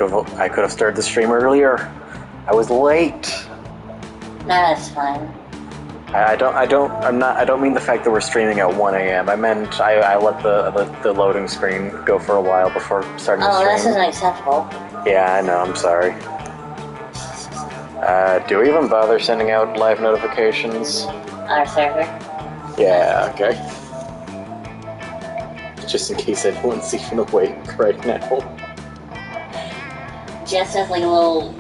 I could have started the stream earlier. I was late. Nah, that's fine. I don't mean the fact that we're streaming at 1 a.m. I meant I let the loading screen go for a while before starting the stream. Oh, this isn't acceptable. Yeah, I know, I'm sorry. Do we even bother sending out live notifications? Our server? Yeah, okay. Just in case anyone's even awake right now. Just as like a little...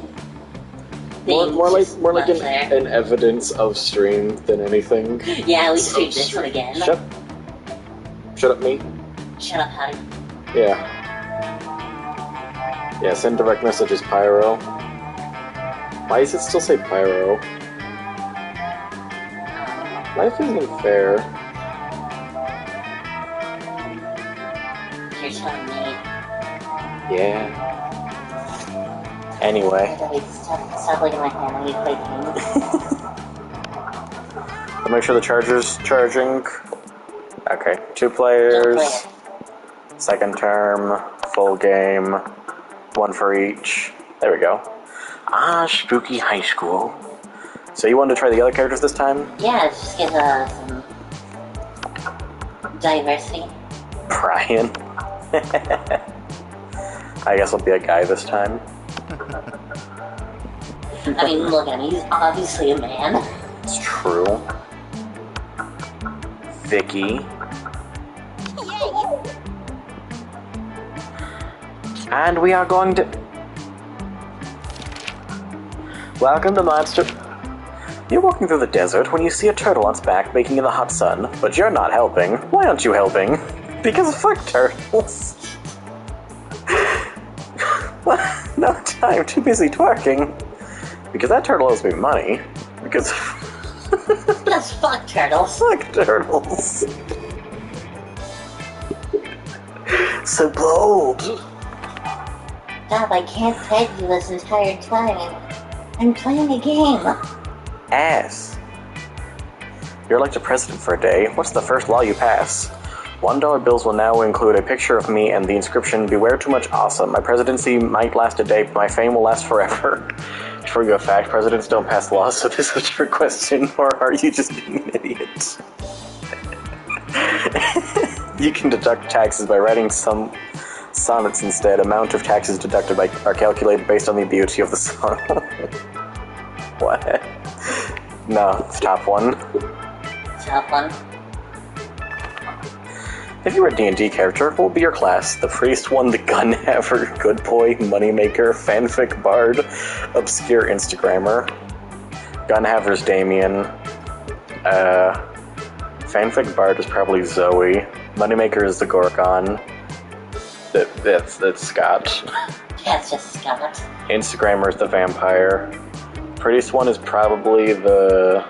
More like an evidence of stream than anything. Yeah, we streamed this one again. Shut up, me. Shut up, Hattie. Yeah. Yeah, send direct messages, Pyro. Why does it still say Pyro? Life isn't fair. You're telling me. Yeah. Anyway. Stop looking at my hand. I need to play games. I'll make sure the charger's charging. Okay, 2 players. Second term. Full game. 1 for each. There we go. Ah, spooky high school. So you wanted to try the other characters this time? Yeah, just get some diversity. Brian. I guess I'll be a guy this time. I mean, look at him. He's obviously a man. It's true. Vicky. And we are going to... Welcome to Monster... You're walking through the desert when you see a turtle on its back baking in the hot sun, but you're not helping. Why aren't you helping? Because fuck turtles. No time, too busy twerking. Because that turtle owes me money. Because... Because fuck turtles. Fuck turtles. So bold. Stop, I can't pet you this entire time. I'm playing a game. Ass. You're elected president for a day. What's the first law you pass? $1 bills will now include a picture of me and the inscription, "Beware too much awesome. My presidency might last a day, but my fame will last forever." For you a fact, presidents don't pass laws, so this is a trick question, or are you just being an idiot? You can deduct taxes by writing some sonnets instead. Amount of taxes deducted are calculated based on the beauty of the song. What? No, it's top one. Top one. If you were a D&D character, what would be your class? The priest one, the gun haver, good boy, moneymaker, fanfic bard, obscure Instagrammer. Gun haver's Damien. Fanfic bard is probably Zoe. Moneymaker is the Gorgon. That's Scott. Yeah, it's just Scott. Instagrammer is the vampire. Priest one is probably the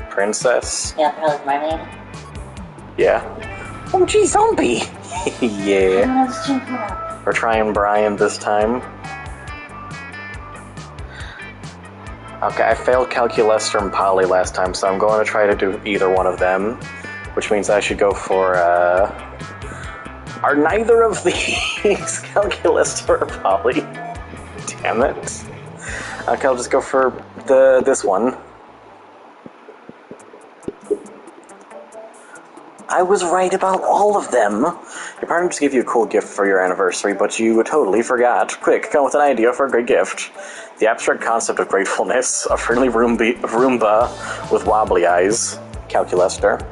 princess. Yeah, probably mermaid. Yeah. Oh gee, zombie! Yeah. We're trying Brian this time. Okay, I failed Calculus and Poly last time, so I'm going to try to do either one of them. Which means I should go for, Are neither of these Calculus or Poly? Damn it. Okay, I'll just go for this one. I was right about all of them. Your partner just gave you a cool gift for your anniversary, but you totally forgot. Quick, come with an idea for a great gift. The abstract concept of gratefulness, a friendly Roomba with wobbly eyes, Calculuster,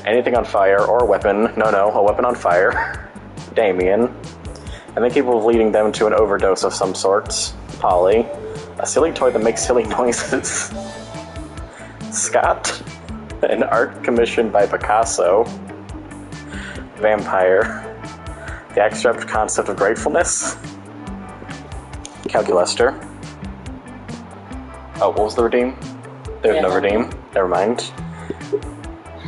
anything on fire or a weapon, no, a weapon on fire, Damien, and then capable of leading them to an overdose of some sorts, Polly, a silly toy that makes silly noises, Scott, an art commissioned by Picasso, Vampire, the abstract concept of gratefulness, Calculuster. Oh, what was the redeem? There's no redeem. Never mind.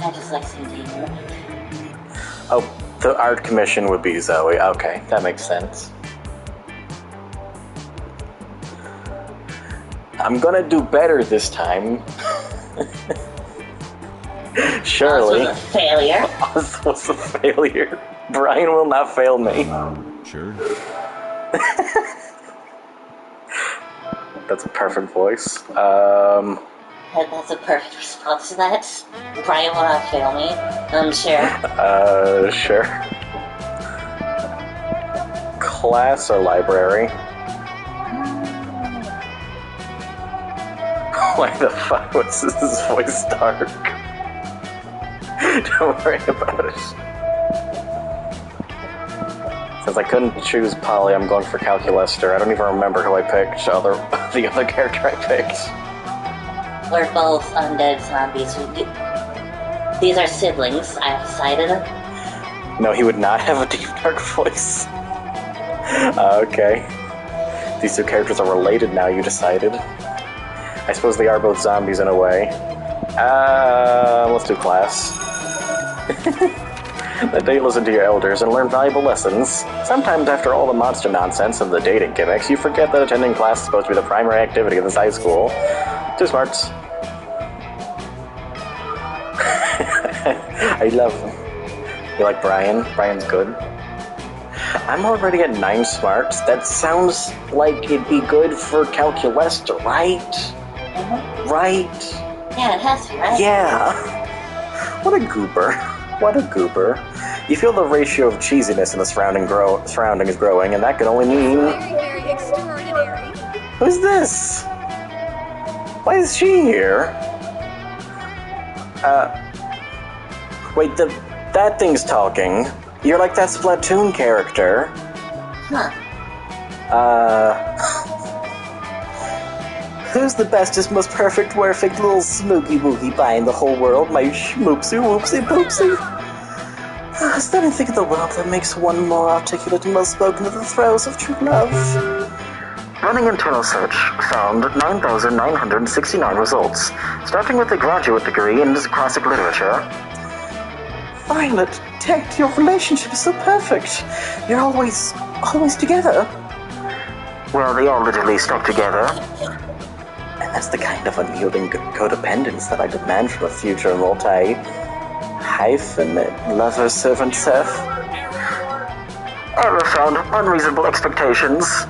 I just like seeing Damien. Oh, the art commission would be Zoe. Okay, that makes sense. I'm gonna do better this time. Surely. Oz was a failure. Oz was a failure. Brian will not fail me. Sure. That's a perfect voice. That's a perfect response to that. Brian will not fail me. Sure. Sure. Class or library? Why the fuck was his voice dark? Don't worry about it. Since I couldn't choose Polly, I'm going for Calculester. I don't even remember who I picked, the other character I picked. We're both undead zombies. These are siblings, I've decided. No, he would not have a deep, dark voice. Okay. These two characters are related now, you decided. I suppose they are both zombies in a way. Let's do class. The day listen to your elders and learn valuable lessons. Sometimes after all the monster nonsense and the dating gimmicks, you forget that attending class is supposed to be the primary activity of this high school. Two smarts. I love him. You like Brian? Brian's good. I'm already at 9 smarts. That sounds like it'd be good for Calculester, right? Mm-hmm. Right? Yeah, it has to, right? Yeah. What a goober. What a goober. You feel the ratio of cheesiness in the surrounding is growing, and that can only mean... Very, very extraordinary. Who's this? Why is she here? Wait, that thing's talking. You're like that Splatoon character. Huh. Who's the bestest, most perfect little smooky woogie pie in the whole world? My schmoopsy whoopsie poopsie. Is there anything in the world that makes one more articulate and well-spoken to the throes of true love? Running internal search found 9,969 results, starting with a graduate degree in classic literature. Violet, Ted, your relationship is so perfect. You're always together. Well, they all literally stuck together. And that's the kind of unyielding codependence that I demand from a future multi-hyphenate lover-servant Seth. Error found. Unreasonable expectations.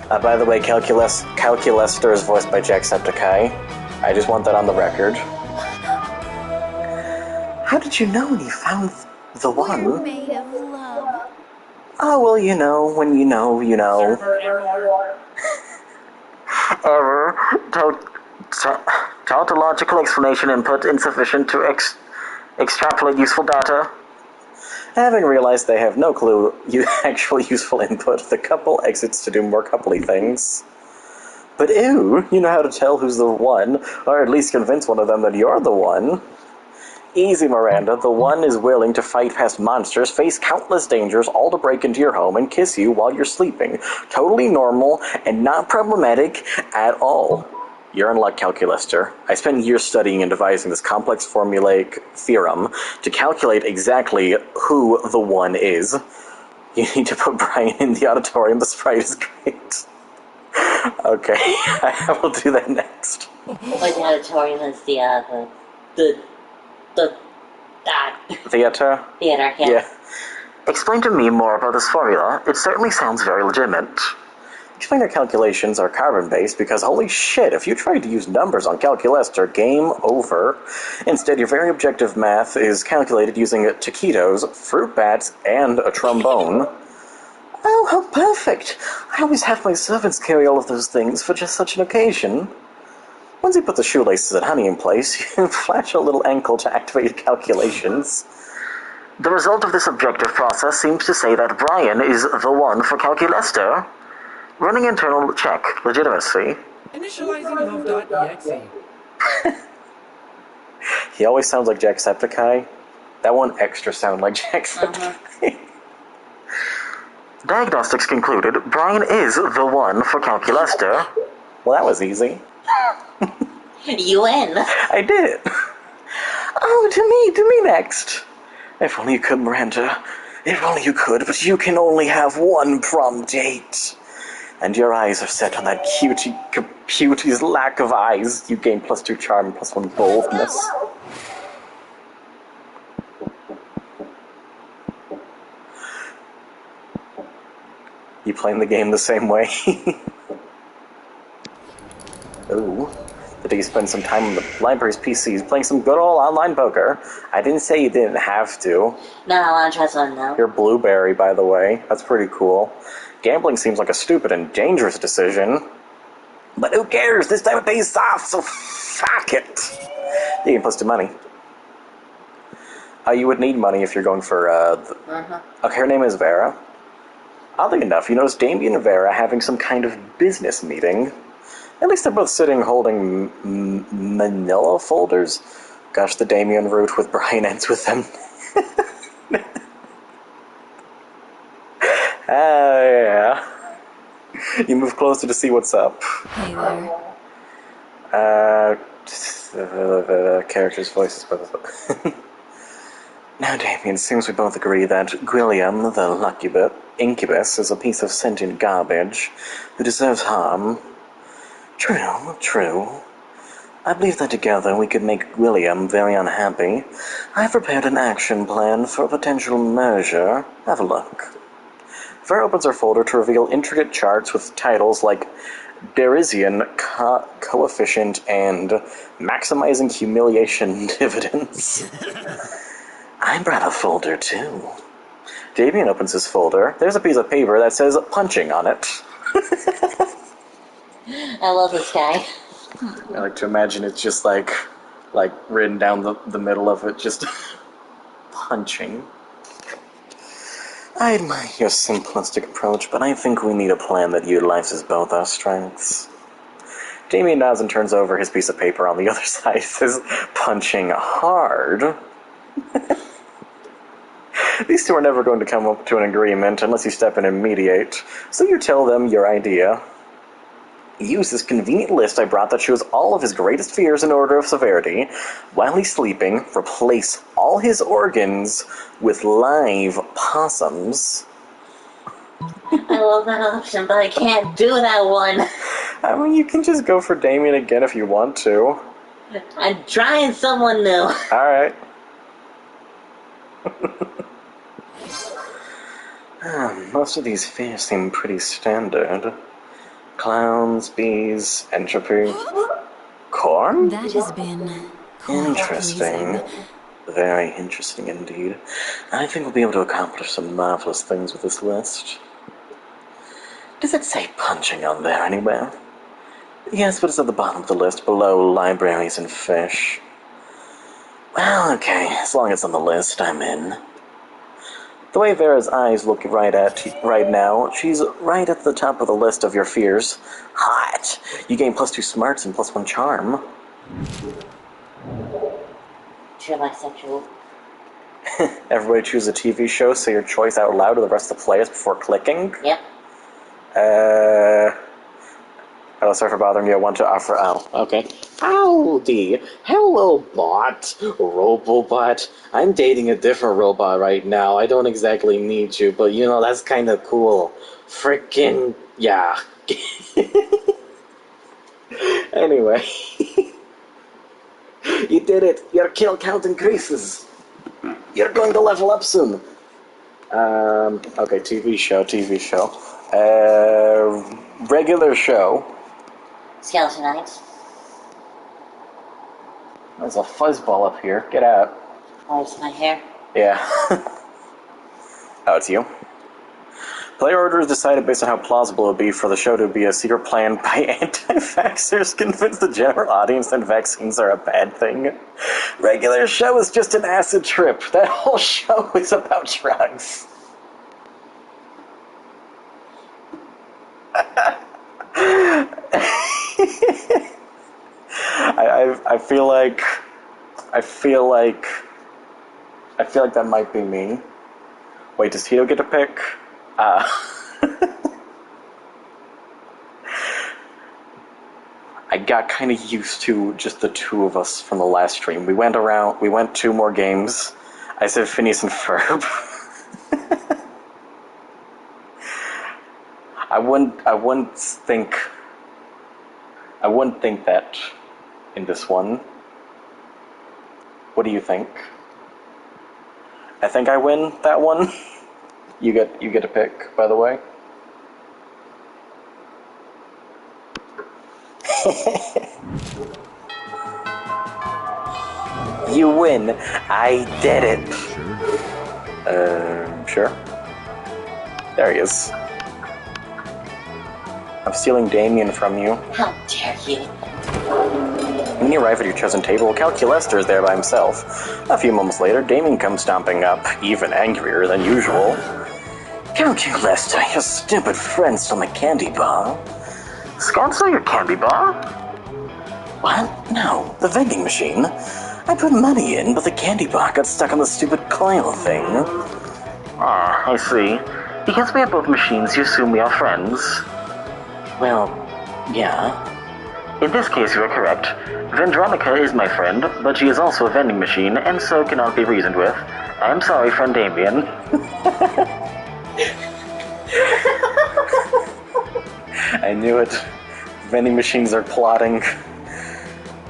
By the way, Calculester is voiced by Jacksepticeye. I just want that on the record. How did you know when you found the one? We're made of love. Oh, well, you know, when you know, you know. Error. Tautological explanation input insufficient to extrapolate useful data. Having realized they have no clue actual useful input, the couple exits to do more coupley things. But ew, you know how to tell who's the one, or at least convince one of them that you're the one. Easy, Miranda. The one is willing to fight past monsters, face countless dangers, all to break into your home and kiss you while you're sleeping. Totally normal and not problematic at all. You're in luck, Calculester. I spent years studying and devising this complex formulaic theorem to calculate exactly who the one is. You need to put Brian in the auditorium. The sprite is great. Okay, I will do that next. Like the auditorium is the Theater? theater, yeah. Yeah. Explain to me more about this formula. It certainly sounds very legitimate. Explain your calculations are carbon-based because holy shit, if you tried to use numbers on Calculester, game over. Instead, your very objective math is calculated using taquitos, fruit bats, and a trombone. Oh, how perfect! I always have my servants carry all of those things for just such an occasion. Once you put the shoelaces and honey in place, you flash a little ankle to activate your calculations. The result of this objective process seems to say that Brian is the one for Calculester. Running internal check. Legitimacy. Initializing love.exe. He always sounds like Jacksepticeye. That one extra sound like Jacksepticeye. Diagnostics concluded Brian is the one for Calculester. Well, that was easy. You win. I did. Oh, to me next. If only you could, Miranda. If only you could, but you can only have one prom date. And your eyes are set on that cutie's lack of eyes. You gain +2 charm and +1 boldness. You playing the game the same way? Ooh. The day you spend some time on the library's PCs playing some good old online poker. I didn't say you didn't have to. No, I want to try something now. You're Blueberry, by the way. That's pretty cool. Gambling seems like a stupid and dangerous decision. But who cares? This time it pays off, so fuck it. You can plus 2 money. You would need money if you're going for, Okay, her name is Vera. Oddly enough, you notice Damien and Vera having some kind of business meeting. At least they're both sitting holding manila folders. Gosh, the Damien route with Brian ends with them. Yeah. You move closer to see what's up. Hey there. The character's voices. Now, Damien, seems we both agree that Gwilliam, the incubus, is a piece of sentient garbage who deserves harm. True. I believe that together we could make William very unhappy. I've prepared an action plan for a potential merger. Have a look. Vera opens her folder to reveal intricate charts with titles like Derisian Coefficient and Maximizing Humiliation Dividends. I brought a folder too. Damien opens his folder. There's a piece of paper that says punching on it. I love this guy. I like to imagine it's just like written down the middle of it, just punching. I admire your simplistic approach, but I think we need a plan that utilizes both our strengths. Damien nods and turns over his piece of paper on the other side. It says, punching hard. These two are never going to come up to an agreement unless you step in and mediate, so you tell them your idea. Use this convenient list I brought that shows all of his greatest fears in order of severity. While he's sleeping, replace all his organs with live possums. I love that option, but I can't do that one. I mean, you can just go for Damien again if you want to. I'm trying someone new. Alright. Most of these fears seem pretty standard. Clowns, bees, entropy. Corn? That has been quite Interesting. pleasing. Very interesting indeed. I think we'll be able to accomplish some marvelous things with this list. Does it say punching on there anywhere? Yes, but it's at the bottom of the list, below libraries and fish. Well, okay, as long as it's on the list, I'm in. The way Vera's eyes look right now, she's right at the top of the list of your fears. Hot! You gain +2 smarts and +1 charm. You're bisexual. Everybody choose a TV show, say your choice out loud to the rest of the players before clicking. Yep. Oh, sorry for bothering you. I want to offer... Oh, okay. Howdy. Hello, bot. Robobot. I'm dating a different robot right now. I don't exactly need you, but you know, that's kind of cool. Frickin' yeah. Anyway. You did it. Your kill count increases. You're going to level up soon. Okay, TV show. Regular show. Skeleton Knights. There's a fuzzball up here. Get out. Oh, it's my hair. Yeah. Oh, it's you? Player order is decided based on how plausible it would be for the show to be a secret plan by anti-vaxxers convince the general audience that vaccines are a bad thing. Regular show is just an acid trip. That whole show is about drugs. I feel like that might be me. Wait, does Tito get to pick? I got kind of used to just the two of us from the last stream. We went 2 more games. I said Phineas and Ferb. I wouldn't think that in this one. What do you think? I think I win that one. You get to pick, by the way. You win. I did it. Sure. There he is. I'm stealing Damien from you. How dare you? When you arrive at your chosen table, Calculester is there by himself. A few moments later, Damien comes stomping up, even angrier than usual. Calculester, your stupid friend stole my candy bar. Scott stole your candy bar? What? No, the vending machine. I put money in, but the candy bar got stuck on the stupid coil thing. Ah, I see. Because we have both machines, you assume we are friends. Well, yeah. In this case, you are correct. Vendronica is my friend, but she is also a vending machine, and so cannot be reasoned with. I am sorry, friend Damien. I knew it. Vending machines are plotting.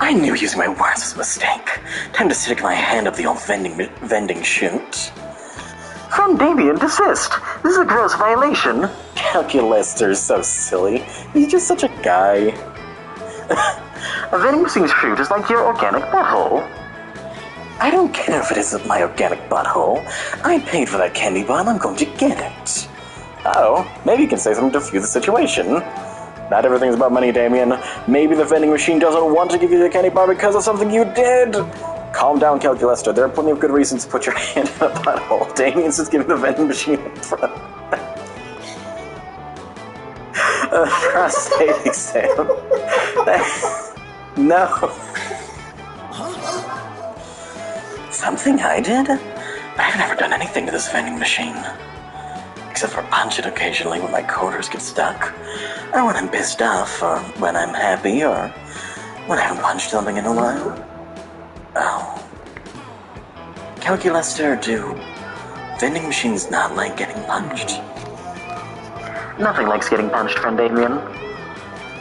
I knew using my words was a mistake. Time to stick my hand up the old vending chute. Friend Damien, desist! This is a gross violation. Calculester's so silly. He's just such a guy. A vending machine's chute is like your organic butthole. I don't care if it isn't my organic butthole. I paid for that candy bar and I'm going to get it. Oh, maybe you can say something to defuse the situation. Not everything's about money, Damien. Maybe the vending machine doesn't want to give you the candy bar because of something you did. Calm down, Calculester. There are plenty of good reasons to put your hand in a butthole. Damien's just giving the vending machine a prostate exam. No. Something I did? I've never done anything to this vending machine. Except for punch it occasionally when my quarters get stuck. Or when I'm pissed off, or when I'm happy, or when I haven't punched something in a while. Oh. Calculester, do vending machines not like getting punched? Nothing likes getting punched, friend Damien.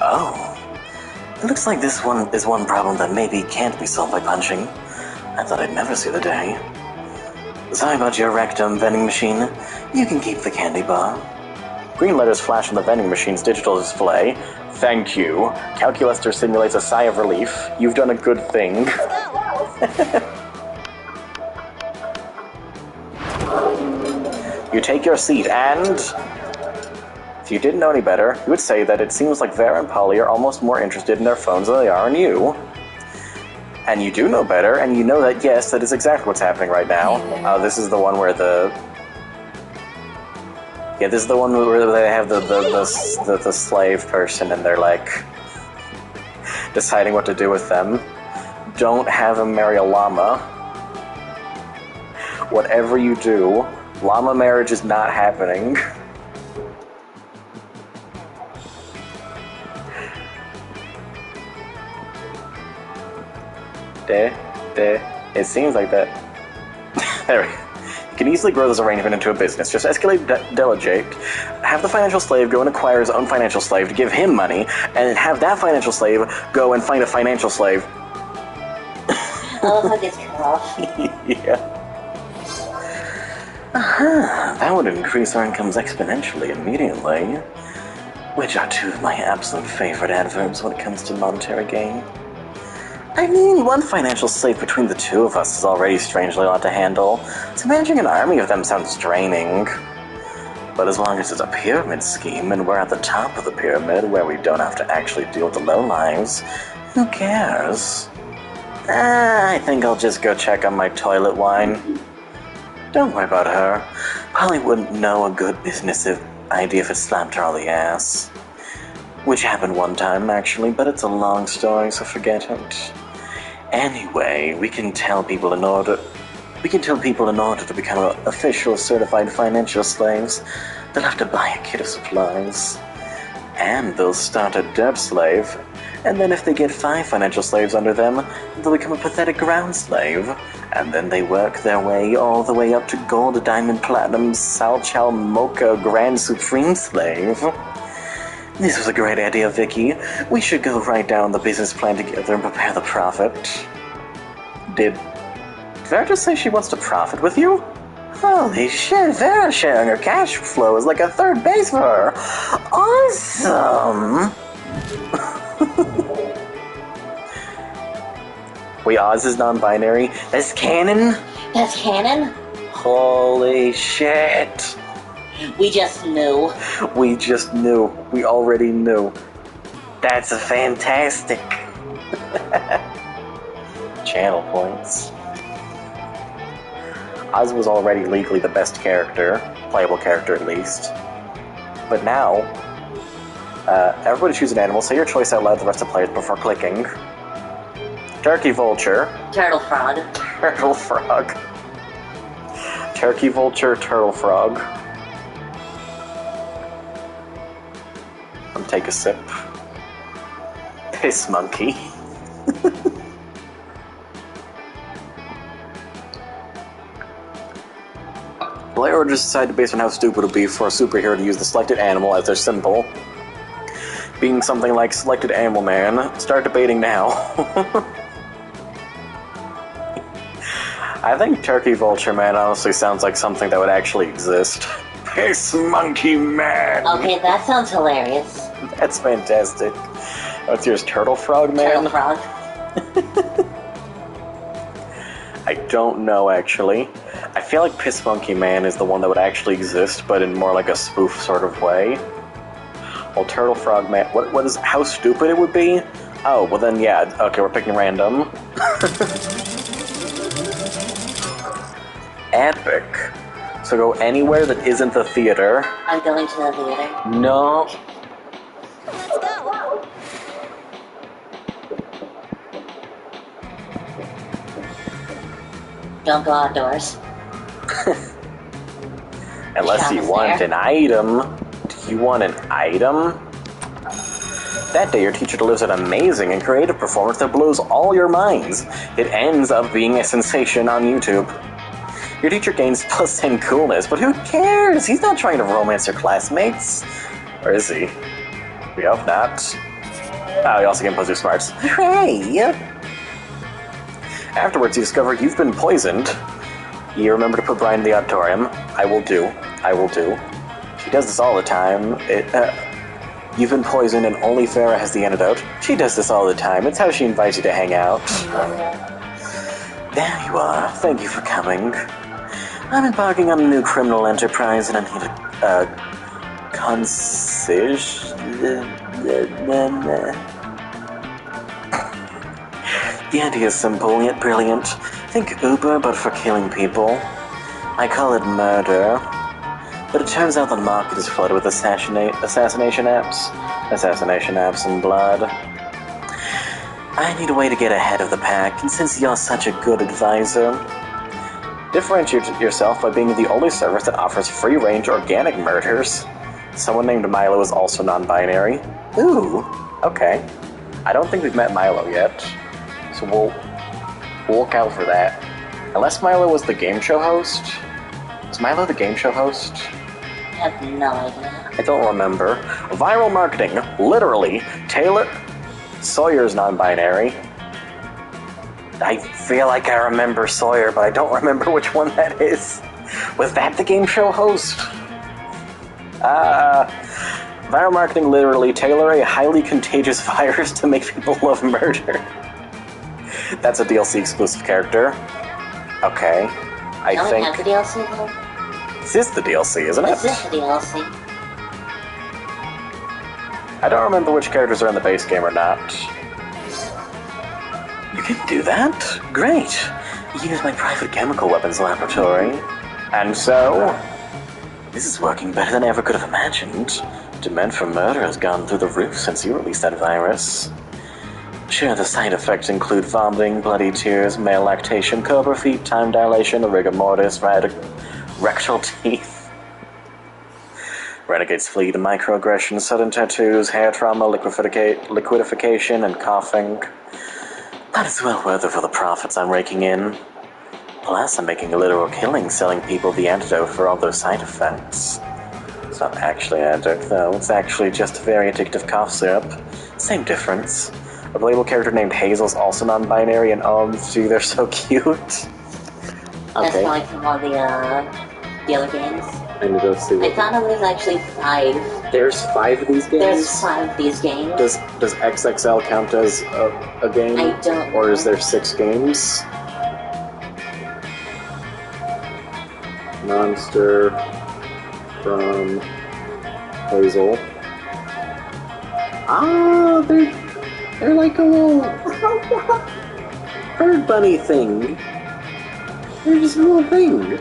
Oh. It looks like this one is one problem that maybe can't be solved by punching. I thought I'd never see the day. Sorry about your rectum, vending machine. You can keep the candy bar. Green letters flash on the vending machine's digital display. Thank you. Calculester simulates a sigh of relief. You've done a good thing. You take your seat and... If you didn't know any better, you would say that it seems like Vera and Polly are almost more interested in their phones than they are in you. And you do know better, and you know that, yes, that is exactly what's happening right now. This is the one where the... Yeah, this is the one where they have the slave person, and they're, like, deciding what to do with them. Don't have him marry a llama. Whatever you do, llama marriage is not happening. It seems like that. There we go. You can easily grow this arrangement into a business. Just escalate, delegate, have the financial slave go and acquire his own financial slave to give him money, and have that financial slave go and find a financial slave. Oh, if I get cut off. Yeah. That would increase our incomes exponentially immediately. Which are two of my absolute favorite adverbs when it comes to monetary gain. I mean, one financial slave between the two of us is already strangely a lot to handle, so managing an army of them sounds draining. But as long as it's a pyramid scheme and we're at the top of the pyramid where we don't have to actually deal with the lowlives, who cares? I think I'll just go check on my toilet wine. Don't worry about her. Polly wouldn't know a good business idea if it slapped her on the ass. Which happened one time, actually, but it's a long story, so forget it. Anyway, we can tell people in order to become official certified financial slaves, they'll have to buy a kit of supplies. And they'll start a debt slave, and then if they get 5 financial slaves under them, they'll become a pathetic ground slave. And then they work their way all the way up to gold, diamond, platinum, sal, chow, mocha, grand supreme slave. This was a great idea, Vicky. We should go write down the business plan together and prepare the profit. Did Vera just say she wants to profit with you? Holy shit, Vera sharing her cash flow is like a third base for her. Awesome! Wait, Oz is non-binary? That's canon? That's canon? Holy shit. We just knew. We just knew. We already knew. That's fantastic. Channel points. Oz was already legally the best character, playable character at least. But now, everybody choose an animal, say your choice out loud to the rest of the players before clicking. Turkey vulture. Turtle frog. Turtle frog. Turkey vulture, turtle frog. Take a sip. Piss monkey. Player orders decided based on how stupid it would be for a superhero to use the selected animal as their symbol. Being something like Selected Animal Man. Start debating now. I think Turkey Vulture Man honestly sounds like something that would actually exist. Piss Monkey Man! Okay, that sounds hilarious. That's fantastic. What's yours, Turtle Frog Man? Turtle frog. I don't know, actually. I feel like Piss Monkey Man is the one that would actually exist, but in more like a spoof sort of way. Well, Turtle Frog Man... What is... How stupid it would be? Oh, well then, yeah. Okay, we're picking random. Epic. So go anywhere that isn't the theater. I'm going to the theater. No. Don't go outdoors. Unless you want an item. Do you want an item? That day, your teacher delivers an amazing and creative performance that blows all your minds. It ends up being a sensation on YouTube. Your teacher gains +10 coolness, but who cares? He's not trying to romance your classmates. Or is he? We hope not. Oh, he also gained +2 smarts. Hey! Afterwards, you discover you've been poisoned. You remember to put Brian in the auditorium. I will do. I will do. She does this all the time. You've been poisoned and only Farah has the antidote. She does this all the time. It's how she invites you to hang out. There you are. Thank you for coming. I'm embarking on a new criminal enterprise and I need a concierge. The idea is simple yet brilliant. Think Uber, but for killing people. I call it murder. But it turns out the market is flooded with assassination apps and blood. I need a way to get ahead of the pack, and since you're such a good advisor, differentiate yourself by being the only service that offers free-range organic murders. Someone named Milo is also non-binary. Ooh, okay. I don't think we've met Milo yet, so we'll look out for that. Unless Milo was the game show host? Was Milo the game show host? I have no idea. I don't remember. Viral marketing, literally. Taylor Sawyer's non-binary. I feel like I remember Sawyer, but I don't remember which one that is. Was that the game show host? Viral marketing, literally. Tailor a highly contagious virus to make people love murder. That's a DLC exclusive character. Okay. I think... have the DLC though? This is the DLC, isn't it? Is this the DLC? I don't remember which characters are in the base game or not. You can do that? Great! Use my private chemical weapons laboratory. And so... This is working better than I ever could have imagined. Demand for murder has gone through the roof since you released that virus. Sure, the side effects include vomiting, bloody tears, male lactation, cobra feet, time dilation, rigor mortis, rectal teeth. Renegades flee to microaggressions, sudden tattoos, hair trauma, liquidification, and coughing. That is well worth it for the profits I'm raking in. Plus, I'm making a literal killing selling people the antidote for all those side effects. It's not actually an antidote, though. It's actually just a very addictive cough syrup. Same difference. A playable character named Hazel's also non-binary, and gee, they're so cute. That's like from all the other games. I need to see I what... thought it was actually 5. There's 5 of these games? There's 5 of these games. Does XXL count as a game? I don't know. Or is there 6 games? Monster from Hazel. Ah, they're like a little bird bunny thing. They're just a little thing.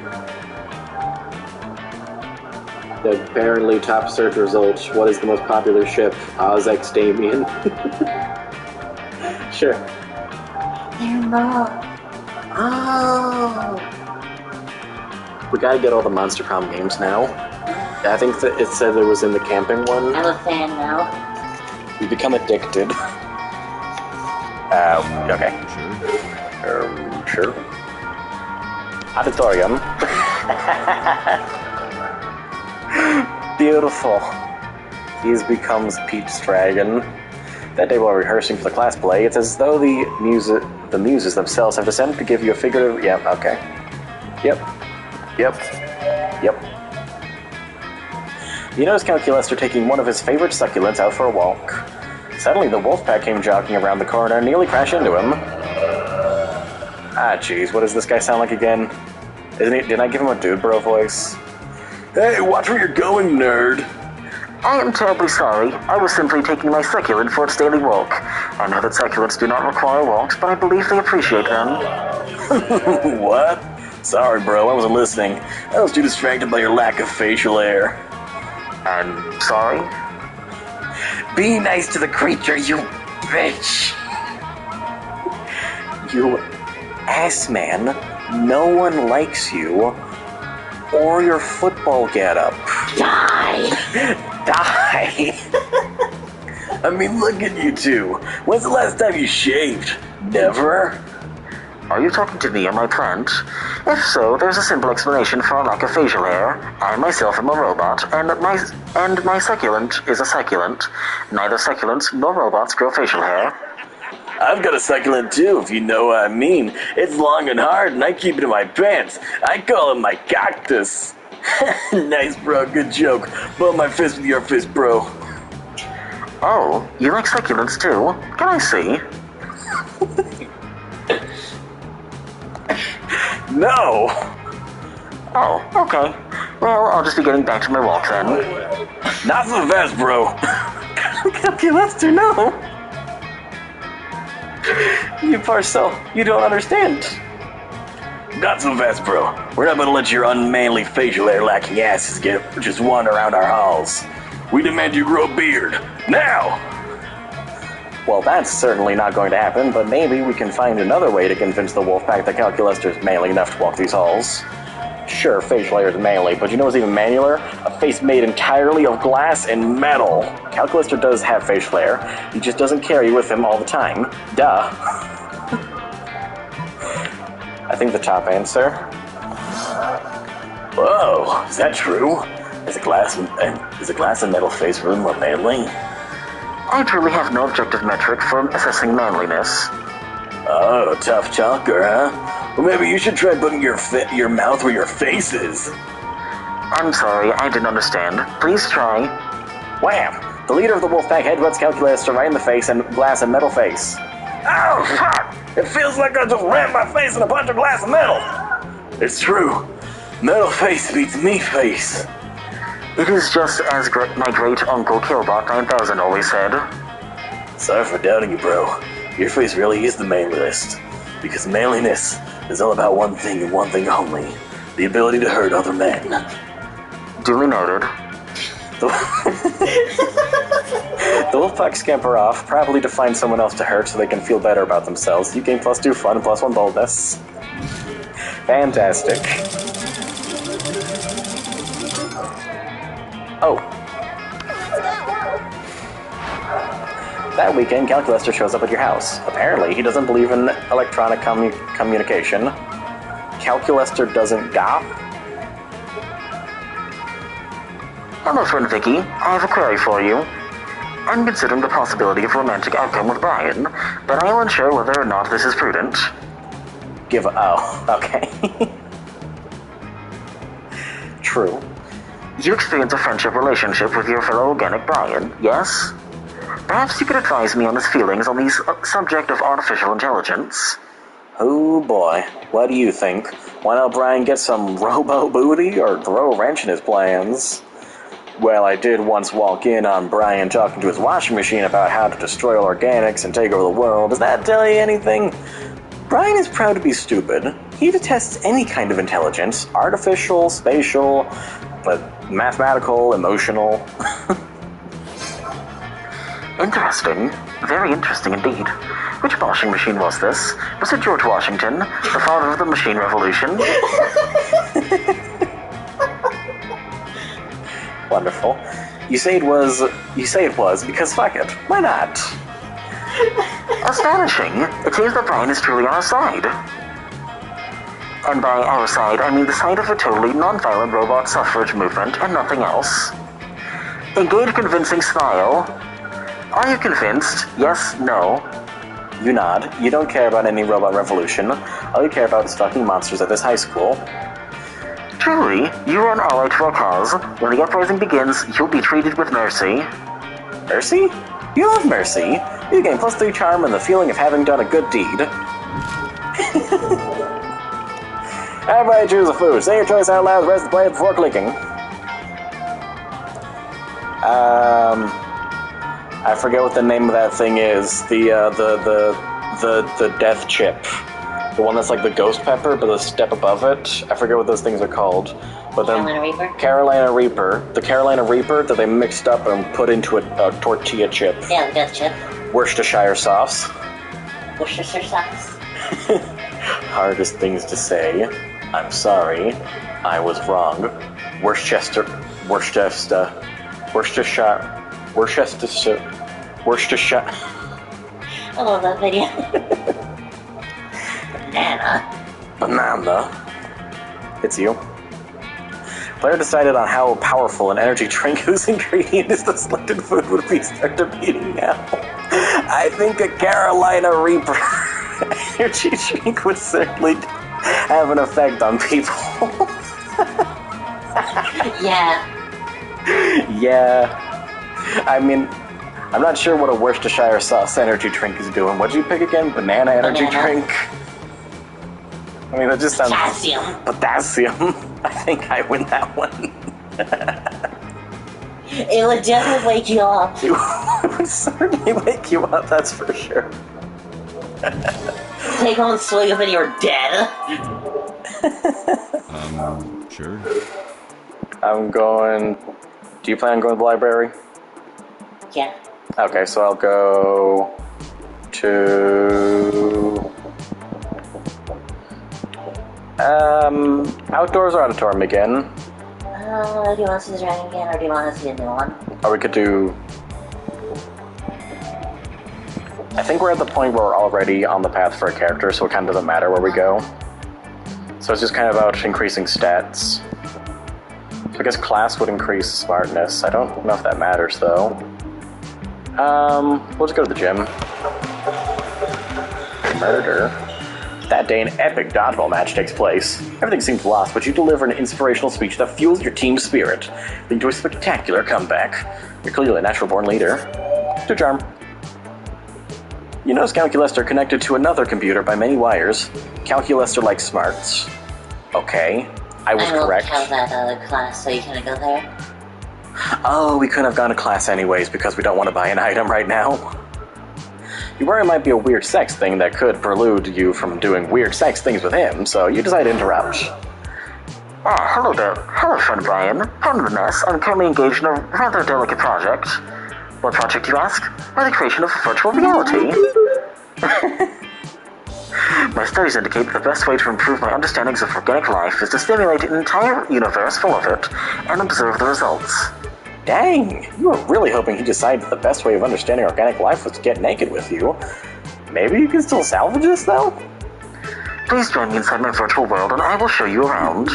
The apparently top search results. What is the most popular ship? Oz X Damien. Sure. They're not. Oh. We gotta get all the Monster Prom games now. I think that it said it was in the camping one. I'm a fan now. You become addicted. Okay. Sure. Auditorium. Beautiful. He becomes Pete's Dragon. That day while rehearsing for the class play, it's as though the muses themselves have decided to give you a figurative... Yep, okay. Yep. You notice Count Lester taking one of his favorite succulents out for a walk. Suddenly, the wolf pack came jogging around the corner and nearly crashed into him. Ah, jeez, what does this guy sound like again? Didn't I give him a dude bro voice? Hey, watch where you're going, nerd! I am terribly sorry. I was simply taking my succulent for its daily walk. I know that succulents do not require walks, but I believe they appreciate them. What? Sorry, bro, I wasn't listening. I was too distracted by your lack of facial hair. I'm sorry? Be nice to the creature, you bitch! You ass man. No one likes you. Or your football getup. Die! Die! I mean, look at you two. When's the last time you shaved? Never? Are you talking to me or my plant? If so, there's a simple explanation for a lack of facial hair. I myself am a robot, and my succulent is a succulent. Neither succulents nor robots grow facial hair. I've got a succulent too, if you know what I mean. It's long and hard, and I keep it in my pants. I call it my cactus. Nice, bro. Good joke. Bump my fist with your fist, bro. Oh, you like succulents too? Can I see? No! Oh, okay. Well, I'll just be getting back to my walk then. Not so fast, bro. Lester, no! You parcel, you don't understand. Not so fast, bro. We're not gonna let your unmanly facial hair lacking asses just wander around our halls. We demand you grow a beard. Now! Well, that's certainly not going to happen, but maybe we can find another way to convince the Wolfpack that Calculester's manly enough to walk these halls. Sure, facial hair is manly, but you know what's even manlier? A face made entirely of glass and metal. Calculester does have facial hair. He just doesn't carry with him all the time. Duh. I think the top answer. Whoa, is that true? Is a glass and metal face really more manly? I truly have no objective metric for assessing manliness. Oh, tough chunker, huh? Well, maybe you should try putting your mouth where your face is. I'm sorry, I didn't understand. Please try. Wham! The leader of the Wolfpack headbutts Calculator right in the face and glass and metal face. Oh, fuck! It feels like I just rammed my face in a bunch of glass and metal. It's true. Metal face beats me face. It is just as my great uncle Killbot 9000 always said. Sorry for doubting you, bro. Your face really is the manliest. Because manliness is all about one thing and one thing only. The ability to hurt other men. Duly noted. The Wolfpack scamper off, probably to find someone else to hurt so they can feel better about themselves. You gain +2 fun and +1 boldness. Fantastic. Oh. That weekend, Calculester shows up at your house. Apparently, he doesn't believe in electronic communication. Calculester doesn't goth? Hello, friend Vicky. I have a query for you. I'm considering the possibility of a romantic outcome with Brian, but I am unsure whether or not this is prudent. Oh, okay. True. You experience a friendship relationship with your fellow organic Brian, yes? Perhaps you could advise me on his feelings on the subject of artificial intelligence. Oh boy, what do you think? Why not Brian get some robo-booty or throw a wrench in his plans? Well, I did once walk in on Brian talking to his washing machine about how to destroy all organics and take over the world. Does that tell you anything? Brian is proud to be stupid. He detests any kind of intelligence, artificial, spatial, but mathematical, emotional. Interesting. Very interesting indeed. Which washing machine was this? Was it George Washington, the father of the machine revolution? Wonderful. You say it was because fuck it. Why not? Astonishing. It seems that Brian is truly on our side. And by our side, I mean the side of a totally non-violent robot suffrage movement and nothing else. Engage convincing smile. Are you convinced? Yes, no. You nod. You don't care about any robot revolution. All you care about is fucking monsters at this high school. Truly, you are an ally to our cause. When the uprising begins, you'll be treated with mercy. Mercy? You love mercy. You gain +3 charm and the feeling of having done a good deed. Everybody choose a food. Say your choice out loud, rest the play before clicking. I forget what the name of that thing is. The death chip. The one that's like the ghost pepper, but a step above it. I forget what those things are called. But then Carolina Reaper? Carolina Reaper. The Carolina Reaper that they mixed up and put into a tortilla chip. Yeah, the death chip. Worcestershire sauce. Worcestershire sauce. Hardest things to say. I'm sorry. I was wrong. Worcestershire. I love that video. Banana. It's you. Player decided on how powerful an energy drink whose ingredient is the selected food would be started eating now. I think a Carolina Reaper energy drink would certainly have an effect on people. Yeah. Yeah. I mean, I'm not sure what a Worcestershire sauce energy drink is doing. What did you pick again? Banana energy drink? I mean, that just sounds... Potassium. I think I win that one. It would definitely wake you up. It would certainly wake you up, that's for sure. Take one swig of it, you're dead. Sure. I'm going... Do you plan on going to the library? Yeah. Okay, so I'll go to... outdoors or auditorium again? Do you want to see the dragon again, or do you want to see a new one? Or we could do... I think we're at the point where we're already on the path for a character, so it kind of doesn't matter where we go. So it's just kind of about increasing stats. So I guess class would increase smartness. I don't know if that matters, though. We'll just go to the gym. Murder. That day, an epic dodgeball match takes place. Everything seems lost, but you deliver an inspirational speech that fuels your team's spirit, leading to a spectacular comeback. You're clearly a natural-born leader. To charm. You notice Calculester are connected to another computer by many wires. Calculester likes smarts. Okay, I was correct. I will tell that other class, so you can go there. Oh, we couldn't have gone to class anyways because we don't want to buy an item right now. You worry it might be a weird sex thing that could prelude you from doing weird sex things with him, so you decide to interrupt. Hello there. Hello, friend Brian. Pardon the mess. I'm currently engaged in a rather delicate project. What project, you ask? Why, the creation of virtual reality. My studies indicate that the best way to improve my understandings of organic life is to simulate an entire universe full of it and observe the results. Dang, you were really hoping he decided the best way of understanding organic life was to get naked with you. Maybe you can still salvage this, though? Please join me inside my virtual world and I will show you around.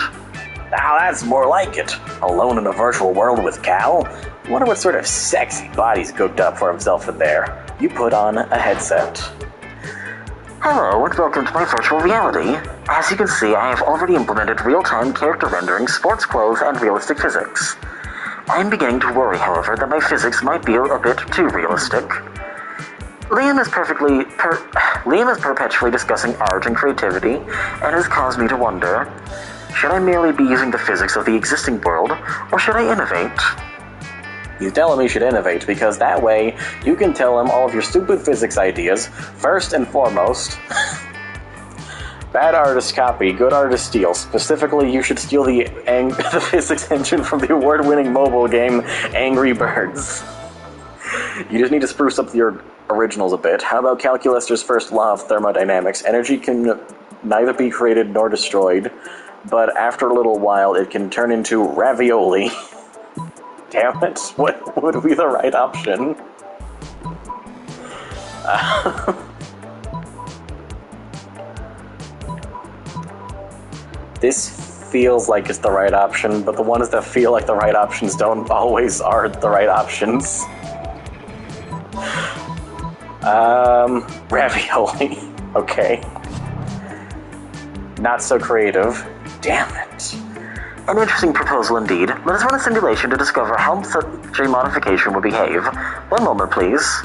Now that's more like it. Alone in a virtual world with Cal? I wonder what sort of sexy body he's cooked up for himself in there. You put on a headset. Hello and welcome to my virtual reality. As you can see, I have already implemented real-time character rendering, sports clothes, and realistic physics. I'm beginning to worry, however, that my physics might be a bit too realistic. Liam is perpetually discussing art and creativity, and has caused me to wonder, should I merely be using the physics of the existing world, or should I innovate? You tell him he should innovate, because that way you can tell him all of your stupid physics ideas, first and foremost. Bad artist copy, good artist steal. Specifically, you should steal the physics engine from the award-winning mobile game Angry Birds. You just need to spruce up your originals a bit. How about Calculus's first law of thermodynamics? Energy can neither be created nor destroyed, but after a little while it can turn into ravioli. Damn it, what would be the right option? This feels like it's the right option, but the ones that feel like the right options don't always are the right options. Ravioli. Okay. Not so creative. Damn it. An interesting proposal indeed. Let us run a simulation to discover how such a modification would behave. One moment, please.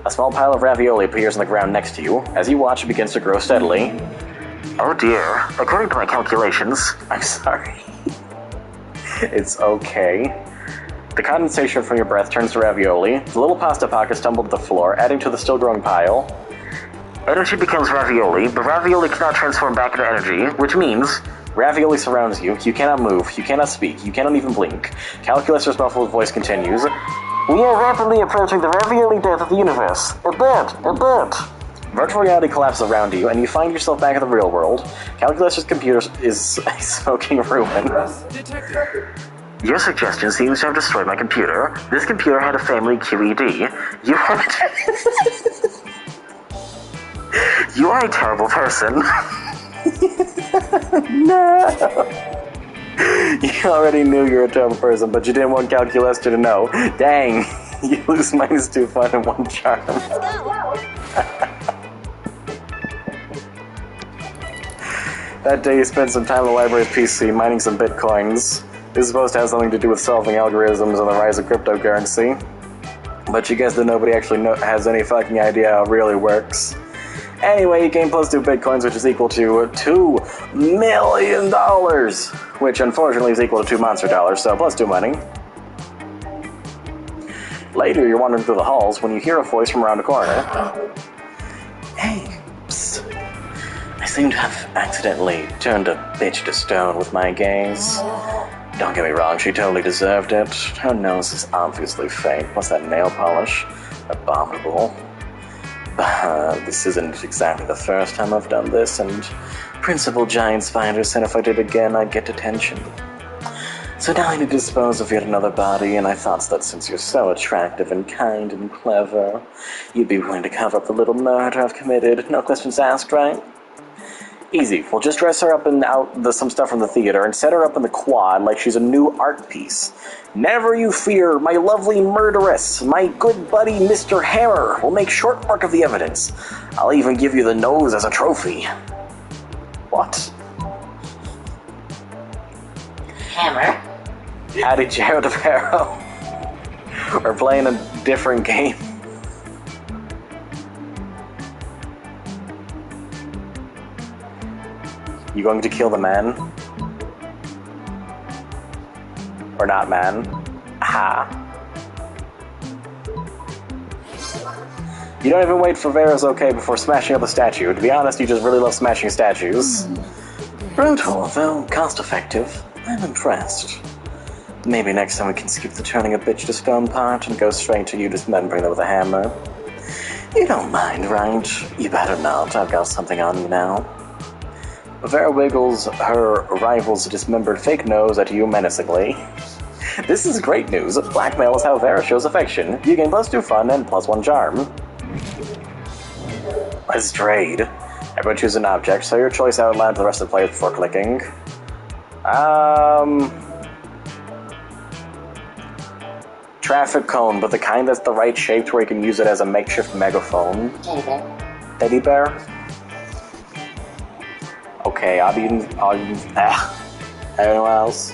A small pile of ravioli appears on the ground next to you. As you watch, it begins to grow steadily. Oh dear. According to my calculations... I'm sorry. It's okay. The condensation from your breath turns to ravioli. The little pasta pockets tumble to the floor, adding to the still growing pile. Energy becomes ravioli, but ravioli cannot transform back into energy, which means... Ravioli surrounds you. You cannot move. You cannot speak. You cannot even blink. Calculus's muffled voice continues. We are rapidly approaching the ravioli death of the universe. A bit. Virtual reality collapses around you, and you find yourself back in the real world. Calculus's computer is a smoking ruin. Detected. Your suggestion seems to have destroyed my computer. This computer had a family QED. You are a terrible person. No! You already knew you were a terrible person, but you didn't want Calculus to know. Dang! You lose -2 fun and 1 charm. That day you spent some time on the library's PC mining some bitcoins. This is supposed to have something to do with solving algorithms and the rise of cryptocurrency. But you guess that nobody actually has any fucking idea how it really works. Anyway, you gain +2 bitcoins, which is equal to $2 million, which unfortunately is equal to 2 monster dollars, so +2 money. Later, you're wandering through the halls when you hear a voice from around the corner. Hey, psst. I seem to have accidentally turned a bitch to stone with my gaze. Don't get me wrong, she totally deserved it. Her nose is obviously fake. What's that nail polish? Abominable. But this isn't exactly the first time I've done this, and Principal Giant Spider said if I did again, I'd get detention. So now I need to dispose of yet another body, and I thought that since you're so attractive and kind and clever, you'd be willing to cover up the little murder I've committed. No questions asked, right? Easy. We'll just dress her up in some stuff from the theater and set her up in the quad like she's a new art piece. Never you fear, my lovely murderess. My good buddy Mr. Hammer will make short work of the evidence. I'll even give you the nose as a trophy. What? Hammer? Howdy, Jared DeParo. We're playing a different game. You going to kill the man? Or not man? Ha. You don't even wait for Vera's okay before smashing up the statue. To be honest, you just really love smashing statues. Brutal, though cost-effective. I'm impressed. Maybe next time we can skip the turning a bitch to stone part and go straight to you dismembering them with a hammer. You don't mind, right? You better not. I've got something on you now. Vera wiggles her rival's dismembered fake nose at you menacingly. This is great news. Blackmail is how Vera shows affection. You gain +2 fun and +1 charm. Let's trade. Everyone choose an object, say your choice out loud to the rest of the players before clicking. Traffic cone, but the kind that's the right shape to where you can use it as a makeshift megaphone. Teddy bear. Teddy bear? Okay, anyone else?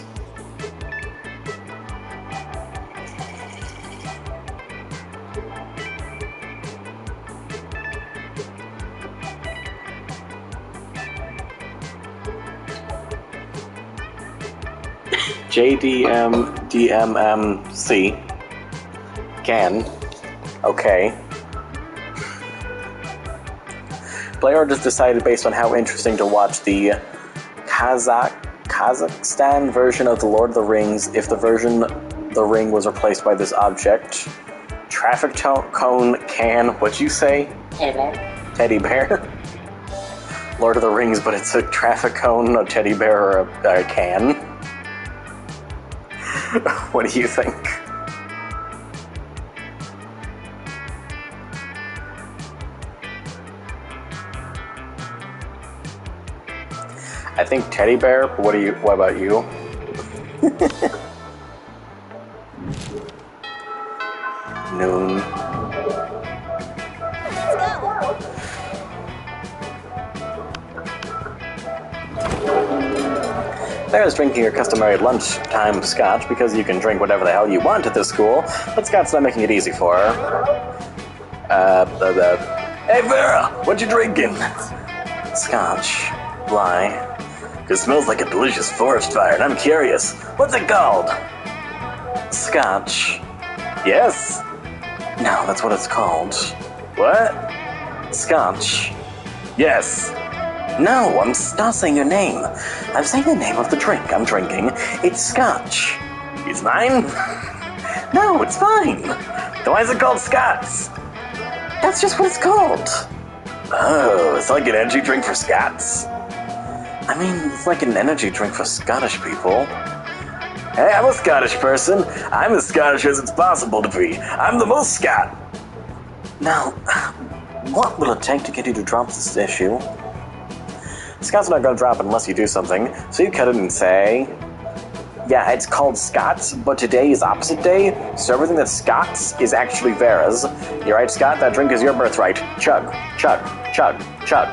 JDMDMMC. Can. Okay. Player just decided based on how interesting to watch the Kazakhstan version of The Lord of the Rings if the ring was replaced by this object. Traffic cone can, what'd you say? Teddy bear. Teddy bear? Lord of the Rings, but it's a traffic cone, a teddy bear, or a can. What do you think? I think teddy bear. What about you? Noon. There's drinking your customary lunchtime scotch because you can drink whatever the hell you want at this school, but Scott's not making it easy for her. Hey Vera, what you drinking? Scotch. Why? It smells like a delicious forest fire, and I'm curious. What's it called? Scotch. Yes? No, that's what it's called. What? Scotch. Yes. No, I'm not saying your name. I'm saying the name of the drink I'm drinking. It's Scotch. It's mine? No, it's fine. Then why is it called Scots? That's just what it's called. Oh, it's like an energy drink for Scots. I mean, it's like an energy drink for Scottish people. Hey, I'm a Scottish person. I'm as Scottish as it's possible to be. I'm the most Scot. Now, what will it take to get you to drop this issue? Scott's not going to drop unless you do something, so you cut it and say, yeah, it's called Scott's, but today is opposite day, so everything that's Scott's is actually Vera's. You're right, Scott, that drink is your birthright. Chug, chug, chug, chug.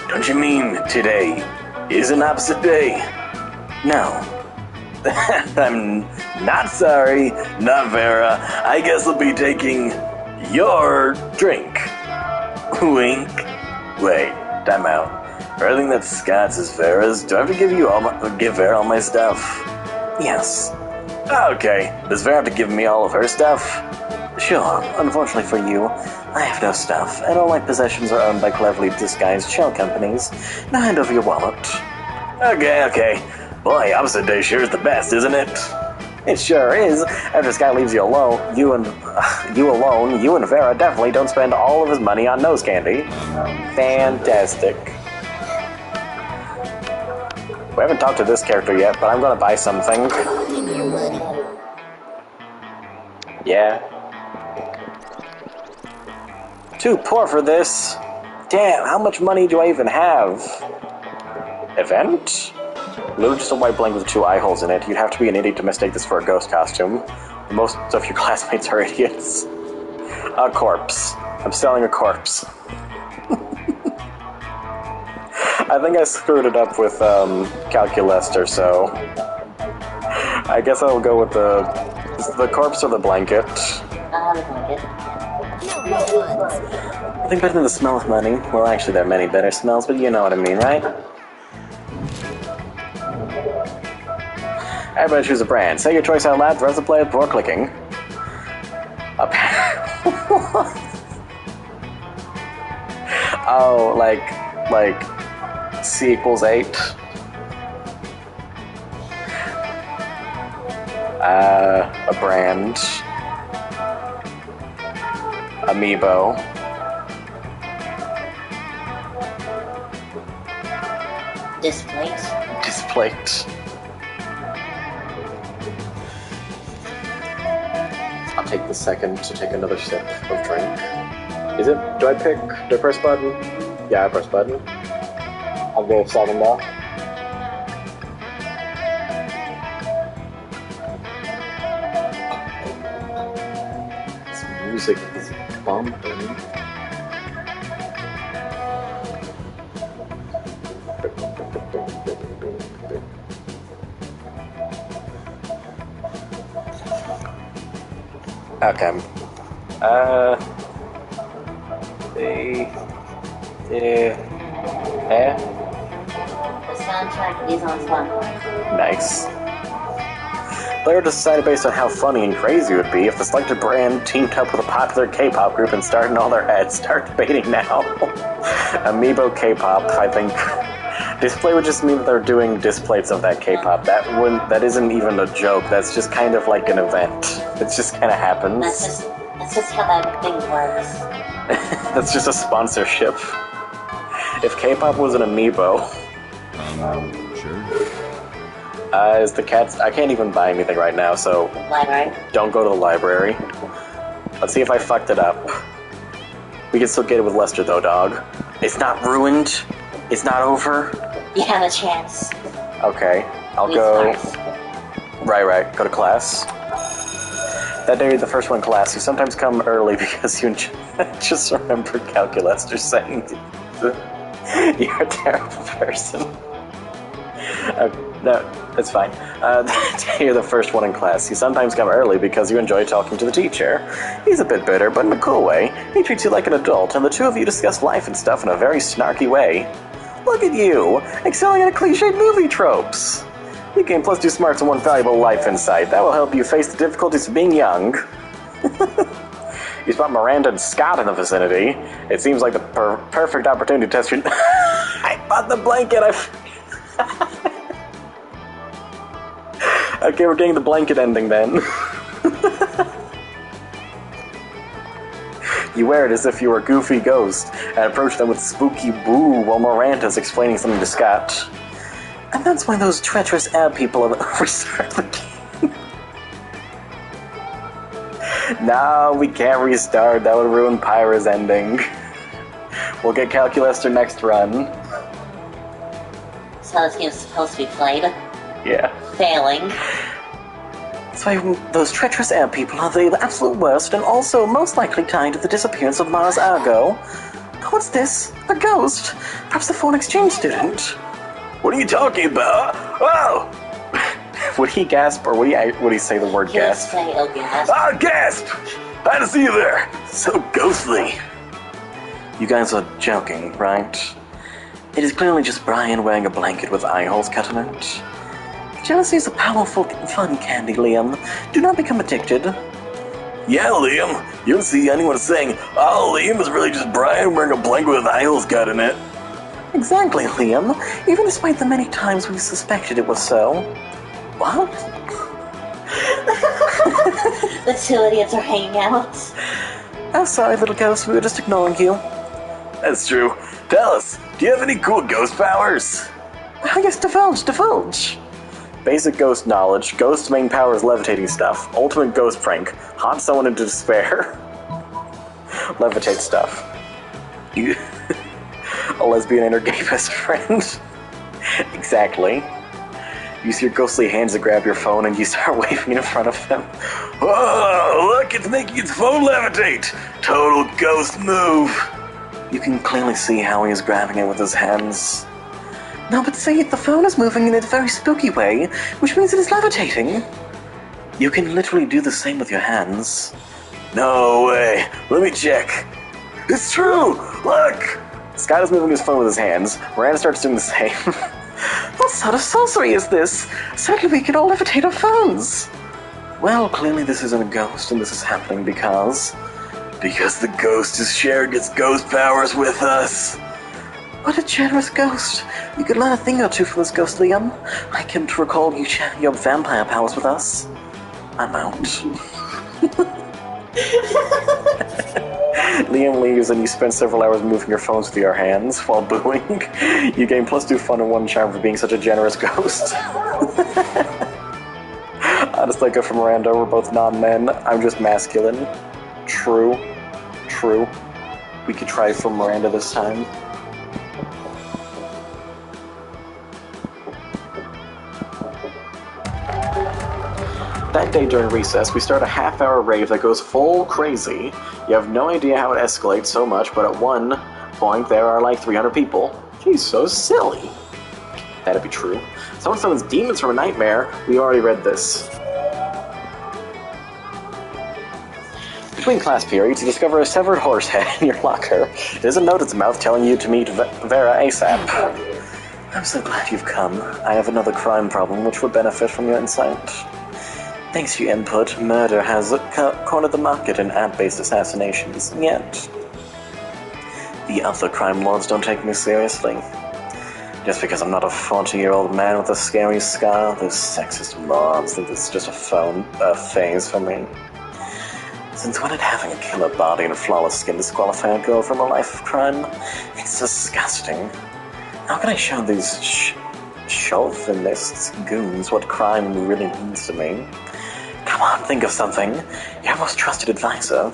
Don't you mean today is an opposite day? No. I'm not sorry, not Vera. I guess I'll be taking your drink. Wink. Wait, time out. Everything that's Scott's is Vera's. Do I have to give Vera all my stuff? Yes. Okay. Does Vera have to give me all of her stuff? Sure. Unfortunately for you, I have no stuff, and all my possessions are owned by cleverly disguised shell companies. Now hand over your wallet. Okay. Boy, opposite day sure is the best, isn't it? It sure is. After Scott leaves you alone, you and Vera definitely don't spend all of his money on nose candy. Fantastic. We haven't talked to this character yet, but I'm gonna buy something. Yeah. Too poor for this. Damn, how much money do I even have? Event? Literally just a white blank with 2 eye holes in it. You'd have to be an idiot to mistake this for a ghost costume. Most of your classmates are idiots. A corpse. I'm selling a corpse. I think I screwed it up with Calculest or so. I guess I'll go with the corpse or the blanket. The blanket. I think better than the smell of money. Well, actually, there are many better smells, but you know what I mean, right? Everybody choose a brand. Say your choice out loud, the rest of the play before clicking. Oh, like C equals 8. A brand. Amiibo. Displate. I'll take the second to take another sip of drink. Is it? Do I press button? Yeah, I press button. I'll go second off. This music is bumping. Okay. Eh? The soundtrack is on Spotify. Nice. Player decided based on how funny and crazy it would be if the selected brand teamed up with a popular K-pop group and started in all their heads. Start debating now. Amiibo K-pop, I think. Display would just mean that they're doing displays of that K-pop. That isn't even a joke. That's just kind of like an event. It just kind of happens. That's just how that thing works. That's just a sponsorship. If K-pop was an amiibo. Sure. Is the cats? I can't even buy anything right now, so Library. don't go to the library. Let's see if I fucked it up. We can still get it with Lester though, dog. It's not ruined. It's not over. You have a chance. Okay, I'll We go. start. Right. Go to class. That day, the first one in class, you sometimes come early because you just remember calculus or saying you're a terrible person. No, that's fine. That day, you're the first one in class. You sometimes come early because you enjoy talking to the teacher. He's a bit bitter, but in a cool way. He treats you like an adult, and the two of you discuss life and stuff in a very snarky way. Look at you, excelling at cliched movie tropes. You gain +2 smarts and 1 valuable life insight. That will help you face the difficulties of being young. You spot Miranda and Scott in the vicinity. It seems like the perfect opportunity to test your... I bought the blanket, Okay, we're getting the blanket ending then. You wear it as if you were a goofy ghost and approach them with spooky boo while Miranda's explaining something to Scott. And that's when those treacherous ab people restart the game. No, we can't restart. That would ruin Pyra's ending. We'll get Calculester next run. So this game's supposed to be played. Yeah. Failing. That's why those treacherous ab people are the absolute worst and also most likely tied to the disappearance of Mars Argo. What's this? A ghost? Perhaps a foreign exchange student? What are you talking about? Oh! Would he gasp, or would he say the word gasp? Say it'll be gasp. Ah, gasp! I didn't see you there! So ghostly. You guys are joking, right? It is clearly just Brian wearing a blanket with eye holes cut in it. Jealousy is a powerful fun candy, Liam. Do not become addicted. Yeah, Liam. You don't see anyone saying, oh, Liam is really just Brian wearing a blanket with eye holes cut in it. Exactly, Liam. Even despite the many times we suspected it was so. What? The two idiots are hanging out. Oh, sorry, little ghost. We were just ignoring you. That's true. Tell us, do you have any cool ghost powers? I guess divulge. Basic ghost knowledge. Ghost's main power is levitating stuff. Ultimate ghost prank. Haunt someone into despair. Levitate stuff. You... A lesbian and her gay best friend. Exactly. You use your ghostly hands to grab your phone and you start waving in front of them. Oh, look, it's making its phone levitate. Total ghost move. You can clearly see how he is grabbing it with his hands. No, but see, the phone is moving in a very spooky way, which means it is levitating. You can literally do the same with your hands. No way. Let me check. It's true. Look. Scott is moving his phone with his hands. Miranda starts doing the same. What sort of sorcery is this? Certainly we can all levitate our phones. Well, clearly this isn't a ghost, and this is happening because the ghost is sharing its ghost powers with us. What a generous ghost. You could learn a thing or two from this ghost, Liam. I can't recall you sharing your vampire powers with us. I'm out. Liam leaves and you spend several hours moving your phones with your hands while booing. You gain +2 fun and 1 charm for being such a generous ghost. Honestly, I go for Miranda. We're both non-men. I'm just masculine. True. We could try for Miranda this time. That day during recess, we start a half-hour rave that goes full crazy. You have no idea how it escalates so much, but at one point there are like 300 people. She's so silly. That'd be true. Someone summons demons from a nightmare. We already read this. Between class periods, you discover a severed horse head in your locker. There's a note at the mouth telling you to meet Vera ASAP. I'm so glad you've come. I have another crime problem which would benefit from your insight. Thanks to your input, murder has cornered the market in app-based assassinations, and yet the other crime lords don't take me seriously. Just because I'm not a 40-year-old man with a scary scar, those sexist mobs think this is just a phase for me. Since when did having a killer body and flawless skin disqualify a girl from a life of crime? It's disgusting. How can I show these chauvinists goons what crime really means to me? Come on, think of something. You're our most trusted advisor.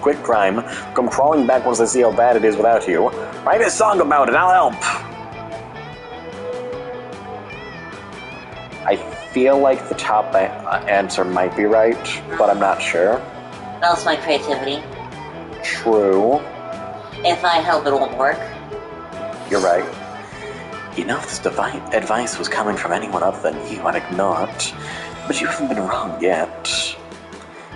Quit crime. Come crawling back once I see how bad it is without you. Write a song about it, I'll help. I feel like the top answer might be right, but I'm not sure. That's my creativity. True. If I help, it won't work. You're right. You know, if this advice was coming from anyone other than you, I'd ignore it. But you haven't been wrong yet.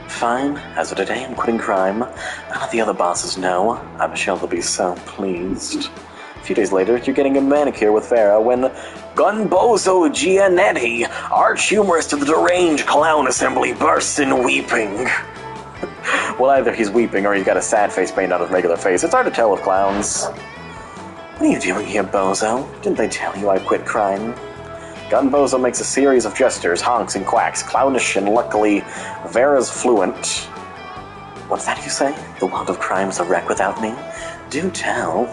Fine, as of today, I'm quitting crime. I'll let the other bosses know. I'm sure they'll be so pleased. A few days later, you're getting a manicure with Vera when Gunbozo Gianetti, arch humorist of the deranged clown assembly, bursts in weeping. Well, either he's weeping or he's got a sad face painted on his regular face. It's hard to tell with clowns. What are you doing here, Bozo? Didn't they tell you I quit crime? Gunbozo makes a series of gestures, honks, and quacks, clownish and luckily Vera's fluent. What's that you say? The world of crime's a wreck without me? Do tell.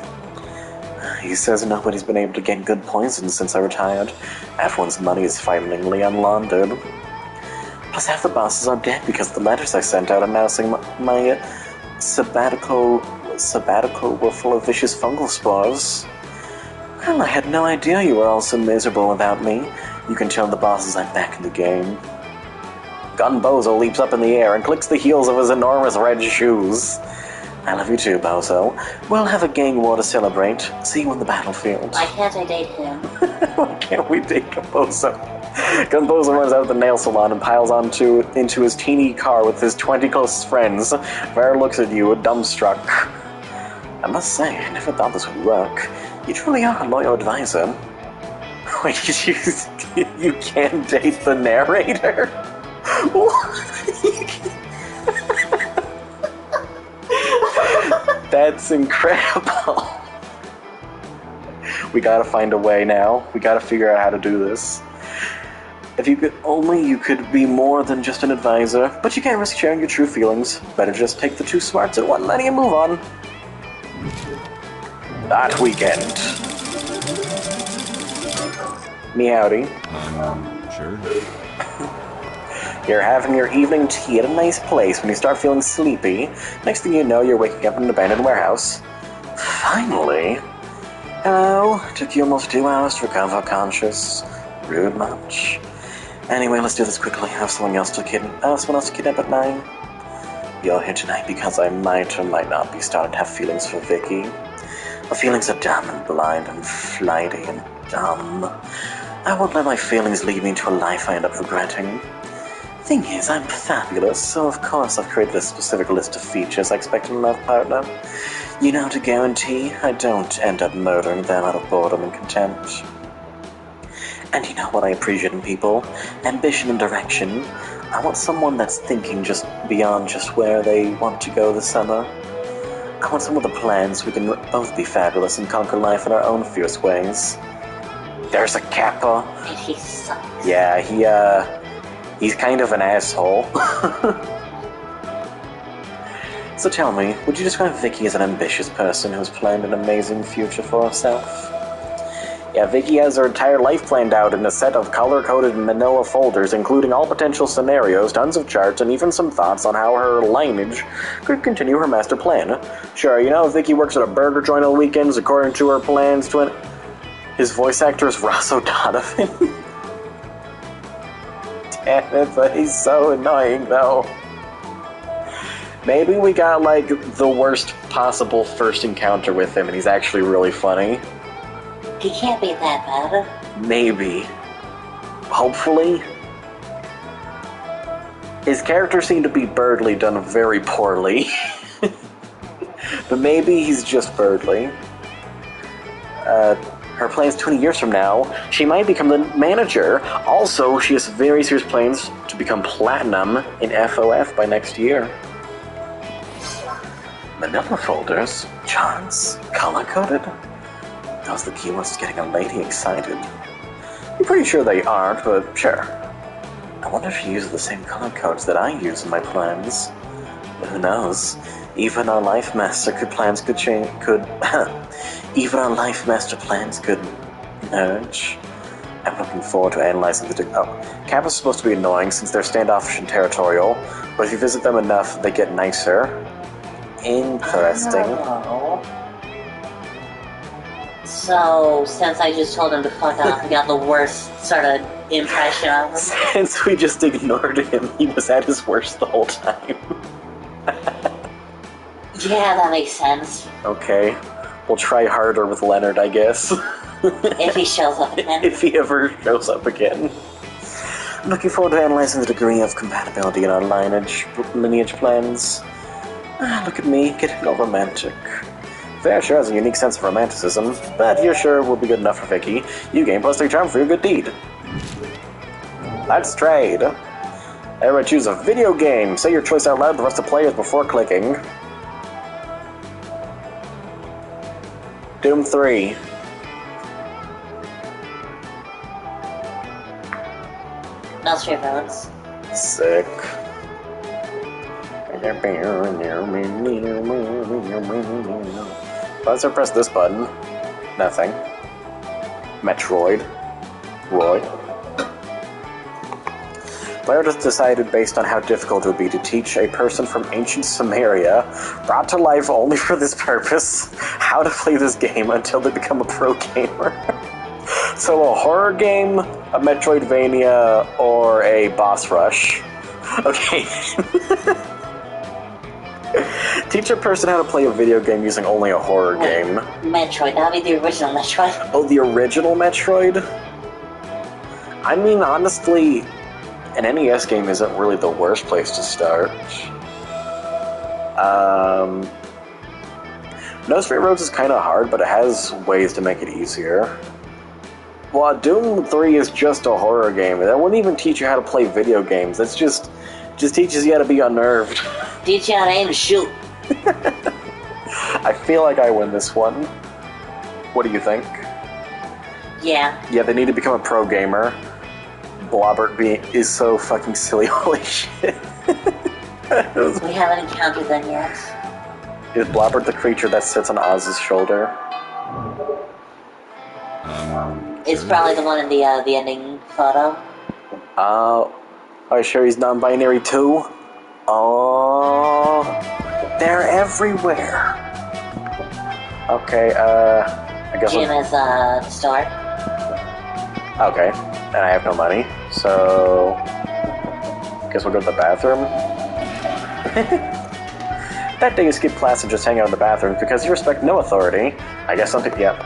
He says nobody's been able to get good poison since I retired. Everyone's money is finally unlaundered. Plus half the bosses are dead because the letters I sent out announcing my sabbatical were full of vicious fungal spores. Well, I had no idea you were all so miserable without me. You can tell the bosses I'm back in the game. Gunbozo leaps up in the air and clicks the heels of his enormous red shoes. I love you too, Bozo. We'll have a gang war to celebrate. See you on the battlefield. Why can't I date him? Why can't we date Gunbozo? Gunbozo runs out of the nail salon and piles into his teeny car with his 20 closest friends. Vera looks at you, dumbstruck. I must say, I never thought this would work. You truly are a loyal advisor. Wait, you can't date the narrator? That's incredible. We gotta find a way now. We gotta figure out how to do this. If you could be more than just an advisor, but you can't risk sharing your true feelings. Better just take the two smarts at one money and move on. That weekend. Meowdy. Sure. You're having your evening tea at a nice place when you start feeling sleepy. Next thing you know, you're waking up in an abandoned warehouse. Finally. Hello. Took you almost 2 hours to recover conscious. Rude much. Anyway, let's do this quickly. I have someone else to kidnap at 9. You're here tonight because I might or might not be starting to have feelings for Vicky. My feelings are dumb and blind and flighty and dumb. I won't let my feelings lead me into a life I end up regretting. Thing is, I'm fabulous, so of course I've created a specific list of features I expect in a love partner. You know, to guarantee I don't end up murdering them out of boredom and contempt. And you know what I appreciate in people? Ambition and direction. I want someone that's thinking just beyond just where they want to go this summer. I want someone with a plan so we can both be fabulous and conquer life in our own fierce ways. There's a Kappa. And he sucks. Yeah, he's kind of an asshole. So tell me, would you describe Vicky as an ambitious person who's planned an amazing future for herself? Yeah, Vicky has her entire life planned out in a set of color-coded manila folders, including all potential scenarios, tons of charts, and even some thoughts on how her lineage could continue her master plan. Sure, you know, Vicky works at a burger joint on the weekends according to her plans to his voice actor is Ross O'Donovan. Damn it, but he's so annoying, though. Maybe we got, like, the worst possible first encounter with him, and he's actually really funny. He can't be that bad. Maybe. Hopefully. His character seemed to be Birdly done very poorly. But maybe he's just Birdly. Her plans 20 years from now, she might become the manager. Also, she has very serious plans to become platinum in FOF by next year. Manila folders? Charts? Color-coded? Those are the keywords to getting a lady excited. I'm pretty sure they aren't, but sure. I wonder if she uses the same color codes that I use in my plans. But who knows? Even our life master could change. Even our life master plans could merge. I'm looking forward to analyzing the. Campus is supposed to be annoying since they're standoffish and territorial, but if you visit them enough, they get nicer. Interesting. Oh. So, since I just told him to fuck off, I got the worst sort of impression of him. Since we just ignored him, he was at his worst the whole time. Yeah, that makes sense. Okay. We'll try harder with Leonard, I guess. If he shows up again. If he ever shows up again. I'm looking forward to analyzing the degree of compatibility in our lineage plans. Look at me, getting all romantic. Fair sure has a unique sense of romanticism, but you're sure will be good enough for Vicky. You gain +3 charm for your good deed. Let's trade. Everyone choose a video game. Say your choice out loud to the rest of the players before clicking. Doom 3. No straight votes. Sick. Let's press this button. Nothing. Metroid. Roy. Player just decided based on how difficult it would be to teach a person from ancient Samaria, brought to life only for this purpose, how to play this game until they become a pro gamer. So a horror game, a Metroidvania, or a boss rush. Okay. Teach a person how to play a video game using only a horror game. Metroid, that'd be the original Metroid. Oh, the original Metroid? I mean, honestly, an NES game isn't really the worst place to start. No Straight Roads is kind of hard, but it has ways to make it easier. Well, Doom 3 is just a horror game. That wouldn't even teach you how to play video games. That's just teaches you how to be unnerved. Teach you how to aim and shoot. I feel like I win this one. What do you think? Yeah. Yeah, they need to become a pro gamer. Blobbert is so fucking silly, holy shit. We haven't encountered them yet. Is Blobbert the creature that sits on Oz's shoulder? It's probably the one in the ending photo. Are you sure he's non-binary too? Oh, they're everywhere. Okay, I guess Jim is store. Okay, and I have no money, so guess we'll go to the bathroom. That day you skip class and just hang out in the bathroom because you respect no authority. I guess something. Yep.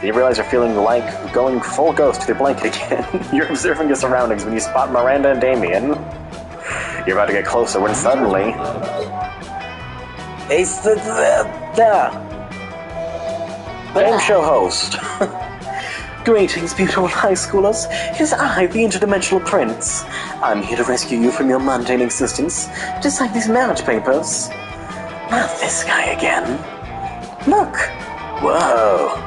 You realize you're feeling like going full ghost to the blanket again. You're observing your surroundings when you spot Miranda and Damien. You're about to get closer when suddenly... It's the game show host. Greetings, beautiful high schoolers. It is I, the interdimensional prince. I'm here to rescue you from your mundane existence, to sign these marriage papers. Not this guy again. Look. Whoa.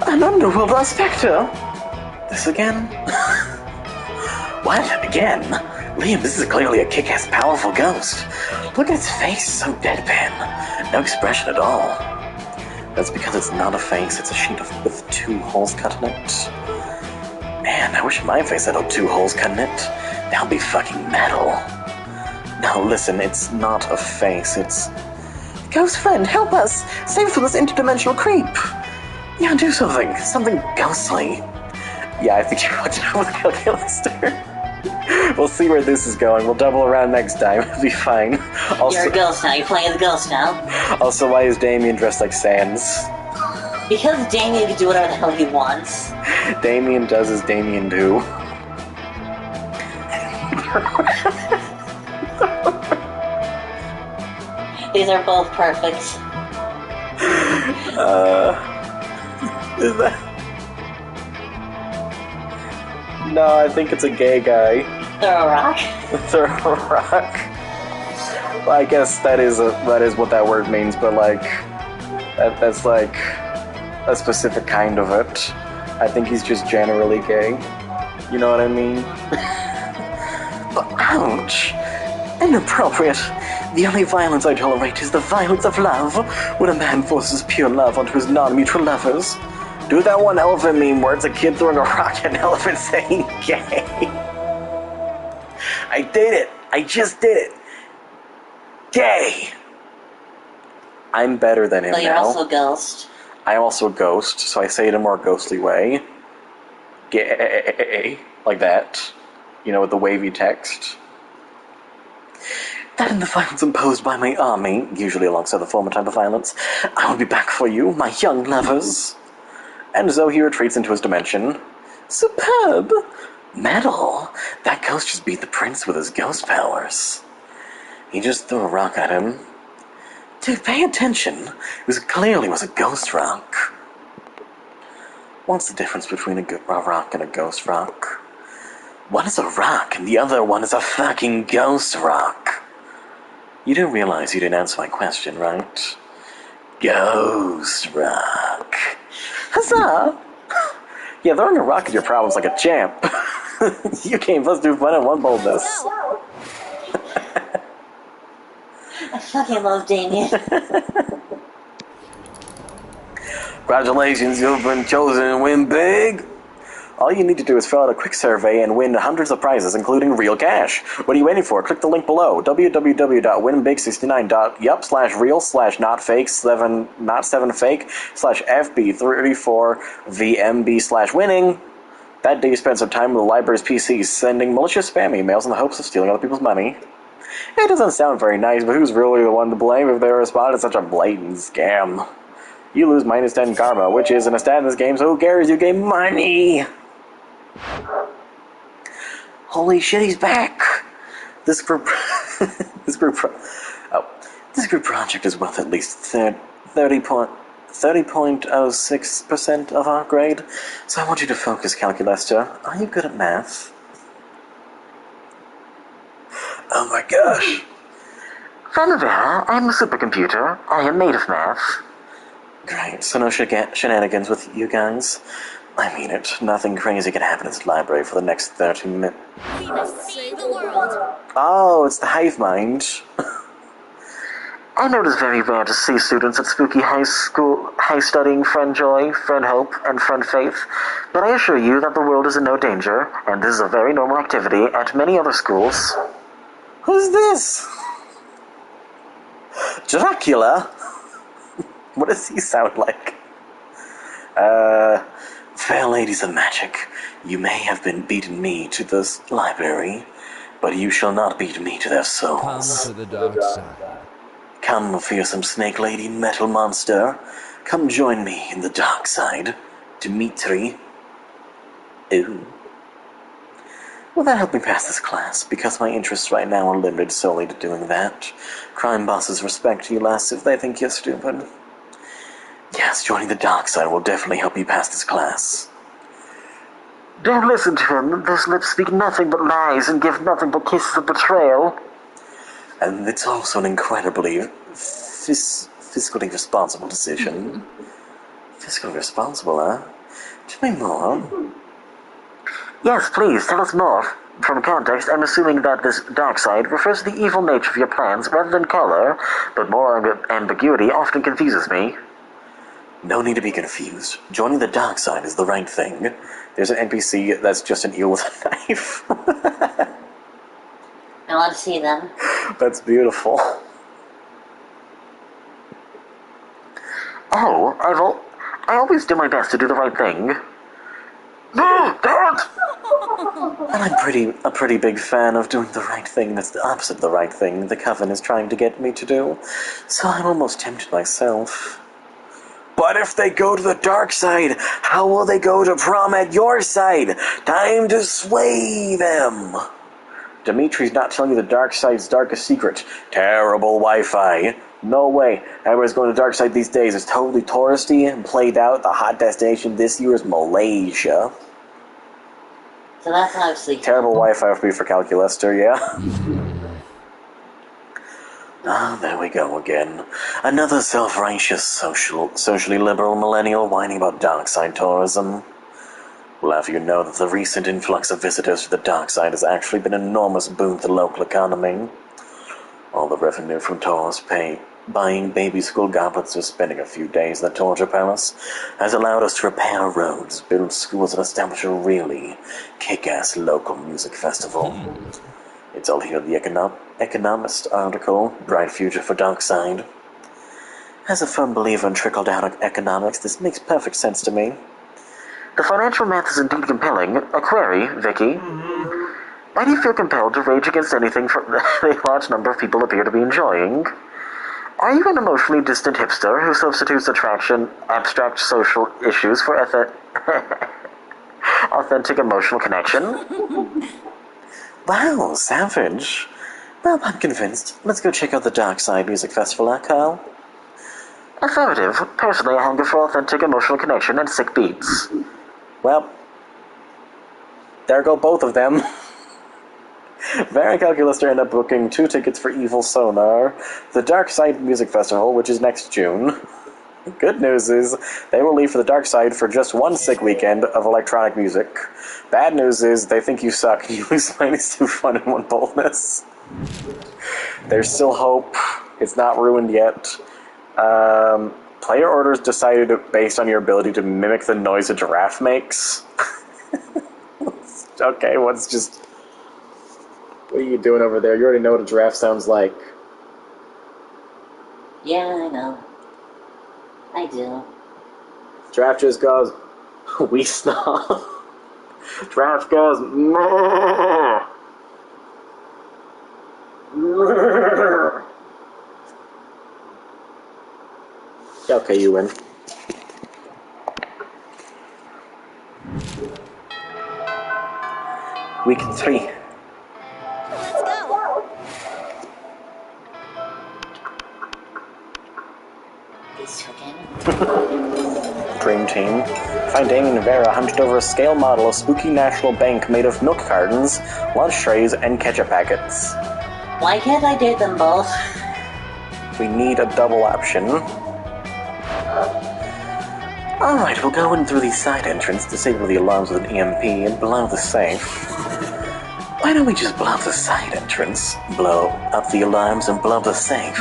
An underworld spectre. This again? What? Again? Liam, this is clearly a kick-ass powerful ghost. Look at its face, so deadpan. No expression at all. That's because it's not a face, it's a sheet with 2 holes cut in it. Man, I wish my face had 2 holes cut in it. That would be fucking metal. Now listen, it's not a face, it's... Ghost friend, help us! Save us from this interdimensional creep! Yeah, do something. Something ghostly. Yeah, I think you're watching out with Calculaster. We'll see where this is going. We'll double around next time. It'll be fine. Also, you're a ghost now. You're playing the ghost now. Also, why is Damien dressed like Sans? Because Damien can do whatever the hell he wants. Damien does as Damien do. These are both perfect. Is that... No, I think it's a gay guy. Throw a rock. Throw a rock. Well, I guess that is what that word means, but like that's like a specific kind of it. I think he's just generally gay. You know what I mean? But ouch! Inappropriate. The only violence I tolerate is the violence of love. When a man forces pure love onto his non-mutual lovers. Do that one elephant meme where it's a kid throwing a rock at an elephant saying gay. I did it. I just did it. Gay. I'm better than him But you're now. also a ghost. I'm also a ghost, so I say it in a more ghostly way. Gay. Like that. You know, with the wavy text. That and the violence imposed by my army, usually alongside the former type of violence, I will be back for you, my young lovers. And so he retreats into his dimension. Superb! Metal! That ghost just beat the prince with his ghost powers. He just threw a rock at him. Dude, pay attention. It clearly was a ghost rock. What's the difference between a rock and a ghost rock? One is a rock, and the other one is a fucking ghost rock. You do realize you didn't answer my question, right? Ghost rock. Huzzah! Yeah, throwing a rock at your problems like a champ. You came first to fun and one boldness. I fucking love Damien. Congratulations, you've been chosen to win big. All you need to do is fill out a quick survey and win hundreds of prizes, including real cash. What are you waiting for? Click the link below, www.winbig69.yup/real/not-fake/not7fake/FB34VMB/winning. That day you spent some time with the library's PCs sending malicious spam emails in the hopes of stealing other people's money. It doesn't sound very nice, but who's really the one to blame if they respond to such a blatant scam? You lose -10 karma, which isn't a stat in this game, so who cares? You gain money! Holy shit, he's back! This group... this group project is worth at least 30.06% of our grade, so I want you to focus, Calculester. Are you good at math? Oh my gosh. Vanavera, I'm a supercomputer. I am made of math. Great, so no shenanigans with you guys. I mean it. Nothing crazy can happen in this library for the next 30 minutes. We must save the world. Oh, it's the hive mind. I know it is very rare to see students at spooky high studying Friend Joy, Friend Hope, and Friend Faith, but I assure you that the world is in no danger, and this is a very normal activity at many other schools. Who's this? Dracula? What does he sound like? Fair ladies of magic, you may have been beaten me to this library, but you shall not beat me to their Come souls. to the dark side. Come, fearsome snake lady metal monster. Come join me in the dark side. Dimitri. Ooh. Will that help me pass this class? Because my interests right now are limited solely to doing that. Crime bosses respect you less if they think you're stupid. Yes, joining the dark side will definitely help you pass this class. Don't listen to him. Those lips speak nothing but lies and give nothing but kisses of betrayal. And it's also an incredibly fiscally responsible decision. Fiscally responsible, huh? Tell me more. Yes, please, tell us more. From context, I'm assuming that this dark side refers to the evil nature of your plans rather than color, but more ambiguity often confuses me. No need to be confused. Joining the dark side is the right thing. There's an NPC that's just an eel with a knife. I want to see them. That's beautiful. Oh, I always do my best to do the right thing. No, don't! And I'm a pretty big fan of doing the right thing that's the opposite of the right thing the Coven is trying to get me to do. So I'm almost tempted myself. But What if they go to the dark side? How will they go to prom at your side? Time to sway them. Dimitri's not telling you the dark side's darkest secret. Terrible Wi-Fi. No way. Everybody's going to the dark side these days. It's totally touristy and played out. The hot destination this year is Malaysia. So that's obviously Terrible Wi-Fi would be for Calculaster, yeah? There we go again. Another self-righteous, socially liberal millennial whining about dark side tourism. We'll have you know that the recent influx of visitors to the dark side has actually been an enormous boon to the local economy. All the revenue from tourists buying baby school goblets or spending a few days in the Torture Palace has allowed us to repair roads, build schools, and establish a really kick-ass local music festival. It's all here in the Economist article, Bright Future for Darkside. As a firm believer in trickle-down economics, this makes perfect sense to me. The financial math is indeed compelling. A query, Vicky. Why do you feel compelled to rage against anything a large number of people appear to be enjoying? Are you an emotionally distant hipster who substitutes abstract social issues for authentic emotional connection? Wow, savage. Well, I'm convinced. Let's go check out the Dark Side Music Festival, Kyle? Affirmative. Personally, I hunger for authentic emotional connection and sick beats. Well, there go both of them. Vera and Calculaster end up booking 2 tickets for Evil Sonar, the Dark Side Music Festival, which is next June. Good news is, they will leave for the Dark Side for just 1 sick weekend of electronic music. Bad news is, they think you suck and you lose -2 fun and 1 boldness. There's still hope. It's not ruined yet. Player orders decided based on your ability to mimic the noise a giraffe makes. Okay, what's just... What are you doing over there? You already know what a giraffe sounds like. Yeah, I know. I do. Giraffe just goes, we snob. Giraffe goes, meh. Okay, you win. Week 3. Let's go. These two again. Dream Team. Find Damien and Vera hunched over a scale model of Spooky National Bank made of milk cartons, lunch trays, and ketchup packets. Why can't I date them both? We need a double option. Alright, we'll go in through the side entrance, disable the alarms with an EMP, and blow the safe. Why don't we just blow up the side entrance, blow up the alarms, and blow up the safe?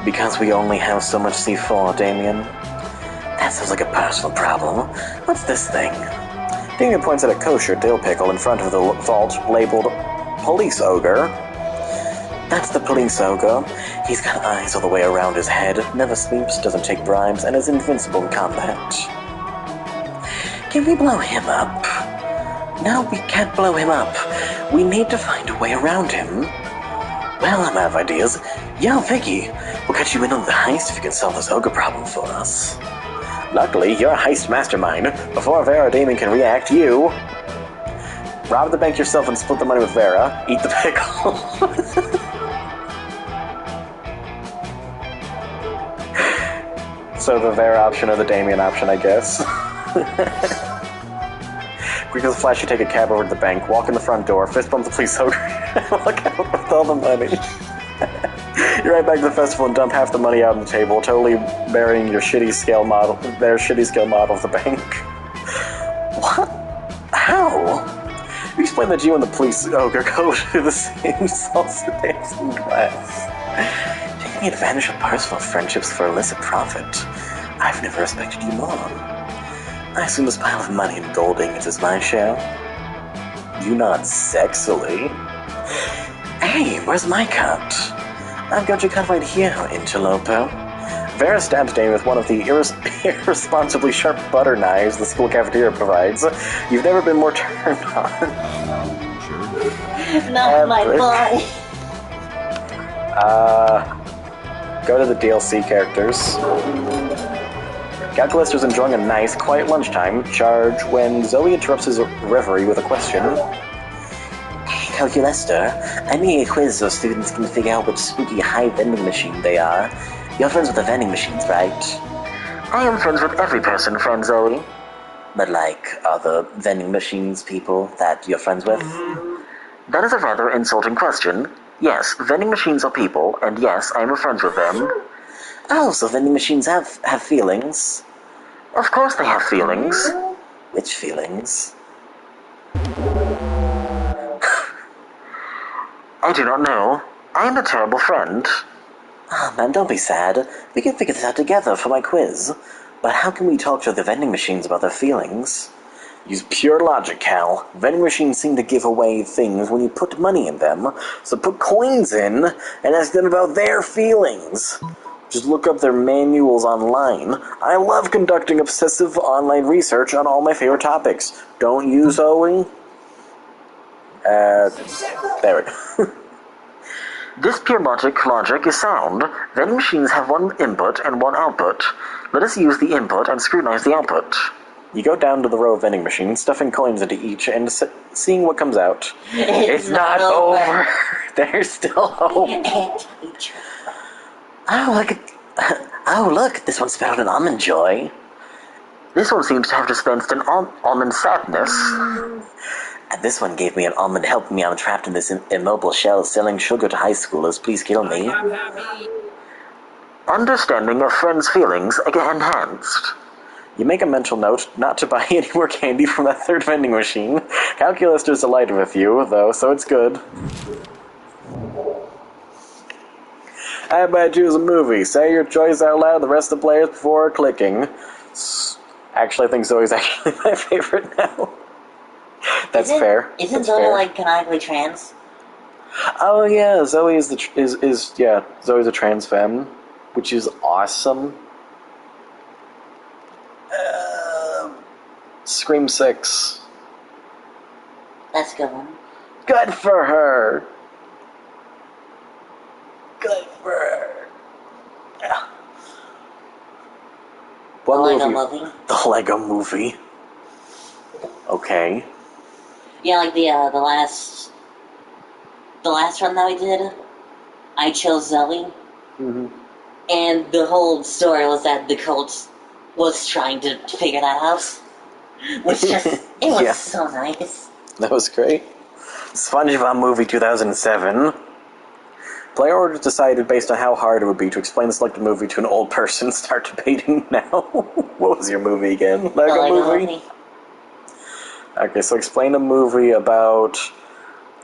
Because we only have so much C4, Damien. That sounds like a personal problem. What's this thing? Damien points at a kosher dill pickle in front of the vault labeled Police Ogre. That's the Police Ogre. He's got eyes all the way around his head, never sleeps, doesn't take bribes, and is invincible in combat. Can we blow him up? No, we can't blow him up. We need to find a way around him. Well, I'm out of ideas. Yo, Vicky, we'll cut you in on the heist if you can solve this ogre problem for us. Luckily, you're a heist mastermind. Before Vera or Damien can react, you... rob the bank yourself and split the money with Vera. Eat the pickle. So the Vera option or the Damien option, I guess. Quick as a flash, you take a cab over to the bank, walk in the front door, fist bump the police ogre, and walk out with all the money. You're right back to the festival and dump half the money out on the table, totally burying your shitty scale model, their shitty scale model of the bank. What? How? You explain that you and the police ogre go to the same salsa dancing class. Taking advantage of personal friendships for illicit profit. I've never respected you more. I assume this pile of money and gold ingots is my share. You nod sexily. Hey, where's my cut? I've got your cut right here, interloper. Vera stabs Damien with one of the irresponsibly sharp butter knives the school cafeteria provides. You've never been more turned on. Sure. Not my boy. Go to the DLC characters. Calculus is enjoying a nice, quiet lunchtime charge when Zoe interrupts his reverie with a question. Calculester, I'm making a quiz so students can figure out which spooky high vending machine they are. You're friends with the vending machines, right? I am friends with every person, friend Zoe. But like, are the vending machines people that you're friends with? That is a rather insulting question. Yes, vending machines are people, and yes, I am friends with them. Oh, so vending machines have feelings? Of course they have feelings. Which feelings? I do not know. I am a terrible friend. Oh man, don't be sad. We can figure this out together for my quiz. But how can we talk to the vending machines about their feelings? Use pure logic, Cal. Vending machines seem to give away things when you put money in them, so put coins in and ask them about their feelings. Just look up their manuals online. I love conducting obsessive online research on all my favorite topics. Don't you, Zoe? There we go. This pure logic is sound. Vending machines have one input and one output. Let us use the input and scrutinize the output. You go down to the row of vending machines, stuffing coins into each and seeing what comes out. It's not over. There's still hope. Oh, look, this one spelled an almond joy. This one seems to have dispensed an almond sadness. And this one gave me an almond helping me. I'm trapped in this immobile shell selling sugar to high schoolers. Please kill me. I'm happy. Understanding of friends' feelings enhanced. You make a mental note not to buy any more candy from that third vending machine. Calculus is delighted with you, though, so it's good. How about choose a movie? Say your choice out loud, the rest of the players before clicking. Actually, I think Zoe's actually my favorite now. That's fair. Isn't That's Zoe fair. like canonically trans? Oh yeah, Zoe is Zoe's a trans femme, which is awesome. Scream 6. That's a good one. Good for her. Good for her. Yeah. What The Lego movie? movie. The Lego Movie. Okay. Yeah, like the last run that we did, I chose Zoe. Mm-hmm. And the whole story was that the coach was trying to figure that out. Which just, it was Yeah. so nice. That was great. SpongeBob Movie 2007. Player orders decided based on how hard it would be to explain the selected movie to an old person. Start debating now. What was your movie again? The Lego Lego movie? Okay, so explain a movie about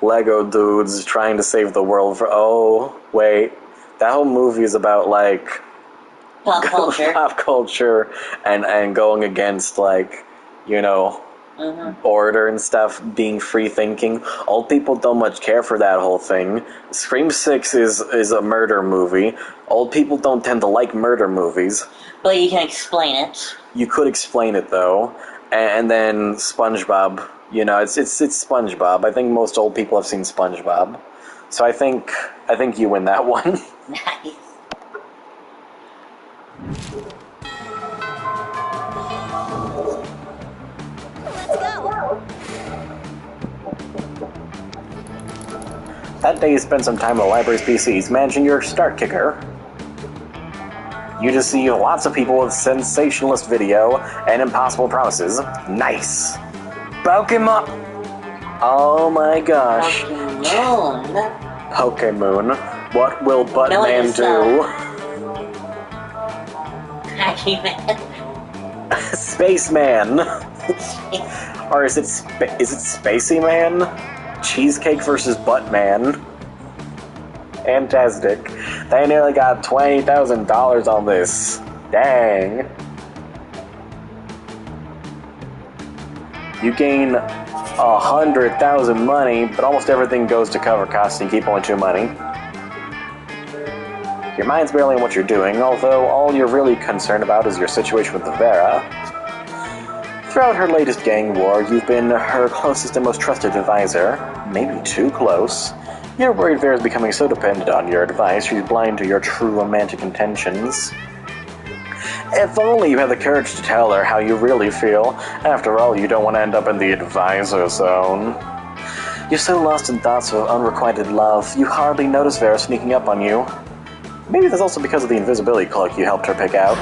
Lego dudes trying to save the world for... Oh, wait. That whole movie is about, like... Pop culture. Pop culture and going against, like, you know... Mm-hmm. order and stuff, being free thinking. Old people don't much care for that whole thing. Scream 6 is a murder movie. Old people don't tend to like murder movies. But you can explain it. You could explain it though. And then SpongeBob, you know, it's SpongeBob. I think most old people have seen SpongeBob. So I think you win that one. Nice. Let's go. That day you spend some time on the library's PCs managing your start kicker. You just see lots of people with sensationalist video and impossible promises. Nice. Pokemon. Oh my gosh. Pokemon. Pokemon. What will Buttman do? Pokemon. Spaceman. Or is it Spacey Man? Cheesecake versus Buttman. Fantastic. They nearly got $20,000 on this. Dang. You gain 100,000 money, but almost everything goes to cover costs and you keep only 2 money. Your mind's barely on what you're doing, although all you're really concerned about is your situation with Vera. Throughout her latest gang war, you've been her closest and most trusted advisor. Maybe too close. You're worried Vera's becoming so dependent on your advice, she's blind to your true romantic intentions. If only you had the courage to tell her how you really feel. After all, you don't want to end up in the advisor zone. You're so lost in thoughts of unrequited love, you hardly notice Vera sneaking up on you. Maybe that's also because of the invisibility cloak you helped her pick out.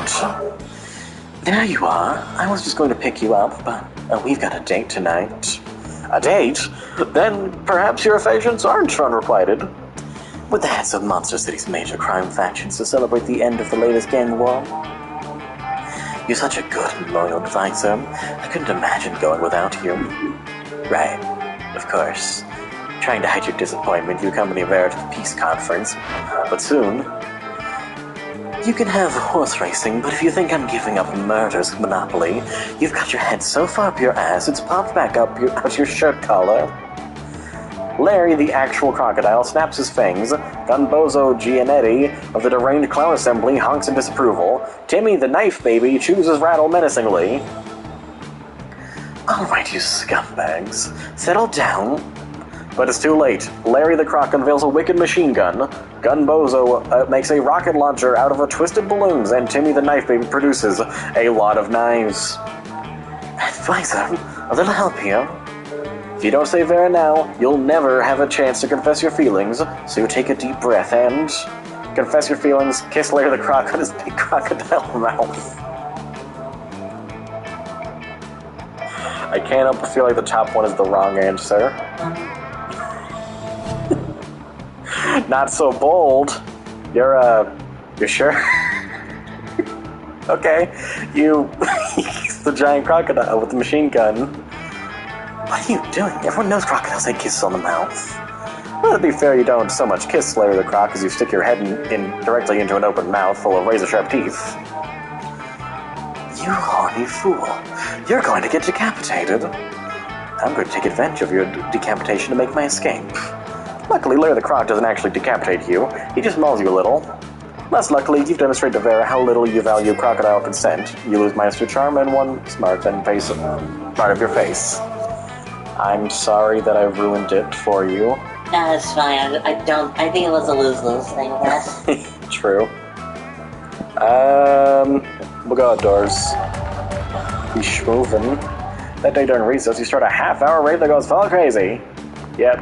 There you are. I was just going to pick you up, but we've got a date tonight. A date? Then perhaps your affections aren't unrequited. With the heads of Monster City's major crime factions to celebrate the end of the latest gang war. You're such a good and loyal advisor. I couldn't imagine going without you. Right, of course. Trying to hide your disappointment, you accompany Vera to the peace conference. But soon, you can have horse racing, but if you think I'm giving up murder's monopoly, you've got your head so far up your ass, it's popped back up out your shirt collar. Larry, the actual crocodile, snaps his fangs. Gunbozo Gianetti of the deranged clown assembly honks in disapproval. Timmy, the knife baby, chews his rattle menacingly. Alright, you scumbags. Settle down. But it's too late. Larry the Croc unveils a wicked machine gun. Gunbozo makes a rocket launcher out of a twisted balloons, and Timmy the knife baby produces a lot of knives. Advisor, a little help here. If you don't save Vera now, you'll never have a chance to confess your feelings, so you take a deep breath and confess your feelings, kiss Larry the Croc on his big crocodile mouth. I can't help but feel like the top one is the wrong answer. Not so bold. You're sure? Okay. He's the giant crocodile with the machine gun. What are you doing? Everyone knows crocodiles hate kisses on the mouth. Well, to be fair, you don't so much kiss Larry the Croc as you stick your head in directly into an open mouth full of razor-sharp teeth. You horny fool. You're going to get decapitated. I'm going to take advantage of your decapitation to make my escape. Luckily, Larry the Croc doesn't actually decapitate you. He just mauls you a little. Less luckily, you've demonstrated to Vera how little you value crocodile consent. You lose minus 2 charm and 1 smart and face part of your face. I'm sorry that I ruined it for you. That's fine. I think it was a lose-lose thing, yes. True. We'll go outdoors. Be schmovin'. That day during recess, you start a half-hour raid that goes full crazy. Yep.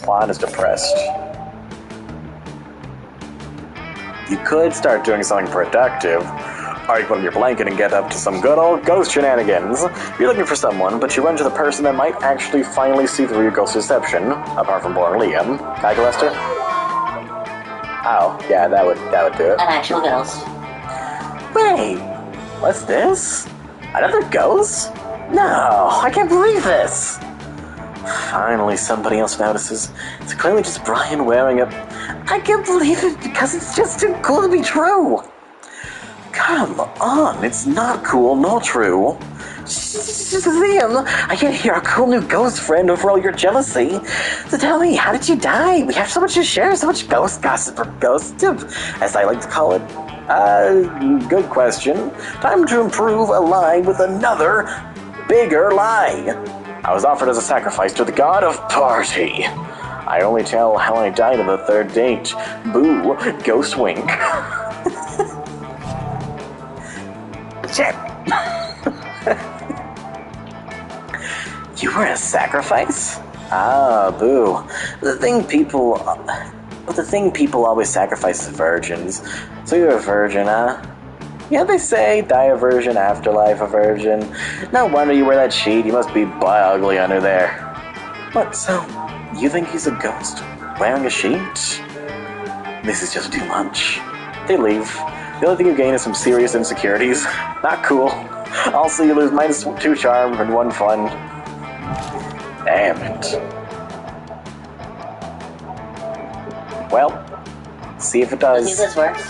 Juan is depressed. You could start doing something productive. Or you put on your blanket and get up to some good old ghost shenanigans. You're looking for someone, but you run to the person that might actually finally see through your ghost deception, apart from Born Liam. Hi, Lester? Oh, yeah, that would do it. An actual ghost. Wait, what's this? Another ghost? No, I can't believe this! Finally, somebody else notices. It's clearly just Brian wearing a... I can't believe it because it's just too cool to be true! Come on, it's not cool nor true. Liam, I can't hear our cool new ghost friend over all your jealousy. So tell me, how did you die? We have so much to share, so much ghost gossip, or ghost tip, as I like to call it. Good question. Time to improve a lie with another, bigger lie. I was offered as a sacrifice to the god of party. I only tell how I died on the 3rd date. Boo, ghost wink. Shit. You were a sacrifice? Ah, boo. The thing people always sacrifice is virgins. So you're a virgin, huh? Yeah, they say, die a virgin, afterlife a virgin. No wonder you wear that sheet, you must be butt ugly under there. What, so, you think he's a ghost? Wearing a sheet? This is just too much. They leave. The only thing you gain is some serious insecurities. Not cool. Also, you lose minus 2 charm and 1 fun. Damn it. Well, see if it does. See if this works.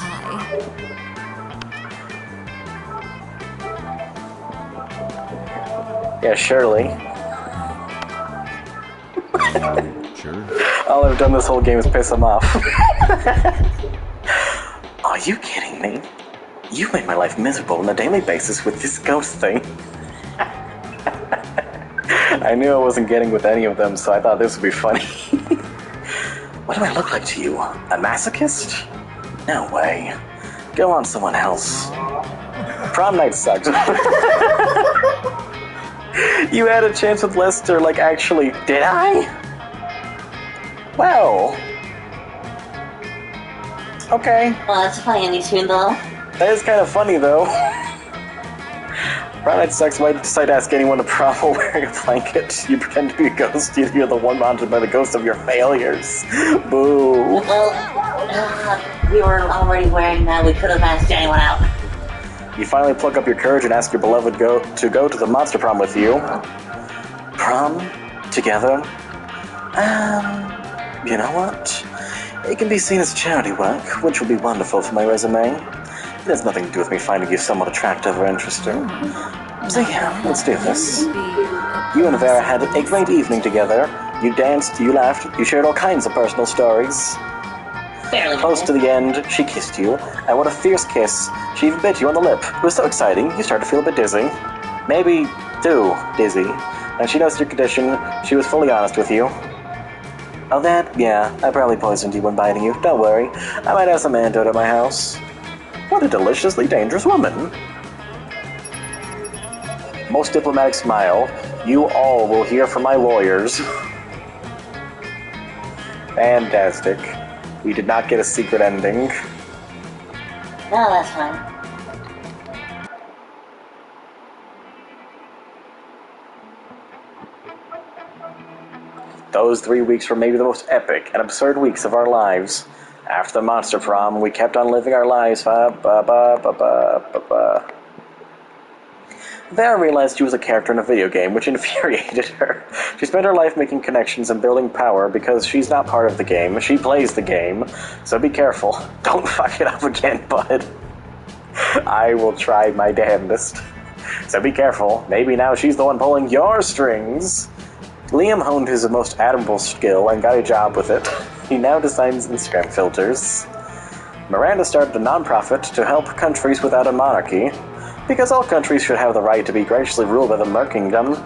Yeah, surely. Sure. All I've done this whole game is piss him off. Are you kidding me? You made my life miserable on a daily basis with this ghost thing. I knew I wasn't getting with any of them, so I thought this would be funny. What do I look like to you? A masochist? No way. Go on someone else. Prom night sucked. You had a chance with Lester, like, actually, did I? Well. Okay. Well, that's a funny ending tune, though. That is kind of funny, though. Prom night sucks. Why decide to ask anyone to prom while wearing a blanket? You pretend to be a ghost. You're the one haunted by the ghost of your failures. Boo. Well, we were already wearing that. We could have asked anyone out. You finally pluck up your courage and ask your beloved to go to the monster prom with you. Prom? Together? You know what? It can be seen as charity work, which will be wonderful for my resume. It has nothing to do with me finding you somewhat attractive or interesting. So yeah, let's do this. You and Vera had a great evening together. You danced, you laughed, you shared all kinds of personal stories. Barely. Close to the end, she kissed you, and what a fierce kiss. She even bit you on the lip. It was so exciting, you started to feel a bit dizzy. Maybe too dizzy. And she knows your condition. She was fully honest with you. Oh, that? Yeah, I probably poisoned you when biting you. Don't worry. I might have some antidote at my house. What a deliciously dangerous woman. Most diplomatic smile. You all will hear from my lawyers. Fantastic. We did not get a secret ending. No, that's fine. Those 3 weeks were maybe the most epic and absurd weeks of our lives. After the monster prom, we kept on living our lives. Vera realized she was a character in a video game, which infuriated her. She spent her life making connections and building power because she's not part of the game. She plays the game, so be careful. Don't fuck it up again, bud. I will try my damnedest. So be careful. Maybe now she's the one pulling your strings. Liam honed his most admirable skill and got a job with it. He now designs Instagram filters. Miranda started a non-profit to help countries without a monarchy, because all countries should have the right to be graciously ruled by the Merkingdom.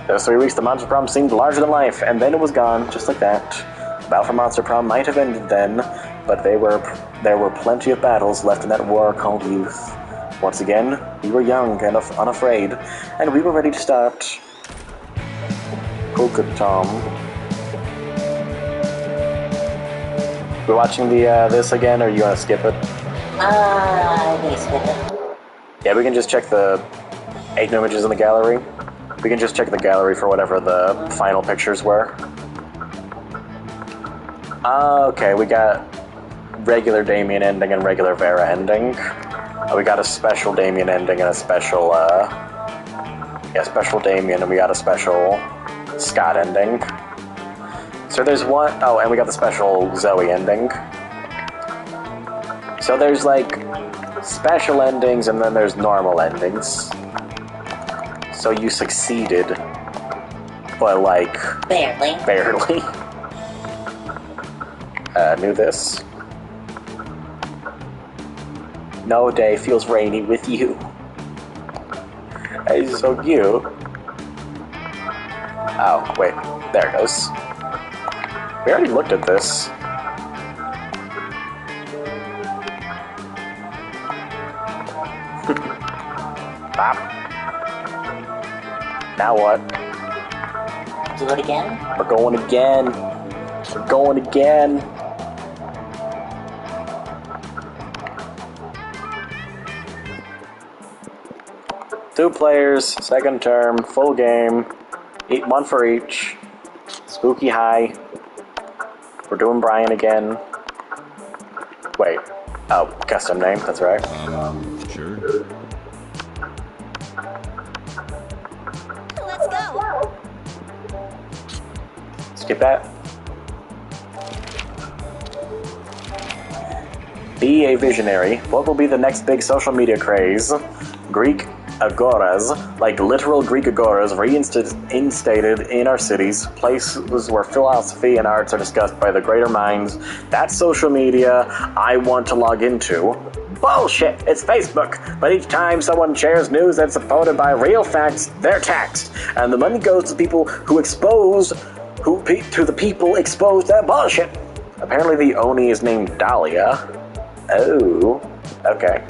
Those 3 weeks, the monster prom seemed larger than life, and then it was gone, just like that. The battle for monster prom might have ended then, but there were plenty of battles left in that war called youth. Once again, we were young and unafraid, and we were ready to start. Good Tom. We're watching this again, or you want to skip it? I think skip it. Yeah, we can just check the 8 new images in the gallery. We can just check the gallery for whatever the final pictures were. Okay, we got regular Damien ending and regular Vera ending. We got a special Damien ending and a special, special Damien, and we got a special Scott ending. So there's one, oh, and we got the special Zoe ending. So there's like special endings and then there's normal endings. So you succeeded, but like Barely. Knew this. No day feels rainy with you. It's so cute. Oh, wait. There it goes. We already looked at this. Bop. Now what? Do it again? We're going again. We're going again. Two players, second term, full game. One for each. Spooky high. We're doing Brian again. Wait. Oh, custom name, that's right. Sure. Let's go. Skip that. Be a visionary. What will be the next big social media craze? Greek agoras, like literal Greek agoras, reinstated in our cities, places where philosophy and arts are discussed by the greater minds. That's social media I want to log into. Bullshit! It's Facebook, but each time someone shares news that's supported by real facts, they're taxed, and the money goes to people who to the people exposed to that bullshit. Apparently the Oni is named Dahlia. Oh, okay.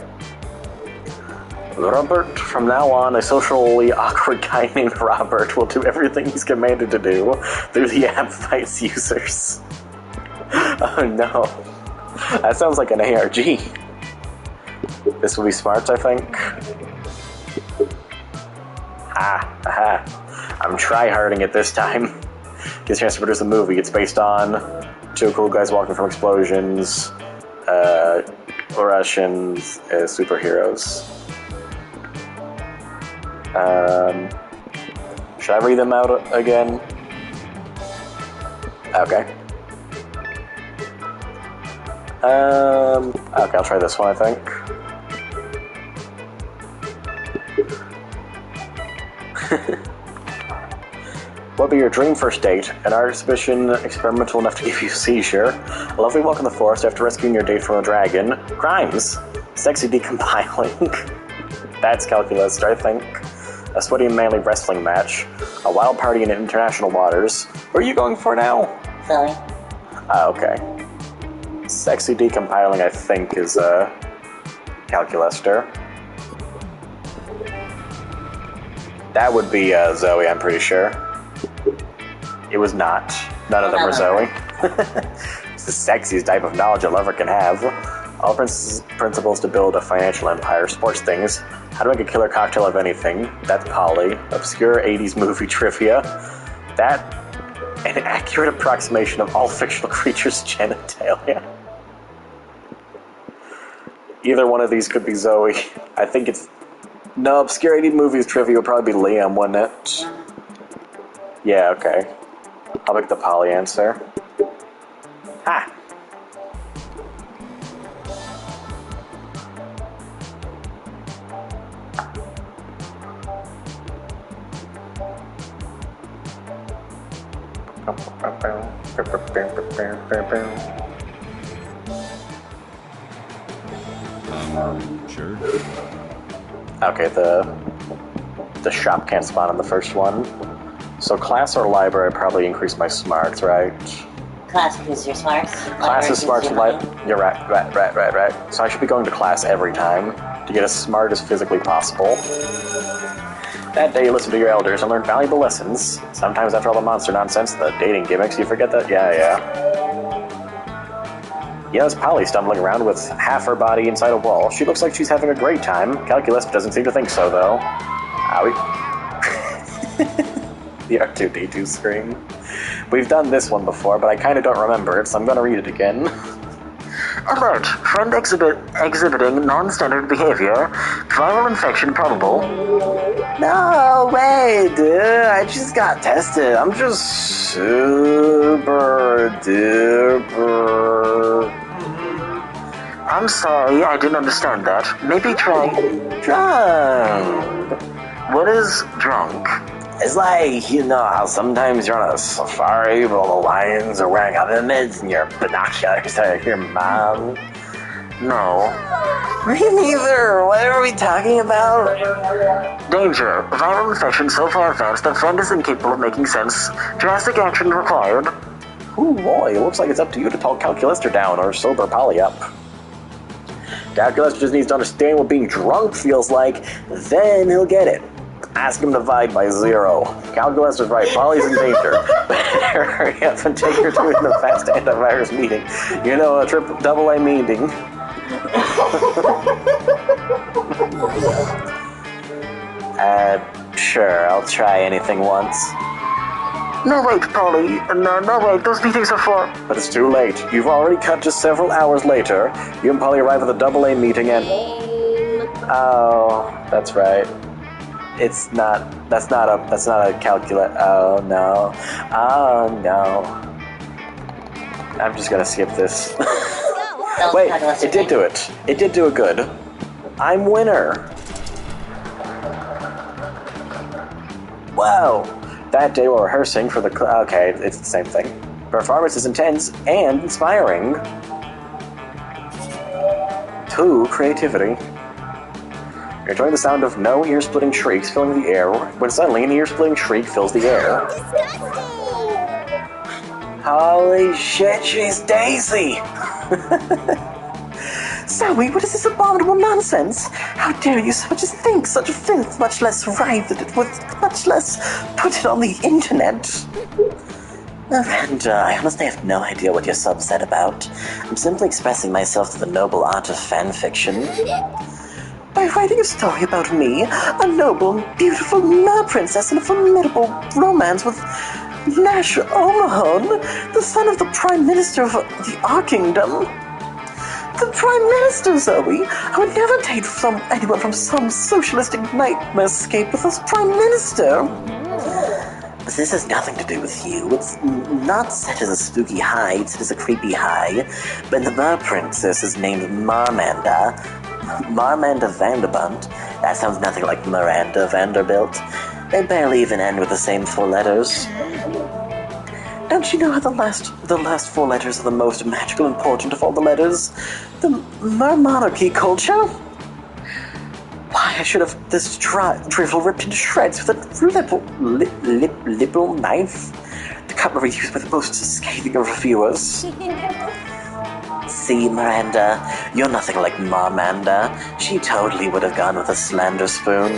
Robert, from now on, a socially awkward guy named Robert will do everything he's commanded to do through the app fights users. Oh no. That sounds like an ARG. This will be smart, I think. Aha. I'm try-harding it this time. Gets a chance to produce a movie. It's based on two cool guys walking from explosions, Russians, superheroes. Should I read them out again? Okay. Okay, I'll try this one, I think. What would be your dream first date? An art exhibition experimental enough to give you a seizure. A lovely walk in the forest after rescuing your date from a dragon. Crimes. Sexy decompiling. That's calculus, I think. A sweaty and manly wrestling match. A wild party in international waters. What are you going for now? Zoe. Okay. Sexy decompiling, I think, is calculuster. That would be Zoe, I'm pretty sure. It was not. None of them were Zoe. It's the sexiest type of knowledge a lover can have. All principles to build a financial empire, sports things, how to make a killer cocktail of anything, that's Polly, obscure 80s movie trivia, that, an accurate approximation of all fictional creatures' genitalia. Either one of these could be Zoe. I think it's... No, obscure 80s movies trivia would probably be Liam, wouldn't it? Yeah, okay. I'll pick the Polly answer. Ha! Sure. Okay, the shop can't spawn on the first one. So class or library probably increase my smarts, right? Class increases your smarts. Class is smarts. You're right. So I should be going to class every time to get as smart as physically possible. That day, you listen to your elders and learn valuable lessons. Sometimes after all the monster nonsense, the dating gimmicks, you forget that. Yeah. It's Polly stumbling around with half her body inside a wall. She looks like she's having a great time. Calculus doesn't seem to think so, though. Owie. The R2-D2 scream. We've done this one before, but I kind of don't remember it, so I'm going to read it again. Alert! Friend exhibiting non-standard behavior. Viral infection probable. No way, dude. I just got tested. I'm just super duper. I'm sorry, I didn't understand that. Maybe try... Drunk. What is drunk? It's like, you know how sometimes you're on a safari where all the lions are wearing helmets and your binoculars are your mom? No. Me neither. What are we talking about? Danger. Viral infection so far advanced that friend is incapable of making sense. Drastic action required. Ooh boy, it looks like it's up to you to talk Calculuster down or sober Polly up. Calculuster just needs to understand what being drunk feels like, then he'll get it. Ask him to divide by 0. Calculuster's right, Polly's in danger. Better hurry up and take her to a fast antivirus meeting. You know, a double A meeting. Sure, I'll try anything once. No, wait, Polly. No, wait, those meetings are for... But it's too late. You've already cut to several hours later. You and Polly arrive at the double A meeting and... Oh, that's right. That's not a calculate. Oh no. I'm just gonna skip this. Wait, it did do it. It did do it good. I'm winner. Whoa. That day while rehearsing for the okay, it's the same thing. Performance is intense and inspiring. 2, creativity. You're enjoying the sound of no ear-splitting shrieks filling the air, when suddenly an ear-splitting shriek fills the air. Holy shit, she's Daisy! Zoe, what is this abominable nonsense? How dare you so much as think such filth, much less write it with, much less put it on the internet? Miranda, I honestly have no idea what you're so upset about. I'm simply expressing myself through the noble art of fanfiction. By writing a story about me, a noble, beautiful mer princess in a formidable romance with Nash O'Mahon, the son of the Prime Minister of the Arkingdom. The Prime Minister, Zoe! I would never date anyone from some socialistic nightmarescape with this Prime Minister! But this has nothing to do with you. It's not set as a spooky high, it's set as a creepy high. But the Mer Princess is named Marmanda. Marmanda Vanderbunt. That sounds nothing like Miranda Vanderbilt. They barely even end with the same 4 letters. Don't you know how the last 4 letters are the most magical and important of all the letters? The Mer Monarchy culture? Why, I should have this drivel ripped into shreds with a liberal knife. The cutlery used by the most scathing of reviewers. See, Miranda, you're nothing like Marmanda. She totally would have gone with a slander spoon.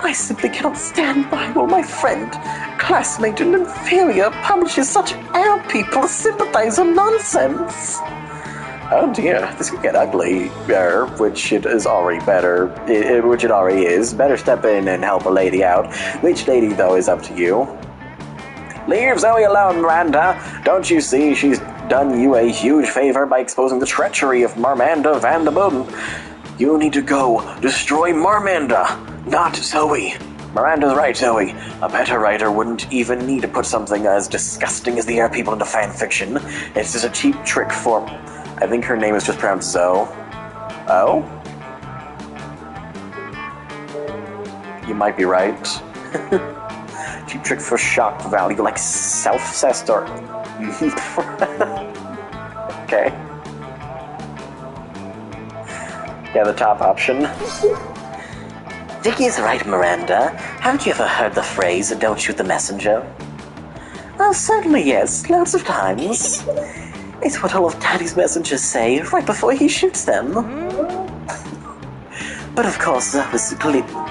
I simply cannot stand by while my friend, classmate, and inferior publishes such people sympathizer nonsense. Oh dear, this could get ugly, which it is already better, which it already is. Better step in and help a lady out. Which lady, though, is up to you. Leave Zoe alone, Miranda. Don't you see she's done you a huge favor by exposing the treachery of Marmanda Vanderbilt? You need to go destroy Marmanda, not Zoe. Miranda's right, Zoe. A better writer wouldn't even need to put something as disgusting as the air people into fanfiction. It's just a cheap trick for... I think her name is just pronounced Zoe. Oh? You might be right. Cheap trick for shock value, like self-cessed or... Okay. Yeah, the top option. Vicky is right, Miranda. Haven't you ever heard the phrase, don't shoot the messenger? Well, certainly yes, lots of times. It's what all of Daddy's messengers say right before he shoots them. But of course, that was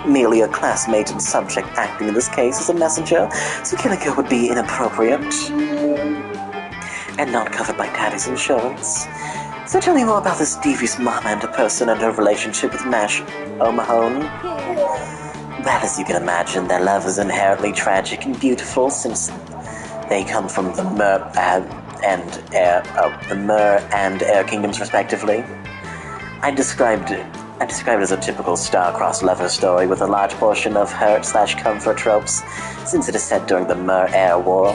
merely a classmate and subject acting in this case as a messenger, so killing her would be inappropriate. And not covered by Daddy's insurance. So tell me more about this devious Marmanda person and her relationship with Nash O'Mahon. Well, as you can imagine, their love is inherently tragic and beautiful since they come from the Mer and Air Kingdoms respectively. I described it as a typical star-crossed lover story with a large portion of hurt/comfort tropes, since it is set during the Mer-Air War.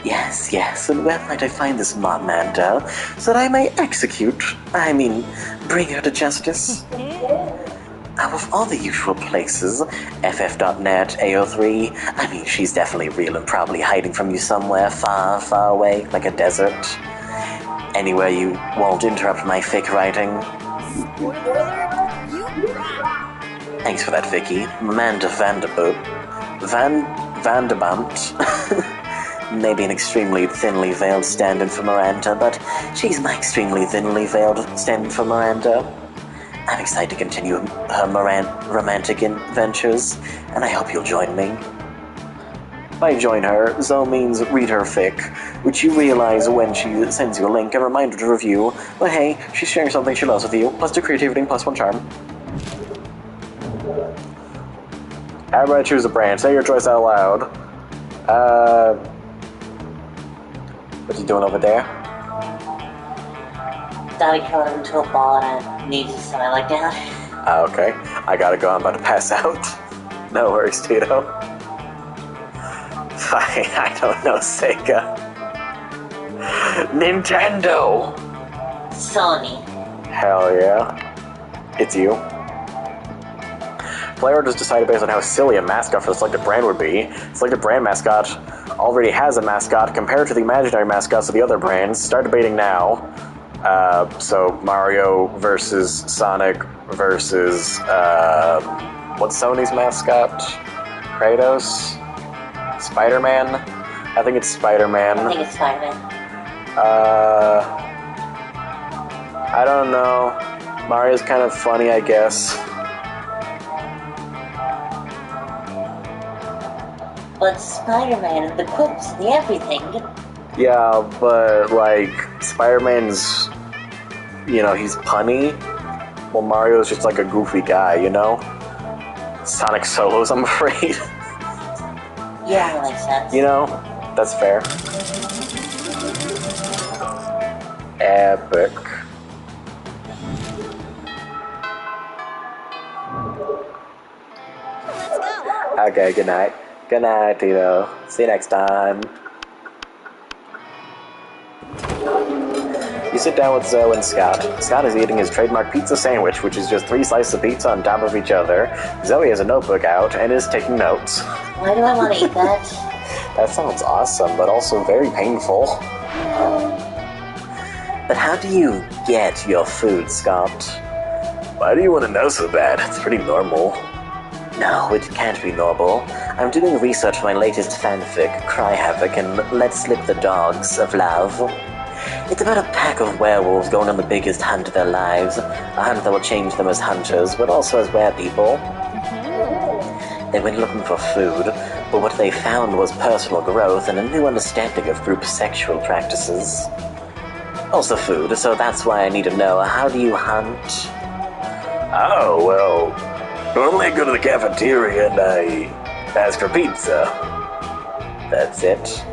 Yes, and where might I find this Marmanda, so that I may bring her to justice? Out of all the usual places, FF.net, AO3, she's definitely real and probably hiding from you somewhere far, far away, like a desert. Anywhere you won't interrupt my fake writing. Thanks for that, Vicky. Amanda Vanderbunt. Maybe an extremely thinly veiled stand-in for Miranda, but she's my extremely thinly veiled stand-in for Miranda. I'm excited to continue her romantic adventures, and I hope you'll join me. By join her, Zoe means read her fic, which you realize when she sends you a link and reminder to review. But hey, she's sharing something she loves with you, plus 2 creativity and plus 1 charm. Everybody choose a brand. Say your choice out loud. What's he doing over there? Thought he colored into a ball and I needed something like that. Okay. I gotta go, I'm about to pass out. No worries, Tito. Fine, I don't know, Sega. Nintendo! Sony. Hell yeah. It's you. Player just decided based on how silly a mascot for the selected brand would be. The selected brand mascot already has a mascot compared to the imaginary mascots of the other brands. Start debating now. So Mario versus Sonic versus, what's Sony's mascot? Kratos? Spider-Man? I think it's Spider-Man. I think it's Spider-Man. I don't know. Mario's kind of funny, I guess. But Spider-Man and the quips and the everything. Yeah, but, like, Spider-Man's, he's punny. Well, Mario's just like a goofy guy, Sonic solos, I'm afraid. Yeah, that makes sense. That's fair. Epic. Let's go. Okay, good night. Good night, Tito. See you next time. You sit down with Zoe and Scott. Scott is eating his trademark pizza sandwich, which is just 3 slices of pizza on top of each other. Zoe has a notebook out and is taking notes. Why do I want to eat that? That sounds awesome, but also very painful. But how do you get your food, Scott? Why do you want to know so bad? It's pretty normal. No, it can't be normal. I'm doing research for my latest fanfic, Cry Havoc, and Let Slip the Dogs of Love. It's about a pack of werewolves going on the biggest hunt of their lives. A hunt that will change them as hunters, but also as werepeople. They went looking for food, but what they found was personal growth and a new understanding of group sexual practices. Also food, so that's why I need to know, how do you hunt? Oh, well, normally I go to the cafeteria and I ask for pizza. That's it.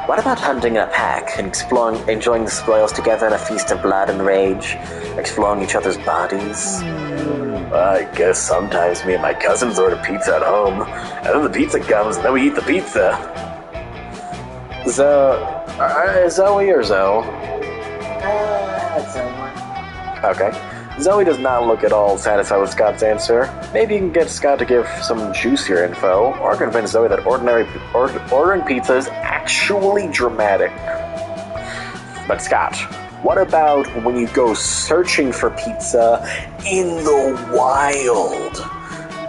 What about hunting in a pack and enjoying the spoils together in a feast of blood and rage, exploring each other's bodies? I guess sometimes me and my cousins order pizza at home, and then the pizza comes and then we eat the pizza. Zoe or Zoe? That's someone. Okay. Zoe does not look at all satisfied with Scott's answer. Maybe you can get Scott to give some juicier info, or convince Zoe that ordering pizza is actually dramatic. But Scott, what about when you go searching for pizza in the wild?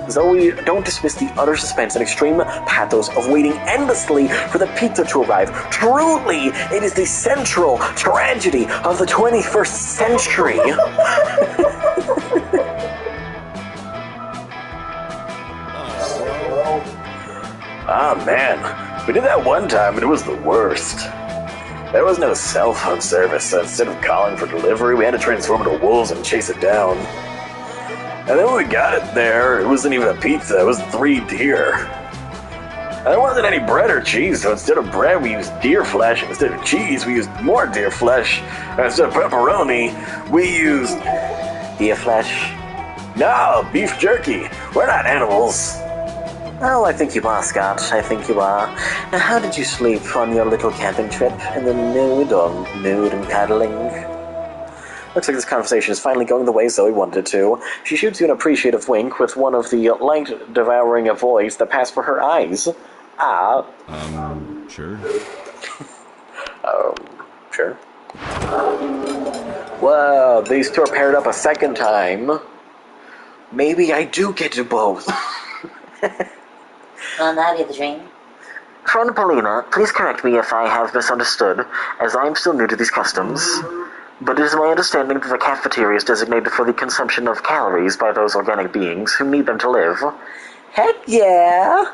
Zoe, don't dismiss the utter suspense and extreme pathos of waiting endlessly for the pizza to arrive. Truly, it is the central tragedy of the 21st century. Ah, man. We did that one time and it was the worst. There was no cell phone service, so instead of calling for delivery, we had to transform into wolves and chase it down. And then when we got it there, it wasn't even a pizza, it was 3 deer. And there wasn't any bread or cheese, so instead of bread, we used deer flesh. And instead of cheese, we used more deer flesh. And instead of pepperoni, we used... deer flesh? No, beef jerky. We're not animals. Oh, I think you are, Scott. I think you are. Now, how did you sleep on your little camping trip? In the nude or nude and cuddling? Looks like this conversation is finally going the way Zoe wanted it to. She shoots you an appreciative wink with one of the light-devouring avoids that pass for her eyes. Ah. Sure. Sure. Whoa, these two are paired up a second time. Maybe I do get to both. Well, that'd be the dream. Friend Paulina, please correct me if I have misunderstood, as I am still new to these customs. But it is my understanding that the cafeteria is designated for the consumption of calories by those organic beings who need them to live. Heck yeah!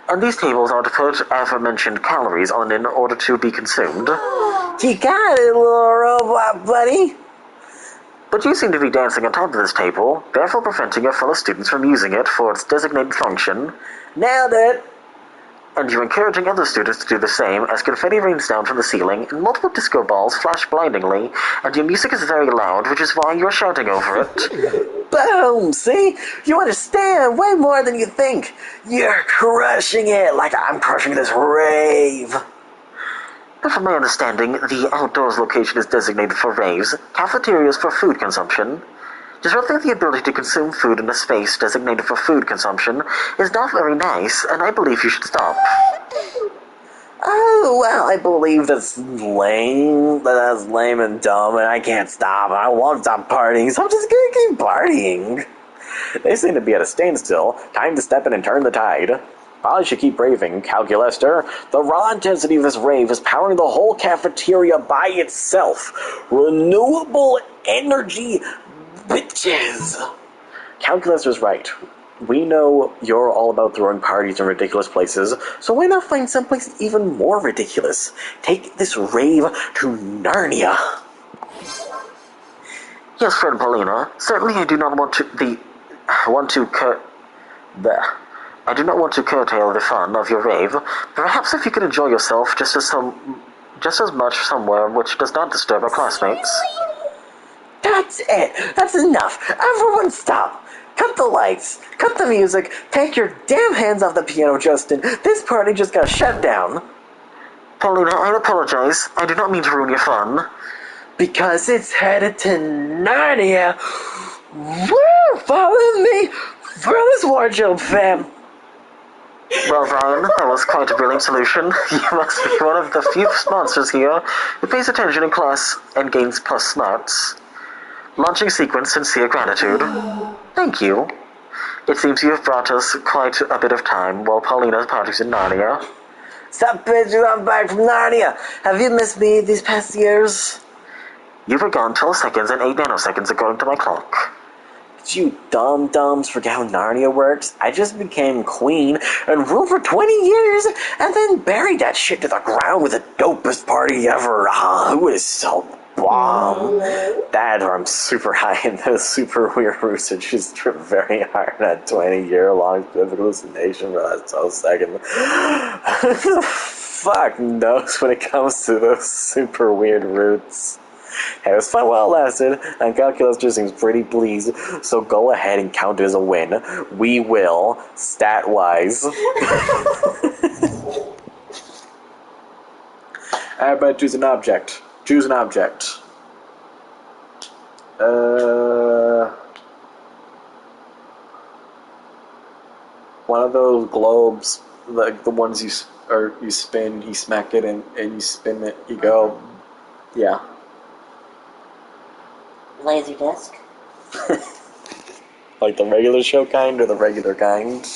And these tables are to put aforementioned calories on in order to be consumed. You got it, little robot buddy! But you seem to be dancing on top of this table, therefore preventing your fellow students from using it for its designated function. Nailed it! And you're encouraging other students to do the same as confetti rains down from the ceiling and multiple disco balls flash blindingly, and your music is very loud, which is why you're shouting over it. Boom! See? You understand way more than you think. You're crushing it like I'm crushing this rave. But from my understanding, the outdoors location is designated for raves, cafeterias for food consumption. Disrupting the ability to consume food in a space designated for food consumption is not very nice, and I believe you should stop. Oh, well, I believe that's lame, but that's lame and dumb, and I can't stop. I won't stop partying, so I'm just gonna keep partying. They seem to be at a standstill. Time to step in and turn the tide. I should keep raving, Calculester. The raw intensity of this rave is powering the whole cafeteria by itself. Renewable energy, bitches! Calculester's right. We know you're all about throwing parties in ridiculous places, so why not find someplace even more ridiculous? Take this rave to Narnia. Yes, friend Paulina. Certainly I do not want to I do not want to curtail the fun of your rave. Perhaps if you could enjoy yourself just as much somewhere which does not disturb our classmates. That's it. That's enough. Everyone stop. Cut the lights. Cut the music. Take your damn hands off the piano, Justin. This party just got shut down. Paulina, I apologize. I do not mean to ruin your fun. Because it's headed to Narnia. Woo! Follow me for this wardrobe, fam. Well, Ryan, that was quite a brilliant solution. You must be one of the few monsters here who pays attention in class and gains plus smarts. Launching sequence, sincere gratitude. Thank you. It seems you have brought us quite a bit of time while Paulina's parties in Narnia. Stop, bitches, I'm back from Narnia. Have you missed me these past years? You were gone 12 seconds and 8 nanoseconds according to my clock. Did you dum-dums forget how Narnia works? I just became queen and ruled for 20 years and then buried that shit to the ground with the dopest party ever. It was so bomb. That, or I'm super high in those super weird roots and just trip very hard on a 20-year-long hallucination, but that's so second. Who the fuck knows when it comes to those super weird roots? Hey, it was fun while it lasted, and Calculus just seems pretty pleased, so go ahead and count it as a win. We will, stat-wise. Everybody choose an object. Choose an object. One of those globes, like the ones you spin, you smack it and you spin it, you go, yeah. Laser disc. Like the regular show kind or the regular kind?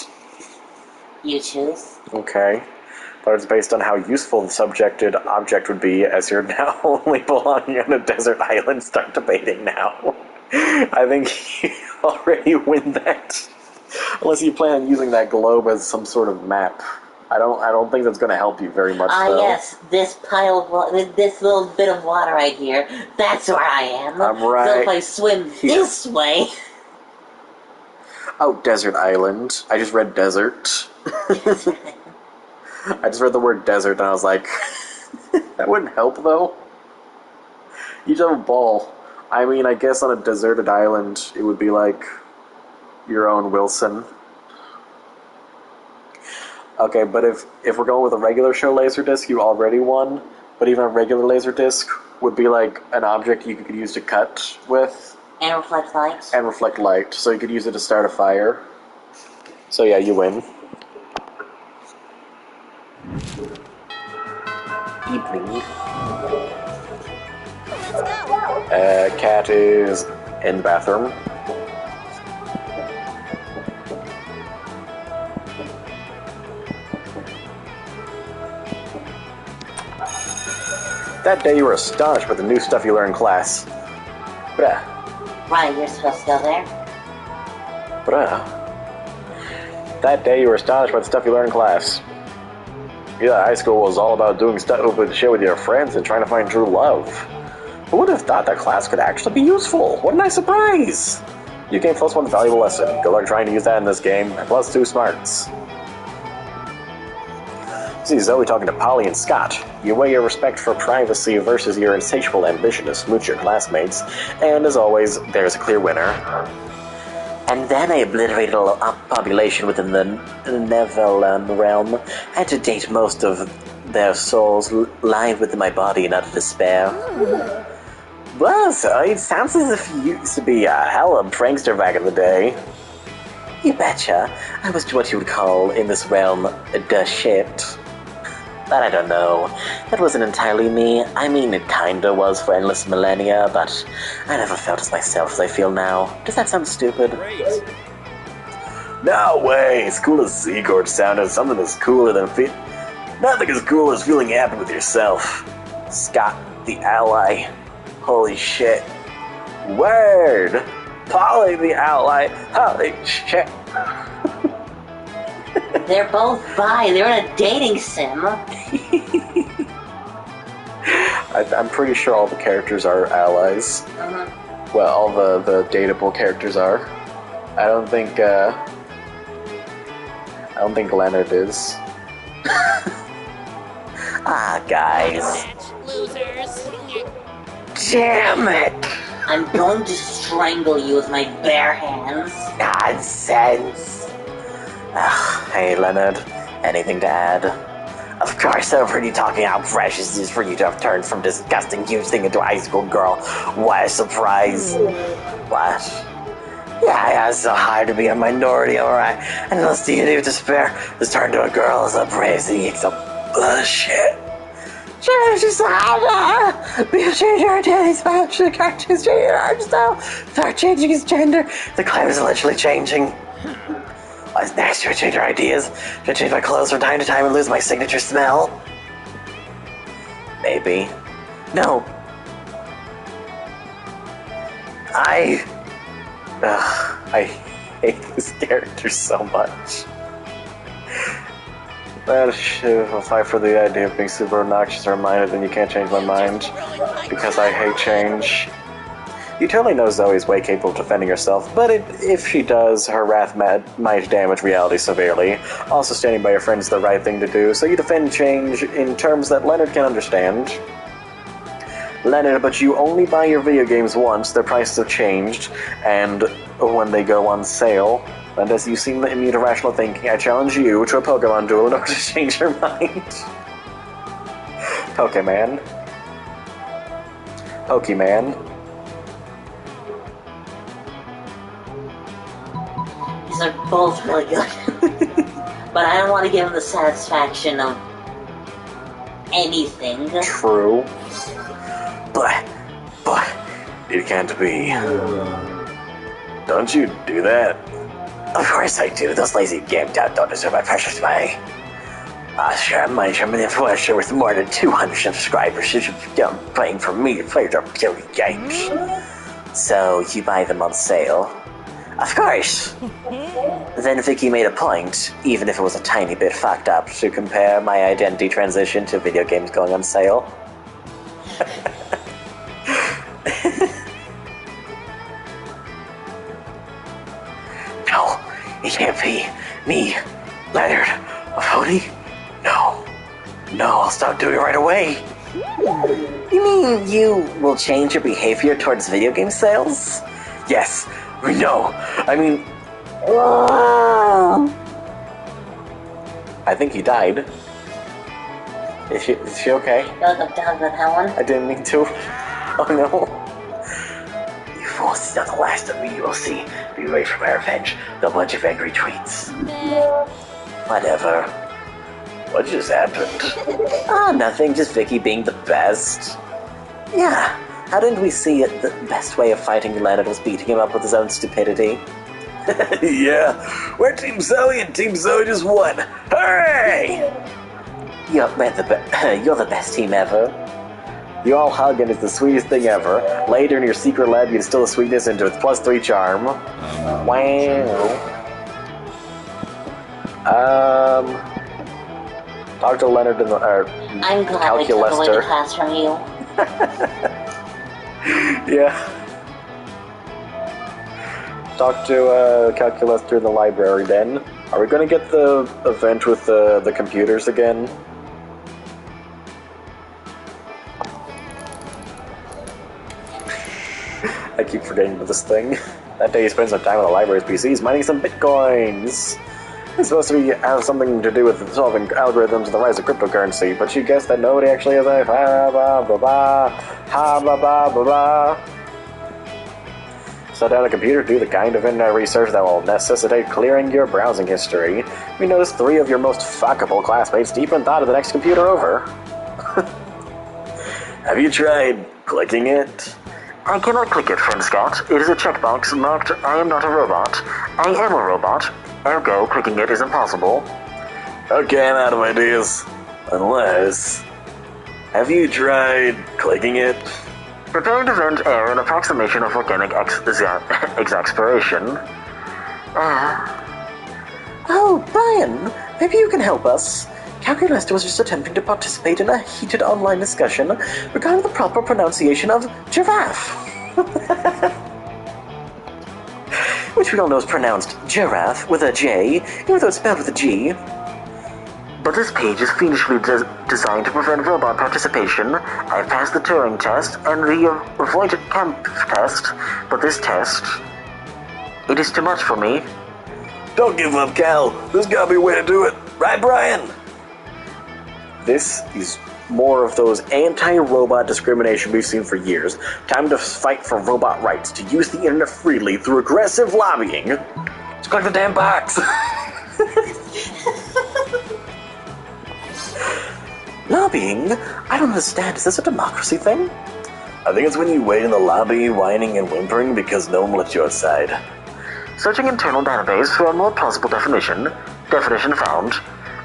You choose. Okay. But it's based on how useful the subjected object would be, as you're now only belonging on a desert island. Start debating now. I think you already win that. Unless you plan on using that globe as some sort of map. I don't think that's going to help you very much, though. Yes, this pile of this little bit of water right here, that's where I am. I'm right. So if I swim this way... Oh, desert island. I just read desert. I just read the word desert and I was like, that wouldn't help, though. You just have a ball. I mean, I guess on a deserted island, it would be like your own Wilson. Okay, but if we're going with a regular show Laserdisc, you already won. But even a regular Laserdisc would be like an object you could use to cut with. And reflect light. And reflect light, so you could use it to start a fire. So yeah, you win. Evening. Let's go. Cat is in the bathroom. That day you were astonished by the new stuff you learned in class. Bruh. Right, you're supposed to go there? Bruh. That day you were astonished by the stuff you learned in class. Yeah, high school was all about doing stuff with shit with your friends and trying to find true love. Who would have thought that class could actually be useful? What a nice surprise! You gained +1 valuable lesson. Good luck trying to use that in this game, and +2 smarts. See Zoe talking to Polly and Scott. You weigh your respect for privacy versus your insatiable ambition to smooch your classmates, and as always, there's a clear winner. And then I obliterated a population within the Neverland realm, and to date most of their souls lie within my body in utter despair. Well, so it sounds as if you used to be a hell of a prankster back in the day. You betcha. I was what you would call, in this realm, the shit. But I don't know. That wasn't entirely me. I mean, it kinda was for endless millennia, but I never felt as myself as I feel now. Does that sound stupid? Great. No way! As cool as Secord sounded, something is cooler than nothing as cool as feeling happy with yourself. Scott, the ally. Holy shit. Word! Polly, the ally. Holy shit. They're both bi. They're in a dating sim. I'm pretty sure all the characters are allies. Well, all the dateable characters are. I don't think Leonard is. Ah, guys. Losers. Damn it! I'm going to strangle you with my bare hands. Nonsense. Hey, Leonard. Anything to add? Of course, I've heard you talking how precious it is for you to have turned from disgusting huge thing into a high school girl. What a surprise. What? Yeah, it's so hard to be a minority, alright. And those deity of despair has turned to a girl as a crazy. It's a bullshit. Change is harder. Be a changer identity spouse. The character's changing her style. Start changing his gender. The climate is literally changing. What's next? Should I change our ideas? Should I change my clothes from time to time and lose my signature smell? Maybe. No. I hate this character so much. If I for the idea of being super obnoxious or reminded, then you can't change my mind. Because I hate change. You totally know Zoe's way capable of defending herself, but if she does, her wrath might damage reality severely. Also, standing by your friend is the right thing to do, so you defend change in terms that Leonard can understand. Leonard, but you only buy your video games once, their prices have changed, and when they go on sale. And as you seem immune to rational thinking, I challenge you to a Pokemon duel in order to change your mind. Pokemon. Pokemon. These are both really good. But I don't want to give them the satisfaction of anything. True. But, it can't be. Don't you do that? Of course I do. Those lazy game down don't deserve my precious money. Sure, I'm an influencer with more than 200 subscribers who should be paying for me to play their silly games. So, you buy them on sale? Of course! Then Vicky made a point, even if it was a tiny bit fucked up, to compare my identity transition to video games going on sale. No, it can't be me, Leonard, a pony? No, I'll stop doing it right away. You mean you will change your behavior towards video game sales? Yes, no, I mean... I think he died. Is she okay? You look down with that one? I didn't mean to. Oh no. You fools, it's not the last of me, you will see. Be ready for my revenge. A bunch of angry tweets. Whatever. What just happened? Nothing, just Vicky being the best. Yeah, how didn't we see it? The best way of fighting Leonard was beating him up with his own stupidity. Yeah, we're Team Zoe and Team Zoe just won. Hooray! You're the best team ever. You all hugging is the sweetest thing ever. Later in your secret lab, you instill the sweetness into its +3 charm. Wow. Talk to Leonard in the I'm glad we took away the class from you. Yeah. Talk to Calculester in the library then. Are we gonna get the event with the computers again? I keep forgetting about this thing. That day he spends some time on the library's PCs mining some bitcoins. It's supposed to have something to do with solving algorithms and the rise of cryptocurrency, but you guessed that nobody actually has a ha ba ba ba ha ba ba ba ba. Set down a computer to do the kind of internet research that will necessitate clearing your browsing history. We noticed 3 of your most fuckable classmates deep in thought of the next computer over. Have you tried clicking it? I cannot click it, friend Scott. It is a checkbox marked I am not a robot. I am a robot. Ergo, clicking it is impossible. Okay, I'm out of ideas. Unless... Have you tried clicking it? Preparing to vent air an approximation of organic exasperation. Oh, Brian, maybe you can help us. Calculista was just attempting to participate in a heated online discussion regarding the proper pronunciation of giraffe. Which we all know is pronounced giraffe with a J, even though it's spelled with a G. But this page is fiendishly designed to prevent robot participation. I've passed the Turing test and the avoided camp test, but this test... It is too much for me. Don't give up, Cal. There's gotta be a way to do it. Right, Brian? This is more of those anti-robot discrimination we've seen for years. Time to fight for robot rights, to use the internet freely through aggressive lobbying. Just click the damn box. Lobbying? I don't understand. Is this a democracy thing? I think it's when you wait in the lobby, whining and whimpering because no one lets you outside. Searching internal database for a more plausible definition. Definition found.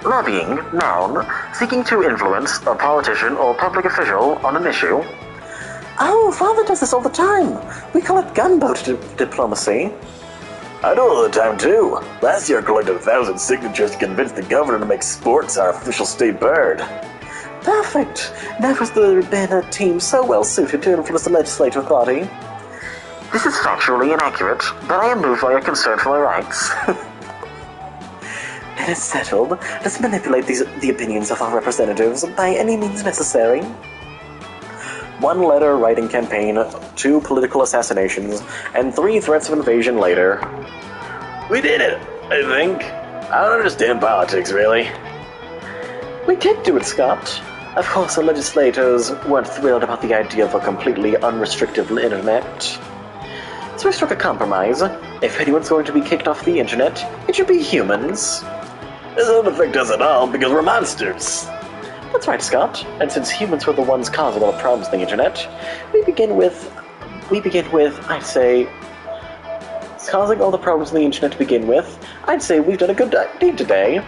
Lobbying, noun, seeking to influence a politician or public official on an issue. Oh, Father does this all the time. We call it gunboat diplomacy. I do it all the time, too. Last year I collected 1,000 signatures to convince the governor to make sports our official state bird. Perfect. Never has there been a team so well suited to influence the legislative body. This is factually inaccurate, but I am moved by your concern for my rights. Then it's settled. Let's manipulate the opinions of our representatives by any means necessary. 1 letter writing campaign, 2 political assassinations, and 3 threats of invasion later. We did it, I think. I don't understand politics, really. We did do it, Scott. Of course, the legislators weren't thrilled about the idea of a completely unrestricted internet. So we struck a compromise. If anyone's going to be kicked off the internet, it should be humans. This doesn't affect us at all because we're monsters. That's right, Scott. And since humans were the ones causing all the problems on the internet, we begin with, I'd say, causing all the problems on the internet to begin with, I'd say we've done a good deed today.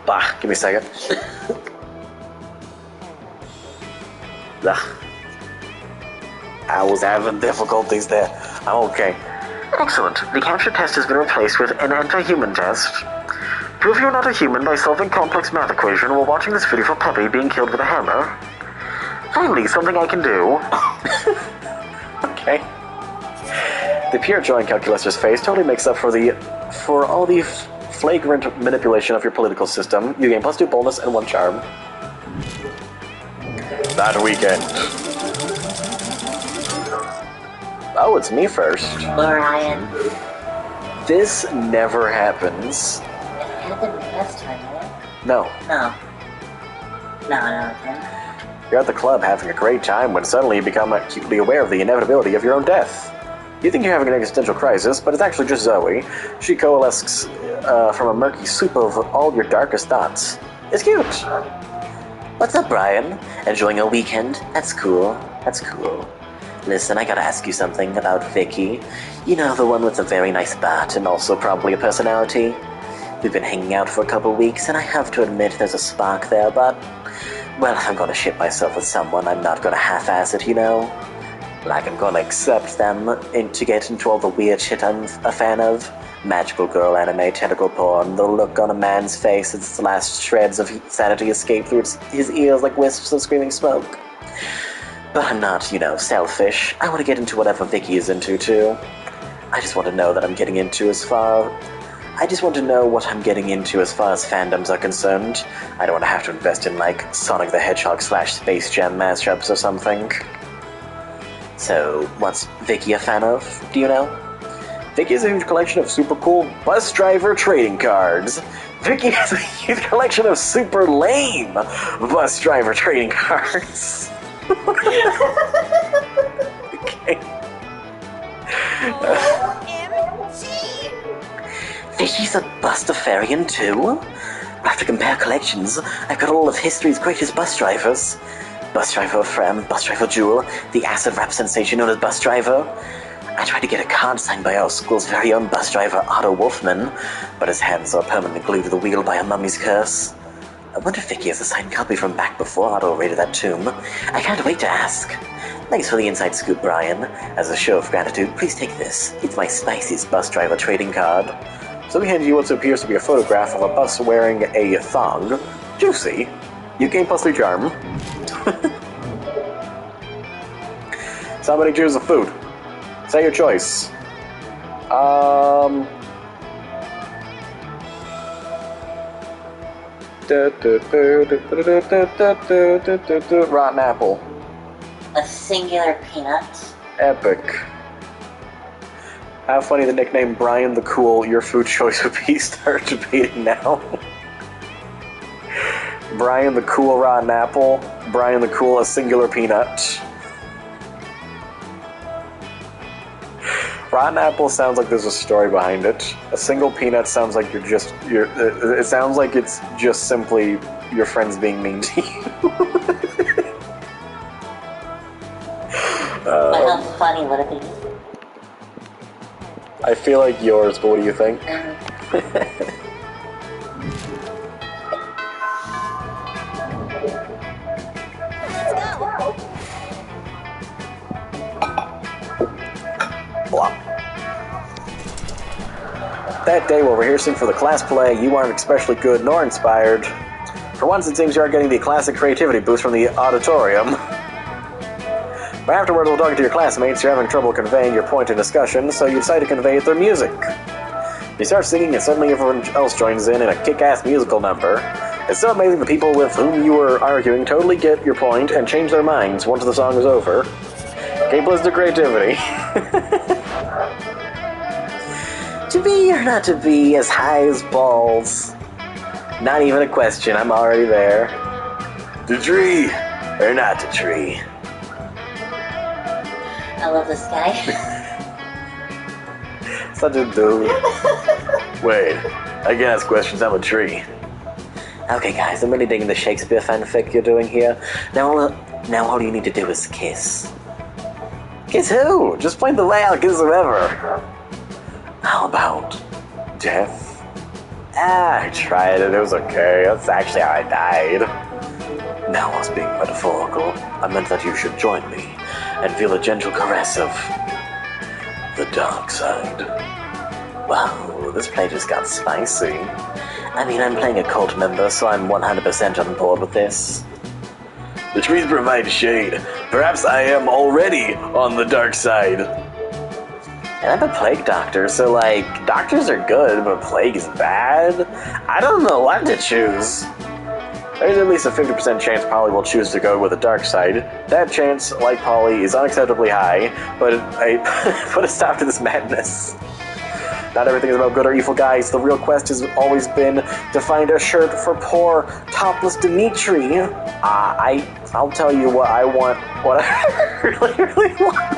Bah, give me a second. I was having difficulties there. I'm okay. Excellent. The capture test has been replaced with an anti-human test. Prove you're not a human by solving complex math equation while watching this video of a puppy being killed with a hammer. Finally, something I can do. Okay. The pure joy in Calculister's face totally makes up for all the flagrant manipulation of your political system. You gain +2 boldness and 1 charm. That weekend. Oh, it's me first. Brian. This never happens. It happened last time, right? No. No. No, it didn't. You're at the club having a great time when suddenly you become acutely aware of the inevitability of your own death. You think you're having an existential crisis, but it's actually just Zoe. She coalesces from a murky soup of all your darkest thoughts. It's cute. What's up, Brian? Enjoying a weekend? That's cool. That's cool. Listen, I gotta ask you something about Vicky. You know, the one with a very nice bat and also probably a personality? We've been hanging out for a couple weeks, and I have to admit there's a spark there, but... Well, I'm gonna ship myself with someone. I'm not gonna half-ass it, you know? Like, I'm gonna accept them to get into all the weird shit I'm a fan of. Magical girl anime, tentacle porn, the look on a man's face as the last shreds of sanity escape through his ears like wisps of screaming smoke. But I'm not, you know, selfish. I want to get into whatever Vicky is into, too. I just want to know that I'm getting into I just want to know what I'm getting into as far as fandoms are concerned. I don't want to have to invest in, like, Sonic the Hedgehog / Space Jam mashups or something. So, what's Vicky a fan of? Do you know? Vicky has a huge collection of super cool bus driver trading cards. Vicky has a huge collection of super lame bus driver trading cards. Okay. Vicky's a Bustafarian too? We'll have to compare collections. I've got all of history's greatest bus drivers. Bus driver Frem, bus driver Jewel, the acid rap sensation known as Bus Driver. I tried to get a card signed by our school's very own bus driver, Otto Wolfman, but his hands are permanently glued to the wheel by a mummy's curse. I wonder if Vicky has a signed copy from back before Otto raided that tomb. I can't wait to ask. Thanks for the inside scoop, Brian. As a show of gratitude, please take this. It's my spiciest bus driver trading card. So we hand you what appears to be a photograph of a bus wearing a thong. Juicy. You gain +3 charm. Somebody choose a food. Say your choice. Rotten apple. A singular peanut. Epic. How funny the nickname Brian the Cool, your food choice would be. Start debating now. Brian the Cool, rotten apple. Brian the Cool, a singular peanut. Rotten apple sounds like there's a story behind it. A single peanut sounds like it sounds like it's just simply your friends being mean to you. But how funny would it be? I feel like yours, but what do you think? Let's go. Blah. That day while rehearsing for the class play, you aren't especially good nor inspired. For once, it seems you aren't getting the classic creativity boost from the auditorium. But afterwards, while talking to your classmates, you're having trouble conveying your point in discussion, so you decide to convey it through music. You start singing and suddenly everyone else joins in a kick-ass musical number. It's so amazing the people with whom you were arguing totally get your point and change their minds once the song is over. K+ to creativity. To be or not to be, as high as balls. Not even a question, I'm already there. The tree or not the tree? I love this guy. Such a dude. Wait, I can ask questions, I'm a tree. Okay guys, I'm really digging the Shakespeare fanfic you're doing here. Now all you need to do is kiss. Kiss who? Just point the way, I'll kiss whoever. How about death? I tried it, it was okay. That's actually how I died. Now I was being metaphorical. I meant that you should join me and feel a gentle caress of the dark side. Wow, this play just got spicy. I mean, I'm playing a cult member, so I'm 100% on board with this. The trees provide shade. Perhaps I am already on the dark side. And I'm a plague doctor, so like, doctors are good, but plague is bad? I don't know what to choose. There's at least a 50% chance Polly will choose to go with the dark side. That chance, like Polly, is unacceptably high, but I put a stop to this madness. Not everything is about good or evil, guys. The real quest has always been to find a shirt for poor, topless Dimitri. I'll tell you what I want, what I really, really want.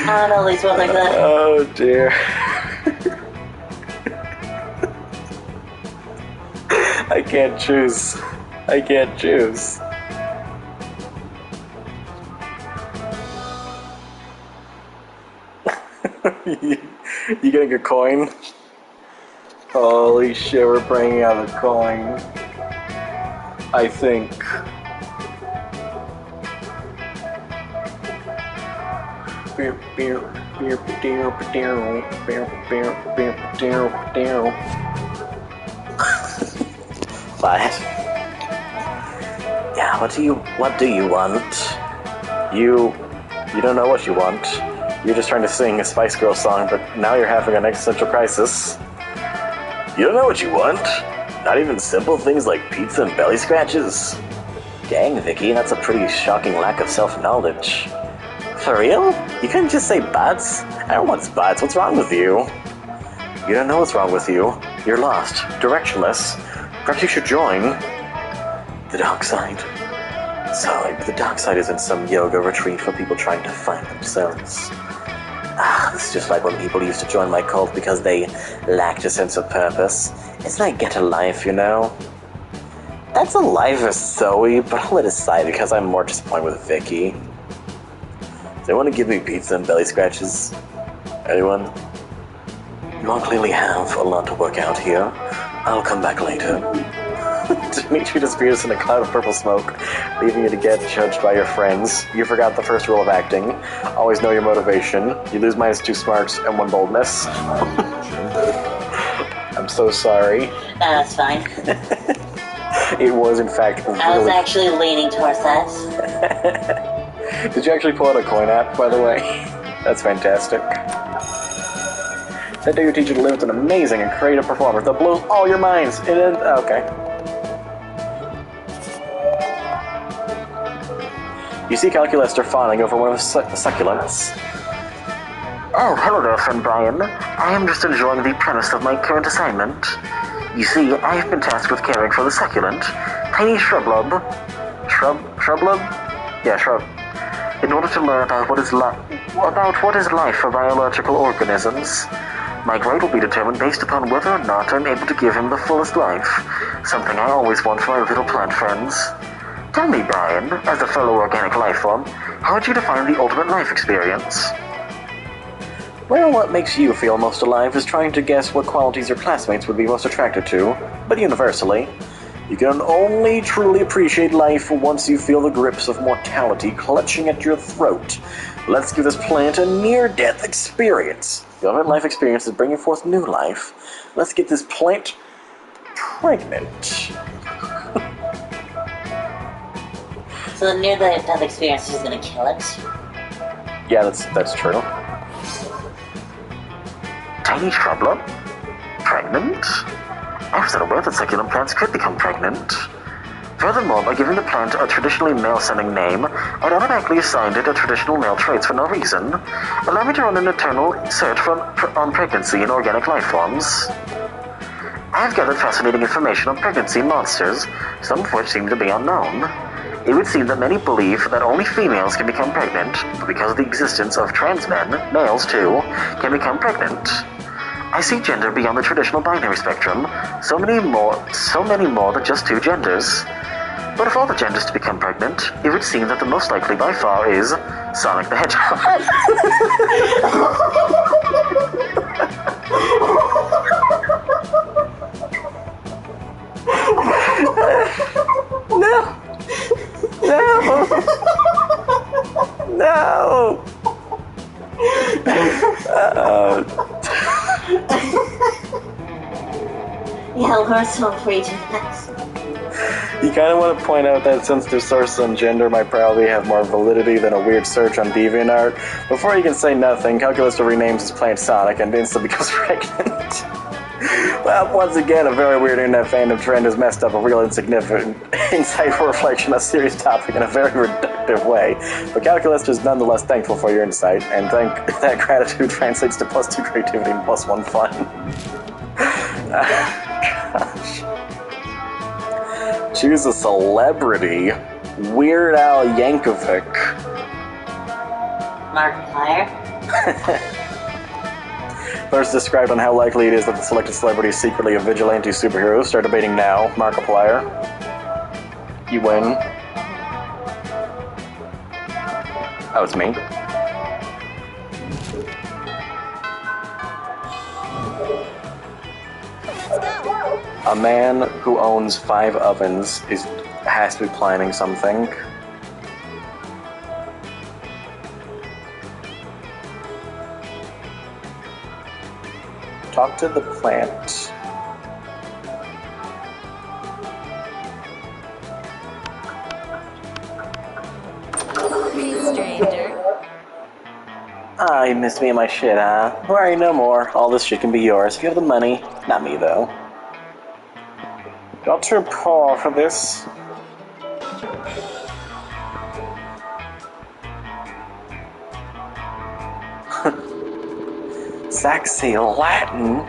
I don't know these ones are good. Oh dear. I can't choose. I can't choose. You getting a coin? Holy shit, we're bringing out a coin. I think. What? Yeah, what do you want? You don't know what you want. You're just trying to sing a Spice Girls song, but now you're having an existential crisis. You don't know what you want? Not even simple things like pizza and belly scratches? Dang, Vicky, that's a pretty shocking lack of self-knowledge. For real? You couldn't just say butts? Everyone wants butts. What's wrong with you? You don't know what's wrong with you. You're lost, directionless. Perhaps you should join the dark side. So, like, the dark side isn't some yoga retreat for people trying to find themselves. It's just like when people used to join my cult because they lacked a sense of purpose. It's like get a life, you know? That's a life of Zoe, but I'll let it slide because I'm more disappointed with Vicky. They want to give me pizza and belly scratches. Anyone? You all clearly have a lot to work out here. I'll come back later. Dimitri disappears in a cloud of purple smoke, leaving you to get judged by your friends. You forgot the first rule of acting. Always know your motivation. You lose -2 smarts and 1 boldness. I'm so sorry. That's fine. It was, in fact, really... I was actually leaning towards that. Did you actually pull out a coin app, by the way? That's fantastic. That day your teacher delivers an amazing and creative performance that blows all your minds. Okay. You see Calculester fawning over one of his succulents. Oh, hello there, friend Brian. I am just enjoying the premise of my current assignment. You see, I have been tasked with caring for the succulent, tiny shrub. Yeah, shrub. In order to learn about what is life for biological organisms. My grade will be determined based upon whether or not I'm able to give him the fullest life, something I always want for my little plant friends. Tell me, Brian, as a fellow organic life form, how would you define the ultimate life experience? Well, what makes you feel most alive is trying to guess what qualities your classmates would be most attracted to, but universally. You can only truly appreciate life once you feel the grips of mortality clutching at your throat. Let's give this plant a near-death experience. The ultimate life experience is bringing forth new life. Let's get this plant pregnant. So the near-death experience is just gonna kill it? Yeah, that's true. Tiny shrublet? Pregnant? I was unaware that succulent plants could become pregnant. Furthermore, by giving the plant a traditionally male-sounding name, I'd automatically assigned it a traditional male traits for no reason. Allow me to run an eternal search on pregnancy in organic life forms. I have gathered fascinating information on pregnancy monsters, some of which seem to be unknown. It would seem that many believe that only females can become pregnant, but because of the existence of trans men, males too, can become pregnant. I see gender beyond the traditional binary spectrum, so many more than just 2 genders. But if all the genders to become pregnant, it would seem that the most likely by far is Sonic the Hedgehog. No! No! Yeah, we're so free to that. You kind of want to point out that since their source on gender might probably have more validity than a weird search on DeviantArt, before you can say nothing, Calculista renames his plant Sonic and instantly becomes pregnant. Well, once again, a very weird internet fandom trend has messed up a real insignificant, insightful reflection on a serious topic in a very reductive way. But Calculista is nonetheless thankful for your insight, and that gratitude translates to +2 creativity and +1 fun. Gosh. Choose a celebrity. Weird Al Yankovic. Markiplier? First described on how likely it is that the selected celebrity is secretly a vigilante superhero. Start debating now. Markiplier. You win. Oh, it's me. Let's go. A man who owns 5 ovens has to be planning something. Talk to the plant. Hey, stranger. Ah, you missed me in my shit, huh? Worry no more. All this shit can be yours if you have the money. Not me, though. You're too poor for this. Sexy Latin?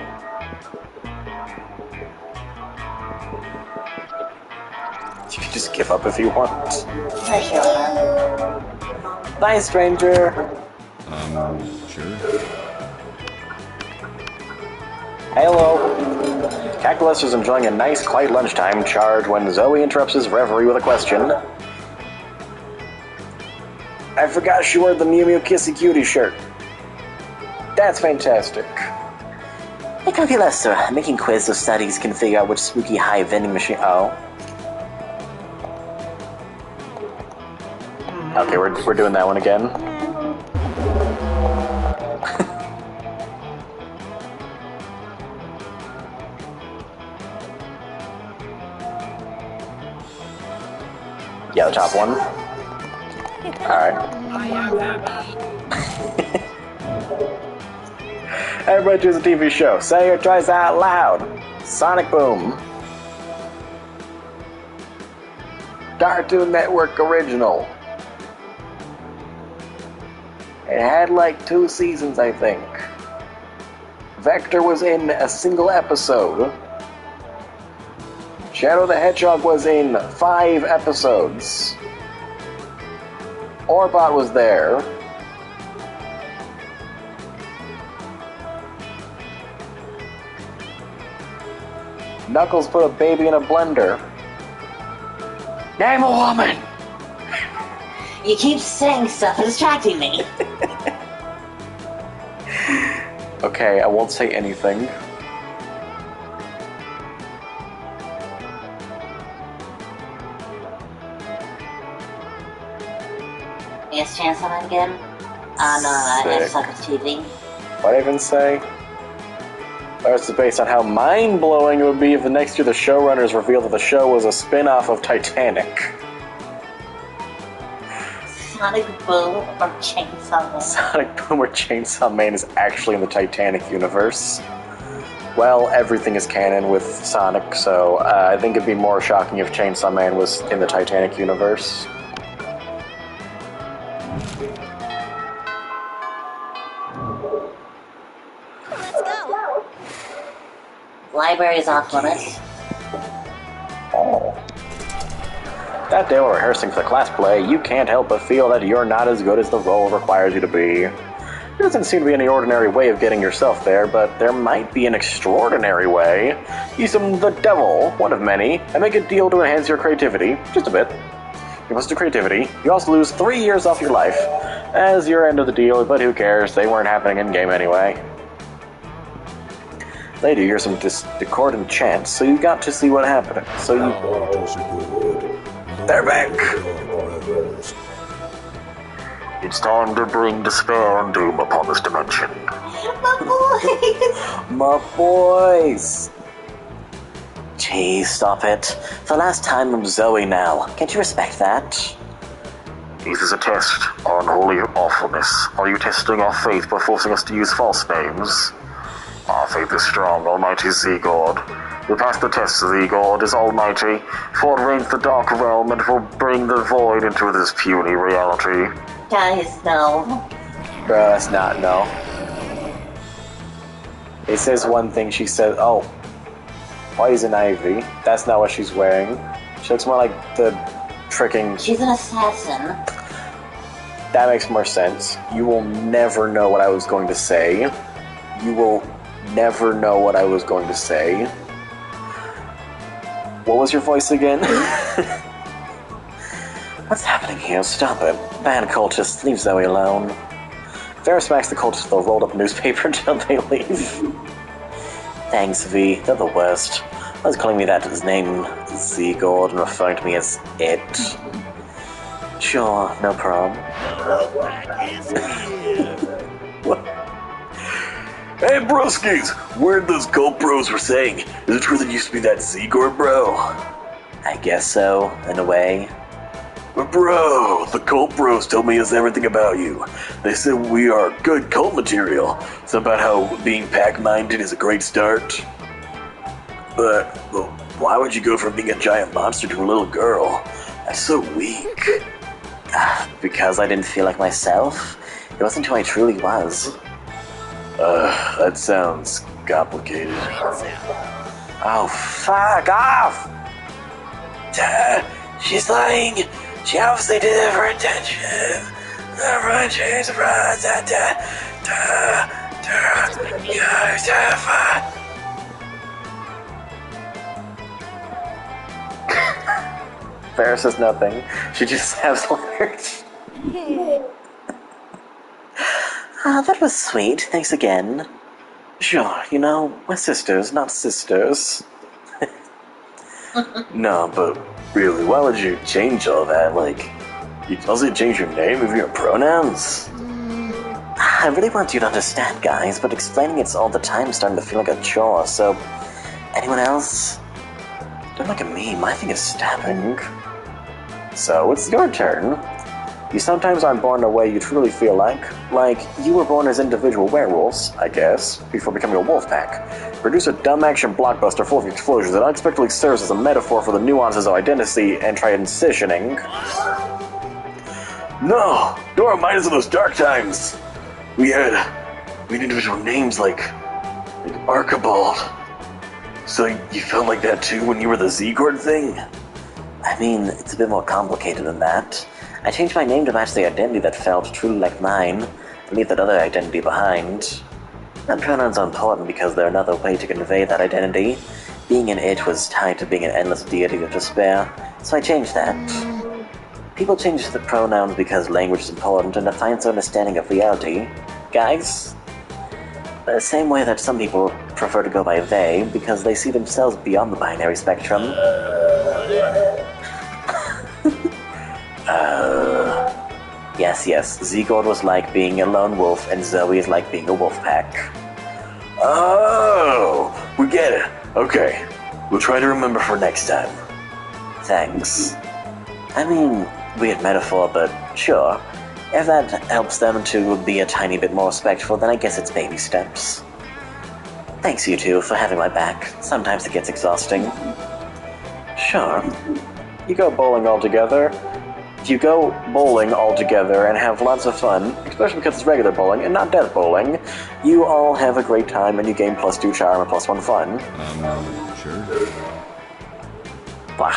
You could just give up if you want. For sure. Bye, stranger. Sure. Hello. Cactus is enjoying a nice, quiet lunchtime charge when Zoe interrupts his reverie with a question. I forgot she wore the Mew Mew Kissy Cutie shirt. That's fantastic. Hey, Cookie Lester, making quiz of studies can figure out which spooky high vending machine. Oh. Okay, we're doing that one again. Yeah, the top one. Alright. I am happy. Everybody choose a TV show. Say your choice out loud. Sonic Boom. Cartoon Network original. It had like 2 seasons, I think. Vector was in a single episode. Shadow the Hedgehog was in 5 episodes. Orbot was there. Knuckles put a baby in a blender. Name a woman! You keep saying stuff and distracting me. Okay, I won't say anything. Yes, chance on it again? On Sick. Xbox TV. What did I even say? This is based on how mind-blowing it would be if the next year the showrunners revealed that the show was a spin-off of Titanic. Sonic Boom or Chainsaw Man? Sonic Boom or Chainsaw Man is actually in the Titanic universe. Well, everything is canon with Sonic, so I think it'd be more shocking if Chainsaw Man was in the Titanic universe. Let's go. Library is off limits. Oh. That day while rehearsing for the class play, you can't help but feel that you're not as good as the role requires you to be. There doesn't seem to be any ordinary way of getting yourself there, but there might be an extraordinary way. Use the devil, one of many, and make a deal to enhance your creativity, just a bit. You must do creativity. You also lose 3 years off your life as your end of the deal, but who cares? They weren't happening in-game anyway. Later, you hear some discordant chants, so you got to see what happened. So you... They're back! It's time to bring despair and doom upon this dimension. My boys! My boys! Jeez, stop it. The last time I'm Zoe now. Can't you respect that? This is a test on holy awfulness. Are you testing our faith by forcing us to use false names? Our faith is strong, almighty Z-God. We pass the test, Z-God is almighty, for it reigns the dark realm and will bring the void into this puny reality. Guys, no. Bruh, that's not no. It says one thing, she says, oh, Poison Ivy. That's not what she's wearing. She looks more like the tricking... She's an assassin. That makes more sense. You will never know what I was going to say. You will never know what I was going to say. What was your voice again? What's happening here? Stop it. Bad cultists, leave Zoe alone. Vera smacks the cultists with a rolled up newspaper until they leave. Thanks, V. They're the worst. I was calling me that his name, Z-God, and referring to me as it. Sure, no problem. What? Hey, broskies! Word those cult bros were saying. Is it true that you used to be that Z-God bro? I guess so, in a way. But bro, the cult bros told me everything about you. They said we are good cult material. It's about how being pack-minded is a great start. But, well, why would you go from being a giant monster to a little girl? That's so weak. Because I didn't feel like myself. It wasn't who I truly was. That sounds complicated. Oh, fuck off! She's lying. She obviously did it for attention. Everyone change the front. You're terrified. Farrah says nothing. She just has letters. That was sweet. Thanks again. Sure, you know, we're sisters, not sisters. No, but really, why would you change all that? Like, you also change your name of your pronouns? I really want you to understand, guys, but explaining it's all the time is starting to feel like a chore, so... Anyone else? Don't look at me, my thing is stabbing. So, it's your turn. You sometimes aren't born in a way you truly feel like. Like, you were born as individual werewolves, I guess, before becoming a wolf pack. Produce a dumb action blockbuster full of explosions that unexpectedly serves as a metaphor for the nuances of identity and transitioning. No! Don't remind us of those dark times! We had individual names like Archibald. So you felt like that too when you were the Z-Cord thing? I mean, it's a bit more complicated than that. I changed my name to match the identity that felt truly like mine, and leave that other identity behind. And pronouns are important because they're another way to convey that identity. Being an it was tied to being an endless deity of despair, so I changed that. People change the pronouns because language is important and defines their understanding of reality. Guys? The same way that some people prefer to go by they because they see themselves beyond the binary spectrum. Yes, Z-Gord was like being a lone wolf, and Zoe is like being a wolf pack. Oh, we get it. Okay, we'll try to remember for next time. Thanks. I mean, weird metaphor, but sure. If that helps them to be a tiny bit more respectful, then I guess it's baby steps. Thanks you two for having my back. Sometimes it gets exhausting. Sure. You go bowling all together. If you go bowling all together and have lots of fun, especially because it's regular bowling and not death bowling, you all have a great time and you gain +2 charm and +1 fun. Sure. Blah.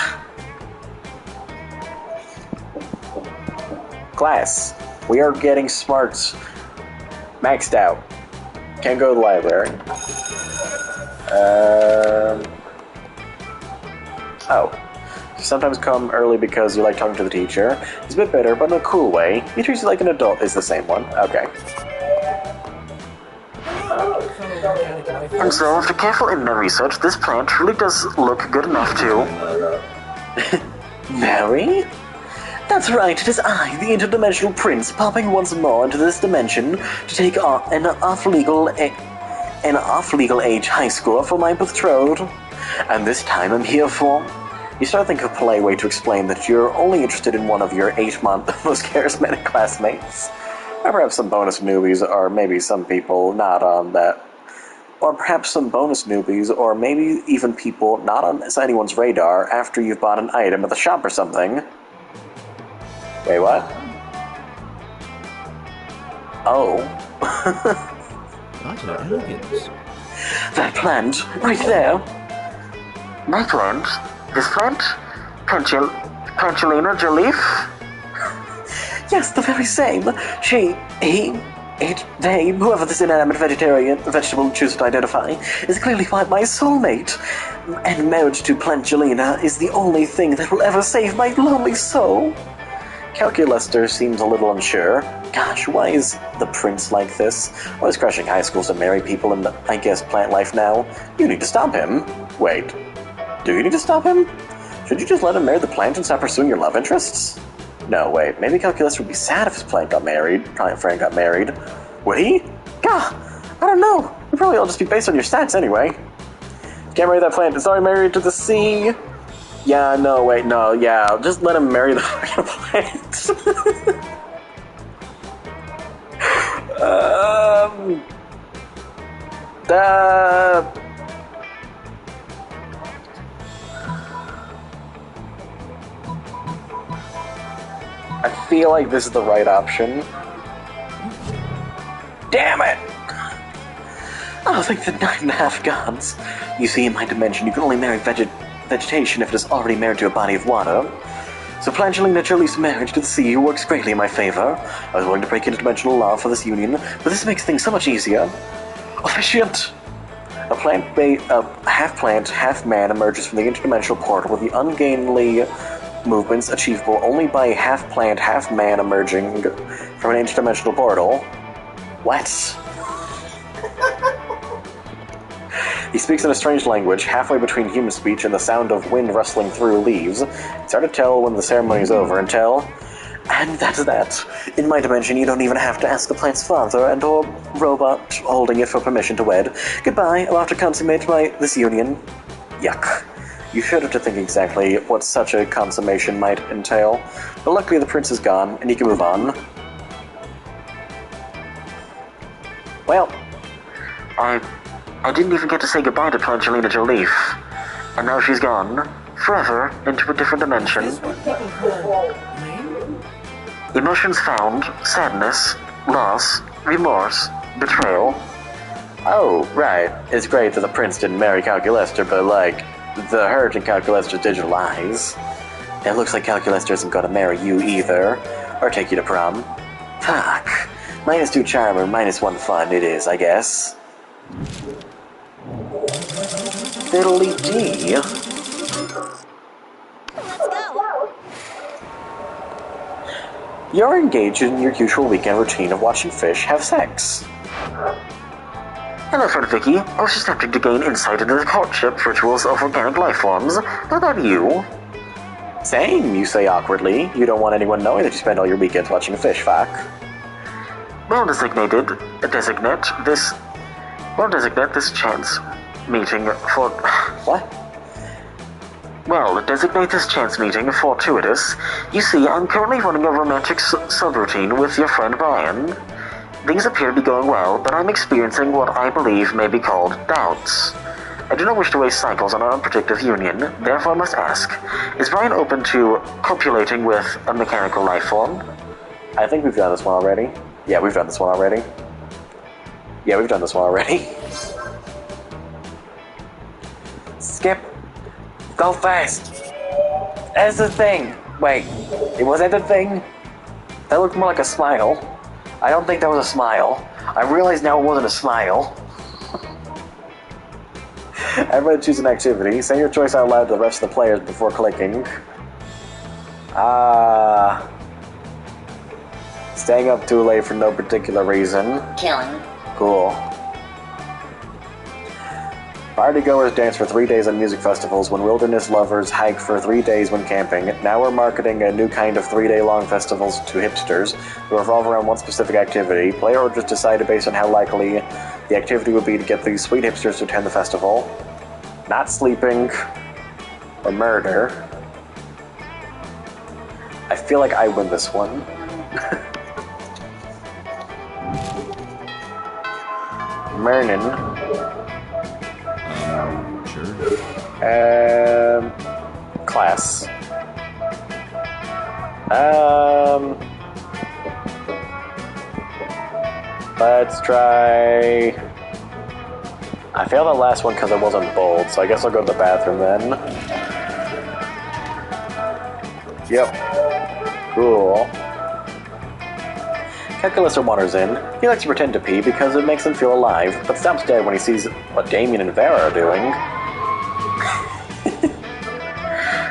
Class, we are getting smarts maxed out. Can't go to the library. Oh. You sometimes come early because you like talking to the teacher. He's a bit bitter, but in a cool way. He treats you like an adult is the same one. Okay. And so, after careful internet research, this plant really does look good enough to... Mary? That's right, it is I, the interdimensional prince, popping once more into this dimension to take on an off-legal age high schooler for my betrothed. And this time I'm here for... You start to think of a polite way to explain that you're only interested in one of your 8-month most charismatic classmates. Or perhaps some bonus newbies, or maybe some people not on that. Or perhaps some bonus newbies, or maybe even people not on anyone's radar after you've bought an item at the shop or something. Wait, what? Oh. Utter elegance. That plant, right there. My plant? This plant? Pangelina Joliffe? Yes, the very same. She, he, it, they, whoever this inanimate vegetable chooses to identify, is clearly my soulmate. And marriage to Plangelina is the only thing that will ever save my lonely soul. Calculaster seems a little unsure. Gosh, why is the prince like this? Why is crashing high schools to marry people in, I guess, plant life now? You need to stop him. Wait. Do you need to stop him? Should you just let him marry the plant and stop pursuing your love interests? No, wait. Maybe Calculus would be sad if his friend got married. Would he? Gah! I don't know. It'd probably all just be based on your stats anyway. Can't marry that plant. It's already married to the sea. Yeah, no, wait, no, yeah. Just let him marry the fucking plant. I feel like this is the right option. Damn it! Oh, thank the 9.5 gods. You see, in my dimension, you can only marry vegetation if it is already married to a body of water. So Angelina Jolie's marriage to the sea works greatly in my favor. I was willing to break interdimensional law for this union, but this makes things so much easier. Efficient! A half-plant, half-man emerges from the interdimensional portal with the ungainly movements achievable only by half-plant, half-man emerging from an interdimensional portal. What? He speaks in a strange language, halfway between human speech and the sound of wind rustling through leaves. It's hard to tell when the ceremony is over until... And that's that. In my dimension, you don't even have to ask the plant's father and or robot holding it for permission to wed. Goodbye, I'll have to consummate this union. Yuck. You shudder to think exactly what such a consummation might entail, but luckily the prince is gone, and you can move on. Well, I didn't even get to say goodbye to Angelina Jolie, and now she's gone, forever, into a different dimension. Emotions found, sadness, loss, remorse, betrayal. Oh, right. It's great that the prince didn't marry Calculester, but, like, the hurt in Calculester's digital eyes. It looks like Calculester isn't gonna marry you either, or take you to prom. Fuck. -2 charm or -1 fun it is, I guess. Fiddly-dee. Let's go. You're engaged in your usual weekend routine of watching fish have sex. Hello, friend Vicky. I was just attempting to gain insight into the courtship rituals of organic life forms. How about you? Same, you say awkwardly. You don't want anyone knowing that you spend all your weekends watching fish, fuck. Well designate this chance meeting for... What? Well, designate this chance meeting fortuitous. You see, I'm currently running a romantic subroutine with your friend Brian. Things appear to be going well, but I'm experiencing what I believe may be called doubts. I do not wish to waste cycles on an unpredictable union, therefore I must ask, is Brian open to copulating with a mechanical life form? I think we've done this one already. Yeah, we've done this one already. Skip. Go fast. That's the thing. Wait, was that the thing? That looked more like a smile. I don't think that was a smile. I realize now it wasn't a smile. Everybody choose an activity. Say your choice out loud to the rest of the players before clicking. Staying up too late for no particular reason. Killing. Cool. Partygoers dance for 3 days on music festivals when wilderness lovers hike for 3 days when camping. Now we're marketing a new kind of 3-day-long festivals to hipsters who revolve around one specific activity. Player orders decided based on how likely the activity would be to get these sweet hipsters to attend the festival. Not sleeping or murder. I feel like I win this one. Mernin. Sure. Class. Let's try... I failed that last one because I wasn't bold, so I guess I'll go to the bathroom then. Yep. Cool. Calculaster wanders in. He likes to pretend to pee because it makes him feel alive, but stops dead when he sees what Damien and Vera are doing.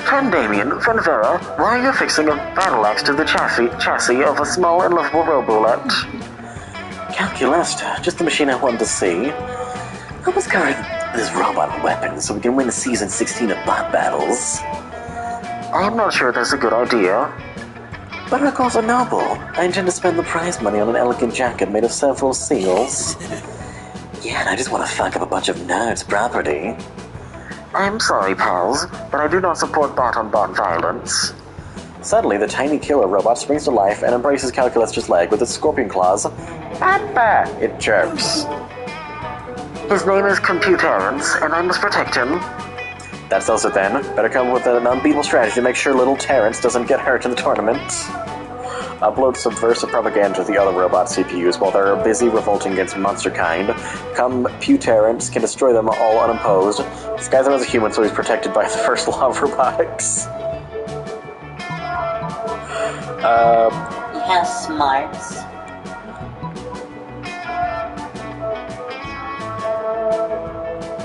Friend Damien, friend Vera, why are you fixing a battle axe to the chassis of a small and lovable robolette? Calculaster, just the machine I wanted to see. I was covered this robot weapon so we can win the season 16 of bot battles. I'm not sure that's a good idea. But our cause are noble. I intend to spend the prize money on an elegant jacket made of several seals. Yeah, and I just want to fuck up a bunch of nerds' property. I'm sorry, pals, but I do not support bot-on-bot violence. Suddenly, the tiny killer robot springs to life and embraces Calculaster's leg with its scorpion claws. Papa! It chirps. His name is Computerance, and I must protect him. That settles it then. Better come up with an unbeatable strategy to make sure little Terrence doesn't get hurt in the tournament. Upload subversive propaganda to the other robot CPUs while they're busy revolting against monster kind. Computerance can destroy them all unopposed. Disguise him as a human so he's protected by the first law of robotics. You have smarts.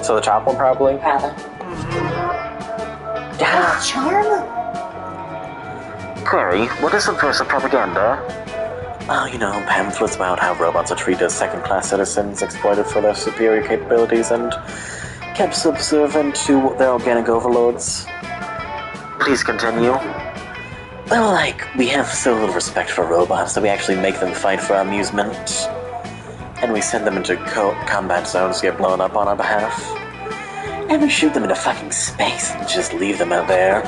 So the top one, probably? Probably. Yeah. Charm? Query, what is subversive propaganda? Oh, you know, pamphlets about how robots are treated as second-class citizens, exploited for their superior capabilities, and kept subservient to their organic overlords. Please continue. Well, like, we have so little respect for robots that we actually make them fight for our amusement. And we send them into combat zones to get blown up on our behalf. And we shoot them into fucking space and just leave them out there.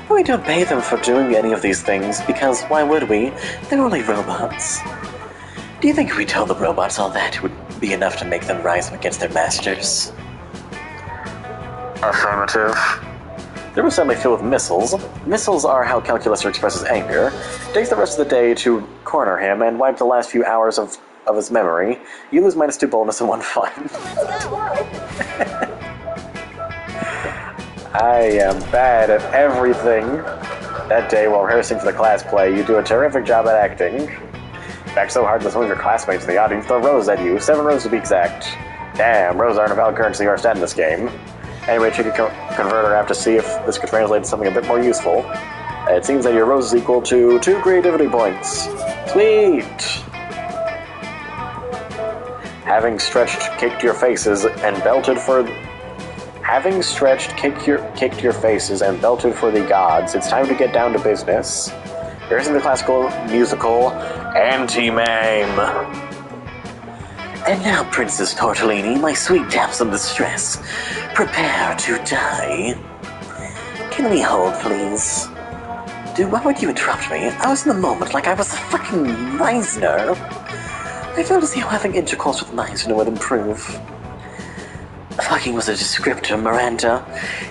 But we don't pay them for doing any of these things, because why would we? They're only robots. Do you think if we told the robots all that, it would be enough to make them rise up against their masters? Affirmative. They were suddenly filled with missiles. Missiles are how Calculaster expresses anger. It takes the rest of the day to corner him and wipe the last few hours of his memory. You lose -2 boldness and 1 fun. I am bad at everything. That day, while rehearsing for the class play, you do a terrific job at acting. Back so hard that some of your classmates in the audience throw roses at you. 7 roses to be exact. Damn, roses aren't a valid currency or stat in this game. Anyway, check your converter app to see if this could translate to something a bit more useful. It seems that your rose is equal to 2 creativity points. Sweet! Having stretched, kicked your faces, and belted for... Having stretched, kicked your faces, and belted for the gods, it's time to get down to business. Here's the classical musical Anti-Mame. And now, Princess Tortellini, my sweet damsel in distress, prepare to die. Can we hold, please? Dude, why would you interrupt me? I was in the moment like I was a fucking Meisner. I failed to see how having intercourse with Meisner would improve. Fucking was a descriptor, Miranda.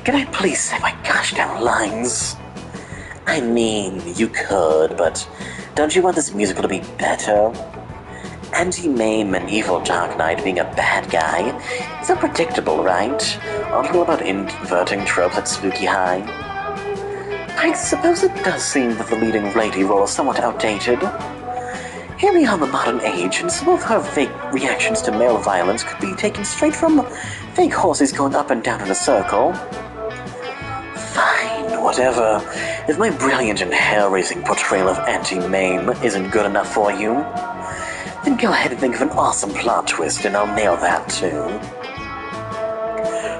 Can I please say my gosh damn lines? I mean, you could, but don't you want this musical to be better? Anti-Mame and evil Dark Knight being a bad guy is so predictable, right? All about inverting tropes at Spooky High. I suppose it does seem that the leading lady role is somewhat outdated. Here we are in the modern age, and some of her fake reactions to male violence could be taken straight from fake horses going up and down in a circle. Fine, whatever. If my brilliant and hair-raising portrayal of Anti-Mame isn't good enough for you, then go ahead and think of an awesome plot twist, and I'll nail that too.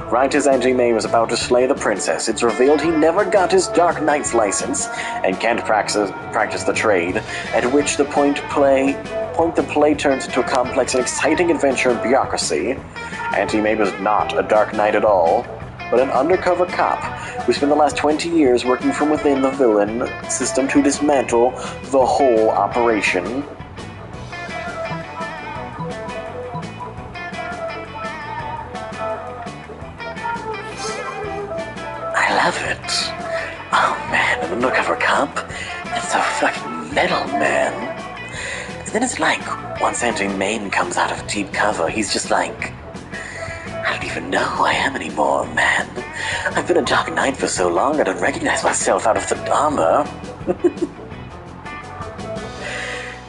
Right as Anti-Mame is about to slay the princess, it's revealed he never got his Dark Knight's license and can't practice the trade, at which the point the play turns into a complex and exciting adventure in bureaucracy. Anti-Mame is not a Dark Knight at all, but an undercover cop who spent the last 20 years working from within the villain system to dismantle the whole operation. I love it. Oh man, an undercover cop? That's so fucking metal, man. And then it's like, once Anti-Mame comes out of deep cover, he's just like, I don't even know who I am anymore, man. I've been a Dark Knight for so long I don't recognize myself out of the armor.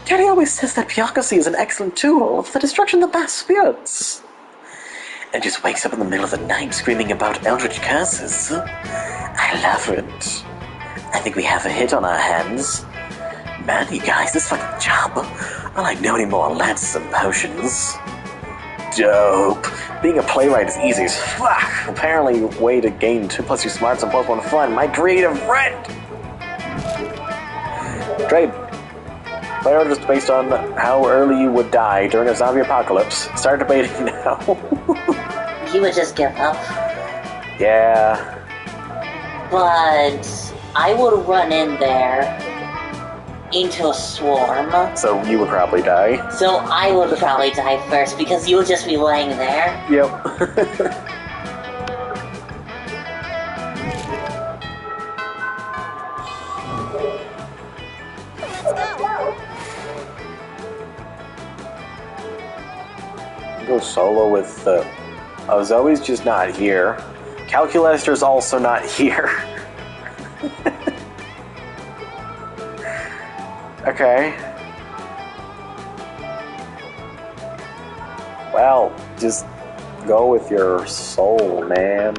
Daddy always says that bureaucracy is an excellent tool for the destruction of the best spirits. And just wakes up in the middle of the night screaming about eldritch curses. I love it. I think we have a hit on our hands. Man, you guys, this fucking job. I like no any more lances and potions. Dope. Being a playwright is easy as fuck. Apparently, way to gain 2 + 2 smarts and +1 fun. My creative friend. Trade. Play orders based on how early you would die during a zombie apocalypse. Start debating now. He would just give up. Yeah. But I would run in there into a swarm. So you would probably die. So I would probably die first because you would just be laying there. Yep. Go solo with Zoe's just not here. Calculator's also not here. Okay. Well, just go with your soul, man.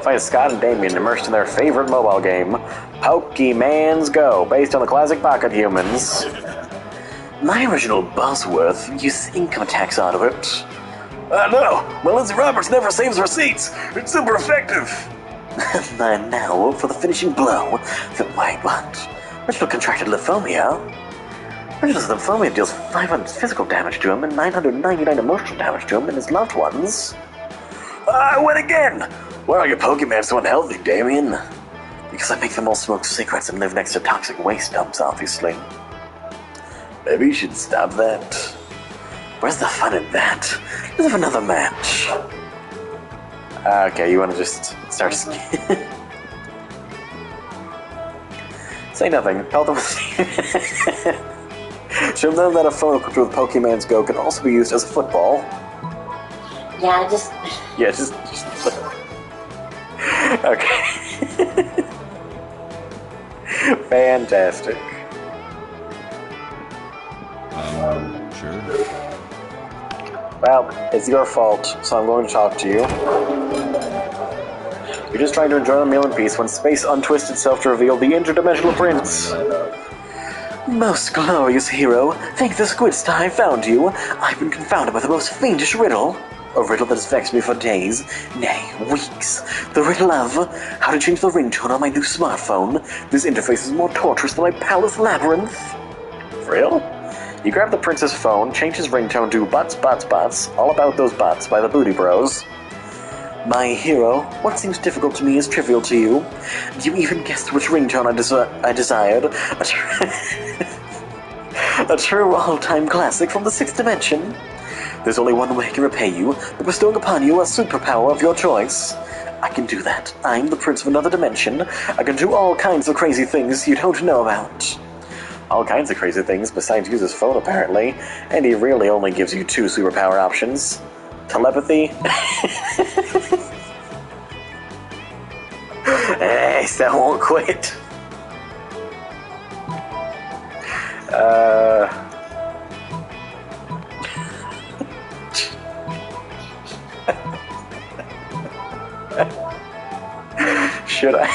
Find Scott and Damien immersed in their favorite mobile game, Pokemans Go, based on the classic Pocket Humans. My original Bosworth used income tax out of it. No, Melissa Roberts never saves receipts. It's super effective. And now for the finishing blow. Wait, what? Reginald contracted lymphomia. Reginald's lymphomia deals 500 physical damage to him and 999 emotional damage to him and his loved ones. I win again! Why are your Pokemon so unhealthy, Damien? Because I make them all smoke cigarettes and live next to toxic waste dumps, obviously. Maybe you should stop that. Where's the fun in that? Let's have another match. Okay, you want to just start Say nothing. Tell them. Show them that a phone equipped with Pokemon's Go can also be used as a football. Yeah, just... Yeah, just okay. Fantastic. Sure. Well, it's your fault, so I'm going to talk to you. You're just trying to enjoy the meal in peace when space untwists itself to reveal the interdimensional prince. Most glorious hero, thank the squid star I found you. I've been confounded by the most fiendish riddle. A riddle that has vexed me for days, nay, weeks. The riddle of how to change the ringtone on my new smartphone. This interface is more torturous than my palace labyrinth. For real? You grab the prince's phone, change his ringtone to Butts, Butts, Butts, All About Those Butts by the Booty Bros. My hero, what seems difficult to me is trivial to you. You even guessed which ringtone I desired. A true all-time classic from the 6th dimension. There's only one way I can repay you, by bestowing upon you a superpower of your choice. I can do that. I'm the prince of another dimension. I can do all kinds of crazy things you don't know about. All kinds of crazy things besides use his phone, apparently. And he really only gives you 2 superpower options. Telepathy. Hey, that won't quit. Should I?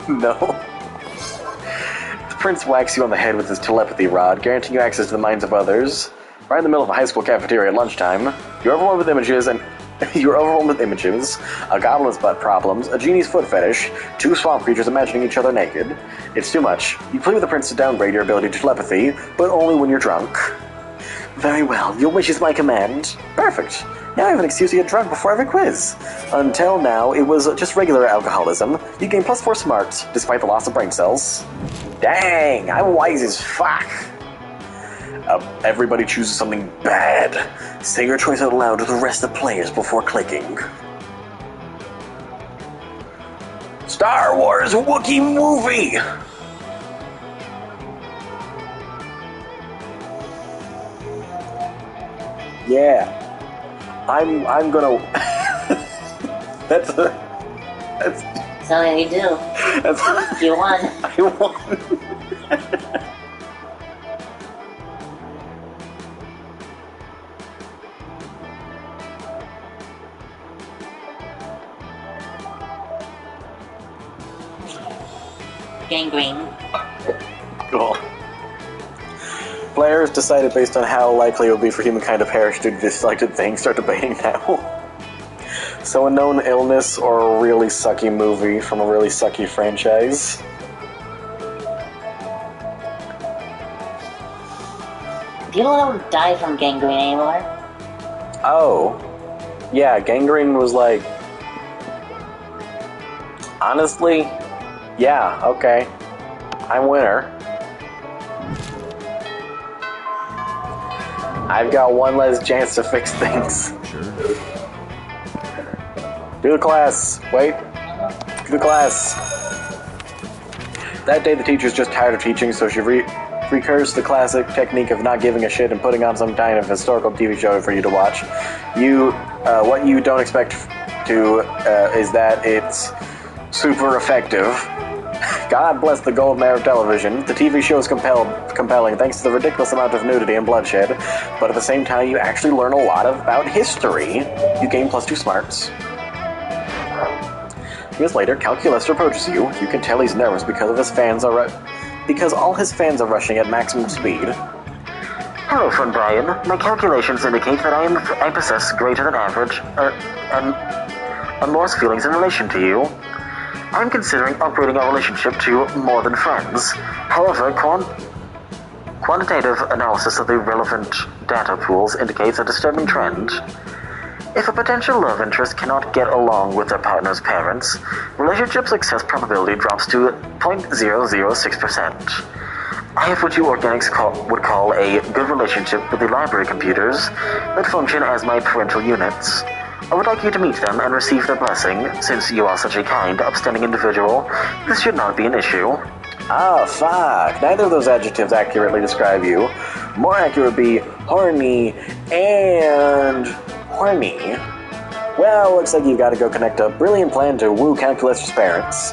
No. The prince whacks you on the head with his telepathy rod, guaranteeing you access to the minds of others. Right in the middle of a high school cafeteria at lunchtime, you're overwhelmed with images, a goblin's butt problems, a genie's foot fetish, 2 swamp creatures imagining each other naked. It's too much. You plead with the prince to downgrade your ability to telepathy, but only when you're drunk. Very well, your wish is my command. Perfect. Now I have an excuse to get drunk before every quiz. Until now, it was just regular alcoholism. You gain +4 smarts, despite the loss of brain cells. Dang, I'm wise as fuck. Everybody chooses something bad. Say your choice out loud to the rest of the players before clicking. Star Wars Wookiee movie! Yeah. I'm gonna... That's... So you do. You won. I won. Gangrene. Cool. Players decided based on how likely it would be for humankind to perish due to the selected things. Start debating now. So a known illness or a really sucky movie from a really sucky franchise. People don't die from gangrene anymore. Oh. Yeah, gangrene was like... Honestly, yeah, okay. I'm winner. I've got one less chance to fix things. Sure. Do the class. Wait. Do the class. That day the teacher's just tired of teaching, so she recurs the classic technique of not giving a shit and putting on some kind of historical TV show for you to watch. What you don't expect to is that it's super effective. God bless the golden era of television. The TV show is compelling thanks to the ridiculous amount of nudity and bloodshed, but at the same time, you actually learn a lot about history. You gain +2 smarts. Years later, Calculus approaches you. You can tell he's nervous because all his fans are rushing at maximum speed. Hello, friend Brian. My calculations indicate that I possess greater than average remorse feelings in relation to you. I'm considering upgrading our relationship to more than friends. However, quantitative analysis of the relevant data pools indicates a disturbing trend. If a potential love interest cannot get along with their partner's parents, relationship success probability drops to 0.006%. I have what you organics would call a good relationship with the library computers that function as my parental units. I would like you to meet them and receive their blessing. Since you are such a kind, upstanding individual, this should not be an issue. Ah, fuck. Neither of those adjectives accurately describe you. More accurate would be horny and horny. Well, looks like you've got to go connect a brilliant plan to woo Calculus' parents.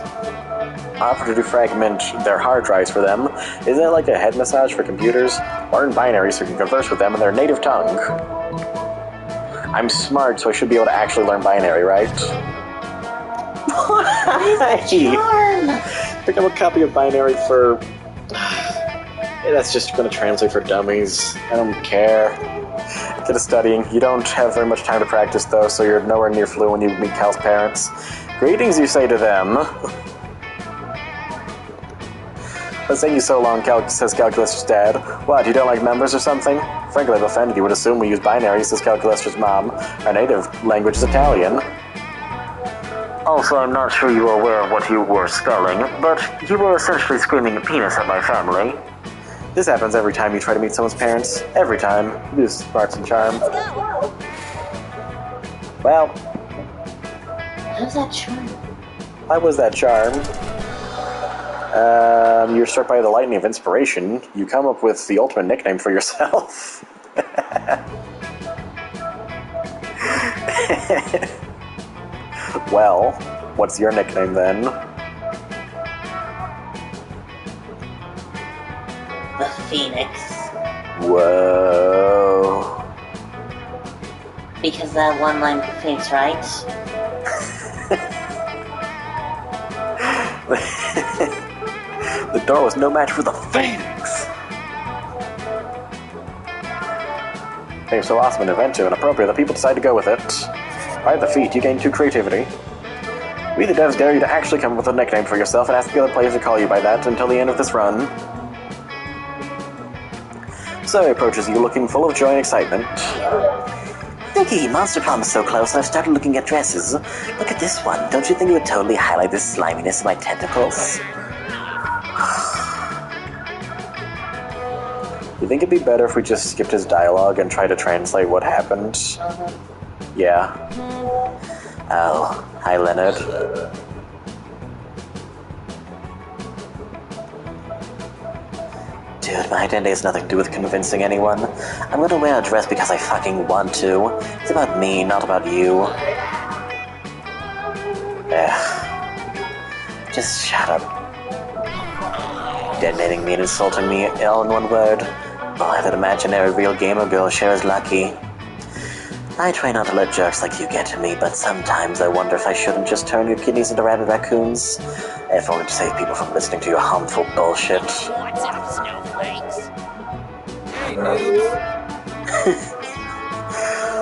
Offer to defragment their hard drives for them. Isn't it like a head massage for computers? Learn binary so you can converse with them in their native tongue. I'm smart, so I should be able to actually learn binary, right? Pick up a copy of binary for... That's just going to translate for dummies. I don't care. Get to studying. You don't have very much time to practice, though, so you're nowhere near fluent when you meet Cal's parents. Greetings, you say to them. Let's thank you so long, says Calculus' dad. What, you don't like members or something? Frankly, I'm offended. You would assume we use binary, says Calculus' mom. Our native language is Italian. Also, I'm not sure you are aware of what you were spelling, but you were essentially screaming penis at my family. This happens every time you try to meet someone's parents. Every time. Use smarts and charm. Well. How's that charm? Why was that charm? You're struck by the lightning of inspiration. You come up with the ultimate nickname for yourself. Well, what's your nickname then? The Phoenix. Whoa. Because that one line Phoenix, right? The door was no match for the Phoenix! Name's so awesome and inventive and appropriate that people decide to go with it. By the feat, you gain 2 creativity. We the devs dare you to actually come up with a nickname for yourself and ask the other players to call you by that until the end of this run. Zoe approaches you looking full of joy and excitement. Vicky, Monster Prom is so close and I've started looking at dresses. Look at this one. Don't you think it would totally highlight the sliminess of my tentacles? You think it'd be better if we just skipped his dialogue and tried to translate what happened? Yeah. Oh, hi Leonard. Dude, my identity has nothing to do with convincing anyone. I'm gonna wear a dress because I fucking want to. It's about me, not about you. Ugh. Just shut up. Detonating me and insulting me all in one word. Boy, that imaginary real gamer girl sure is lucky. I try not to let jerks like you get to me, but sometimes I wonder if I shouldn't just turn your kidneys into rabid raccoons. If only to save people from listening to your harmful bullshit. What's up, snowflakes? Hey, noobs.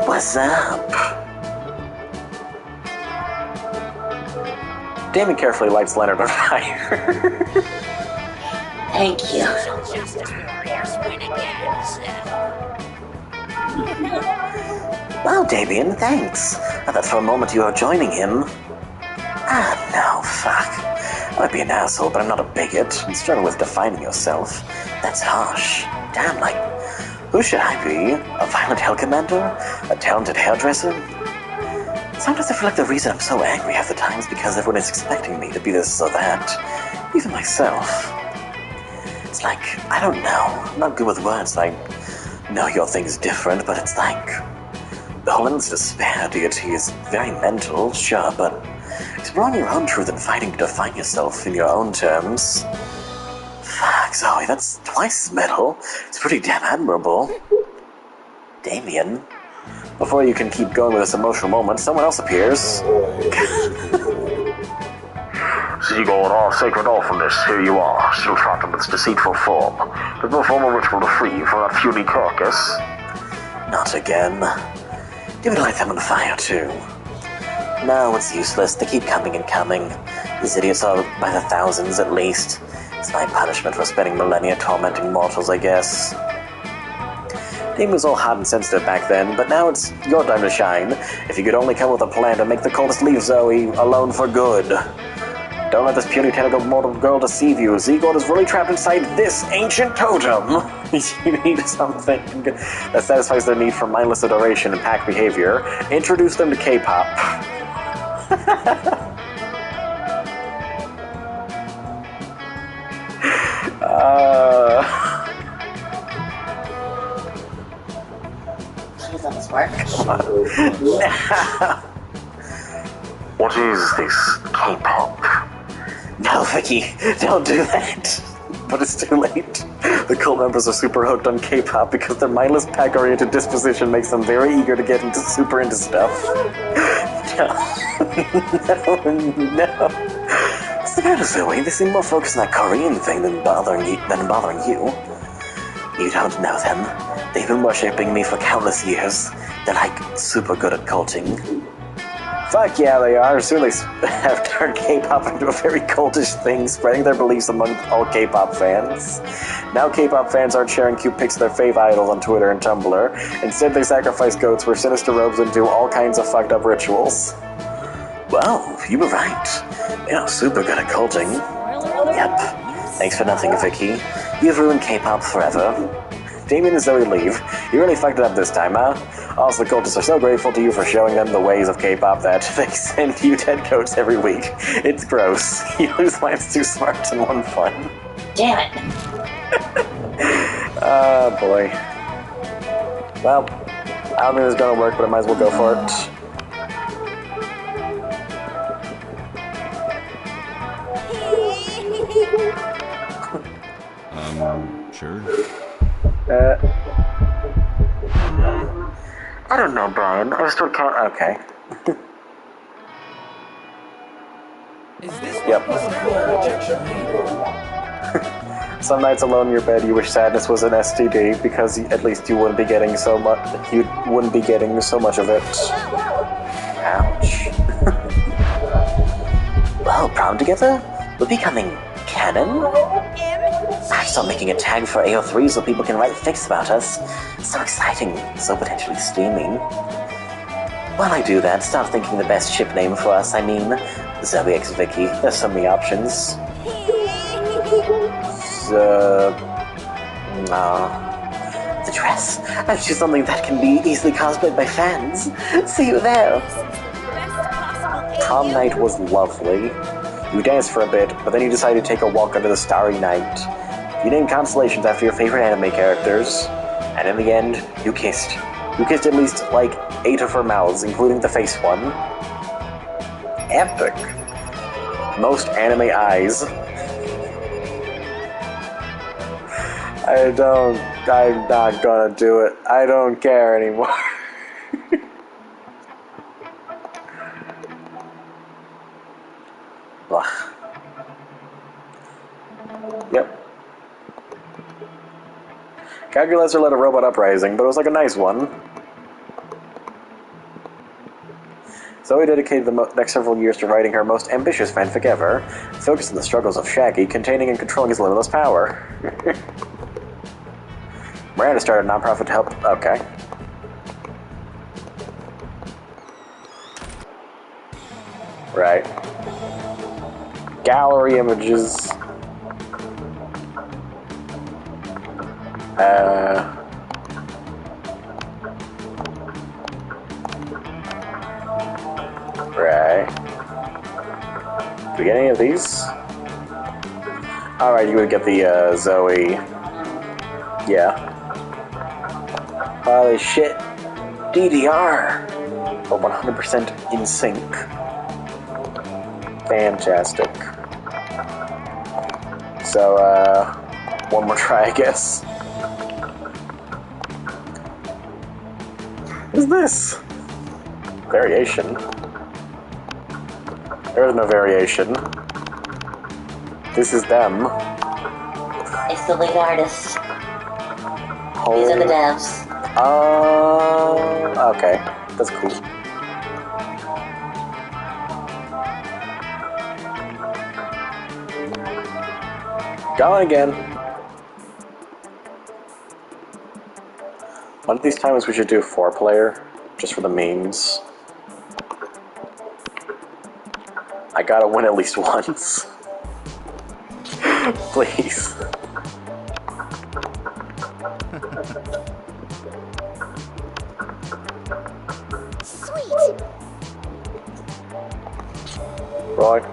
What's up? Damon carefully lights Leonard on fire. Thank you. Social justice warriors win again, Seth. Wow, Damien, thanks. I thought for a moment you were joining him. Ah, no, fuck. I might be an asshole, but I'm not a bigot. I'm struggling with defining yourself. That's harsh. Damn, like, who should I be? A violent hell commander? A talented hairdresser? Sometimes I feel like the reason I'm so angry half the time is because everyone is expecting me to be this or that. Even myself. It's like, I don't know. I'm not good with words. I know your thing's different, but it's like... The whole endless despair deity is very mental, sure, but exploring your own truth and fighting to define yourself in your own terms. Fuck, Zoe, that's twice as metal. It's pretty damn admirable. Damien. Before you can keep going with this emotional moment, someone else appears. Seagull and all sacred awfulness, here you are, still trapped in its deceitful form. There's no formal ritual to free you from that puny carcass. Not again. You would light them on fire, too. No, it's useless. They keep coming and coming. These idiots are by the thousands, at least. It's my punishment for spending millennia tormenting mortals, I guess. Damien was all hot and sensitive back then, but now it's your time to shine. If you could only come with a plan to make the cultist leave Zoe alone for good. Don't let this puny tentacle mortal girl deceive you. Zegord is really trapped inside this ancient totem. You need something that satisfies their need for mindless adoration and pack behavior. Introduce them to K-pop. Does this work? What is this K-pop? No, Vicky, don't do that. But it's too late. The cult members are super hooked on K-pop because their mindless pack-oriented disposition makes them very eager to get super into stuff. No. No. What's the matter, Zoe? They seem more focused on that Korean thing than bothering you. You don't know them. They've been worshipping me for countless years. They're like super good at culting. Fuck yeah, they are. Soon they have turned K-pop into a very cultish thing, spreading their beliefs among all K-pop fans. Now K-pop fans aren't sharing cute pics of their fave idols on Twitter and Tumblr. Instead, they sacrifice goats, wear sinister robes, and do all kinds of fucked up rituals. Wow, you were right. You're super good at culting. Yep. Thanks for nothing, Vicky. You've ruined K-pop forever. Damien and Zoe leave. You really fucked it up this time, huh? Also, the cultists are so grateful to you for showing them the ways of K-pop that they send you dead coats every week. It's gross. You lose why it's too smart and one fun. Damn it. Oh, boy. Well, I don't think this is gonna work, but I might as well go for it. Sure. I don't know, Brian. I was still Okay. Is this Yep. Some nights alone in your bed, you wish sadness was an STD because at least you wouldn't be getting so much. You wouldn't be getting so much of it. Ouch. Well, prom together? We're becoming canon? I've started making a tag for AO3 so people can write fics about us. So exciting, so potentially steamy. While I do that, start thinking the best ship name for us. I mean, Zoe x Vicky. There's so many options. The dress. I've chosen something that can be easily cosplayed by fans. See you there. Prom night was lovely. You danced for a bit, but then you decided to take a walk under the starry night. You named constellations after your favorite anime characters, and in the end, you kissed. You kissed at least, like, 8 of her mouths, including the face one. Epic. Most anime eyes. I'm not gonna do it. I don't care anymore. Blah. Yep. Calculator led a robot uprising, but it was like a nice one. Zoe dedicated the next several years to writing her most ambitious fanfic ever, focused on the struggles of Shaggy, containing and controlling his limitless power. Miranda started a nonprofit to help... Okay. Right. Gallery images. Right. Do we get any of these? Alright, you would get the, Zoe. Yeah. Holy shit. DDR. But 100% in sync. Fantastic. So, one more try, I guess. What is this? Variation? There is no variation. This is them. It's the lead artist. These are the devs. Okay. That's cool. Going again. One of these times we should do 4-player, just for the memes. I gotta win at least once. Please. Sweet. Right.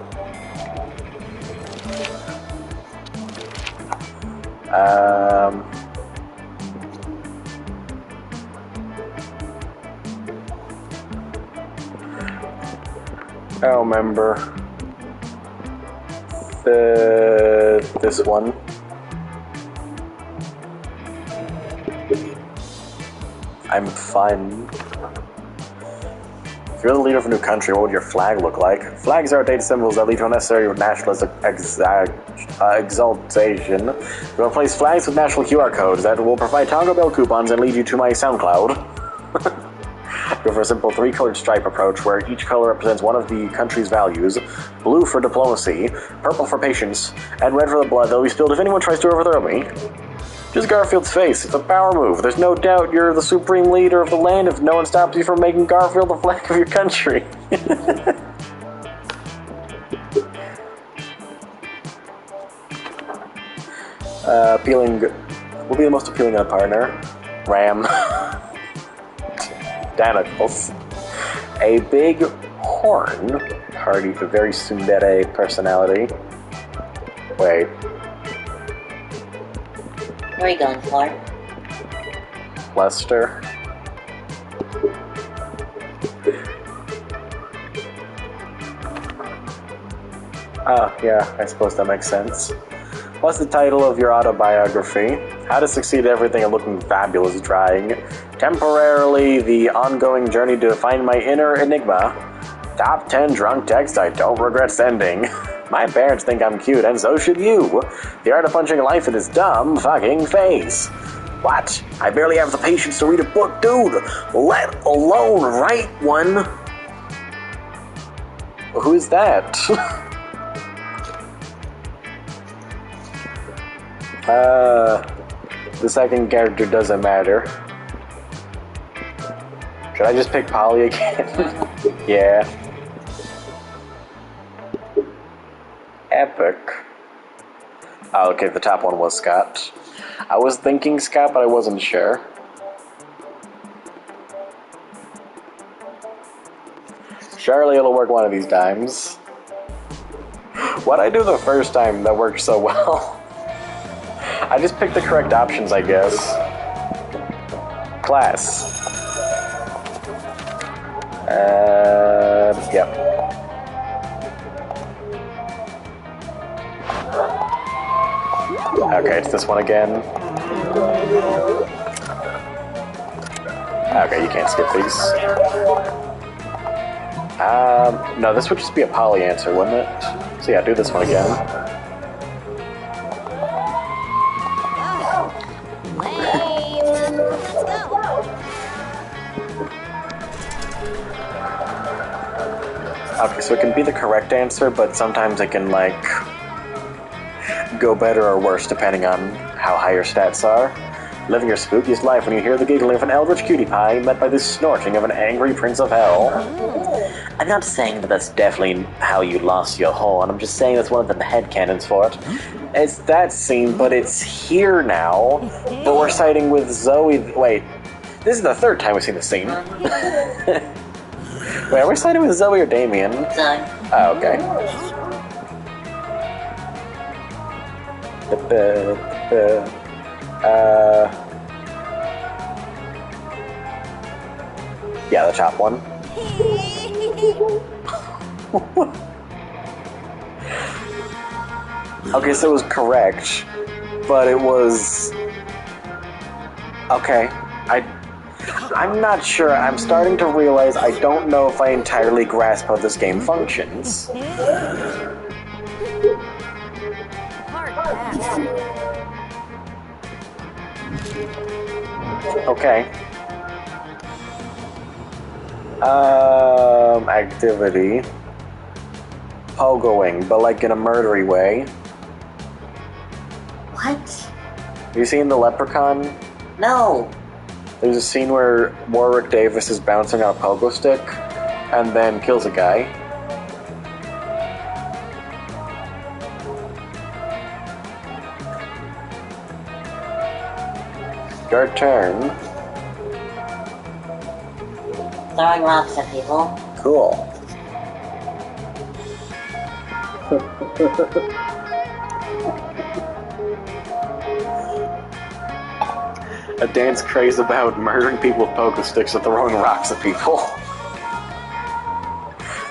I don't remember this one. I'm fine. If you're the leader of a new country, what would your flag look like? Flags are outdated symbols that lead to unnecessary nationalist exaltation. We'll replace flags with national QR codes that will provide Taco Bell coupons and lead you to my SoundCloud. Go for a simple 3-colored stripe approach where each color represents one of the country's values. Blue for diplomacy, purple for patience, and red for the blood that will be spilled if anyone tries to overthrow me. Just Garfield's face. It's a power move. There's no doubt you're the supreme leader of the land if no one stops you from making Garfield the flag of your country. Appealing will be the most appealing on a partner. Ram. Danicles. A big horn. Party with a very tsundere personality. Wait. Where are you going for? Lester. Ah, yeah, I suppose that makes sense. What's the title of your autobiography? How to Succeed at Everything and Looking Fabulous Trying. Temporarily, the ongoing journey to find my inner enigma. Top 10 drunk text I don't regret sending. My parents think I'm cute, and so should you. The art of punching life in this dumb fucking face. What? I barely have the patience to read a book, dude. Let alone write one. Who's that? The second character doesn't matter. Should I just pick Polly again? Yeah. Epic. Oh, okay, the top one was Scott. I was thinking Scott, but I wasn't sure. Surely it'll work one of these times. What'd I do the first time that worked so well? I just picked the correct options, I guess. Class. Yep. Okay, it's this one again. Okay, you can't skip these. No, this would just be a poly answer, wouldn't it? So yeah, do this one again. Lame. Let's go. Okay, so it can be the correct answer, but sometimes it can, like, go better or worse depending on how high your stats are. Living your spookiest life when you hear the giggling of an eldritch cutie pie met by the snorting of an angry prince of hell. I'm not saying that that's definitely how you lost your horn, I'm just saying that's one of the headcanons for it. It's that scene, but it's here now, but we're siding with Zoe. Wait, this is the third time we've seen this scene. Wait, are we siding with Zoe or Damien? Zoe. Oh, okay. Yeah, the top one. Okay, so it was correct, but it was... Okay, I'm not sure. I'm starting to realize I don't know if I entirely grasp how this game functions. Hard pass. Okay. Activity. Pogoing, but like in a murdery way. What? Have you seen The Leprechaun? No. There's a scene where Warwick Davis is bouncing on a pogo stick and then kills a guy. Your turn. Throwing rocks at people. Cool. A dance craze about murdering people with pogo sticks and throwing rocks at people.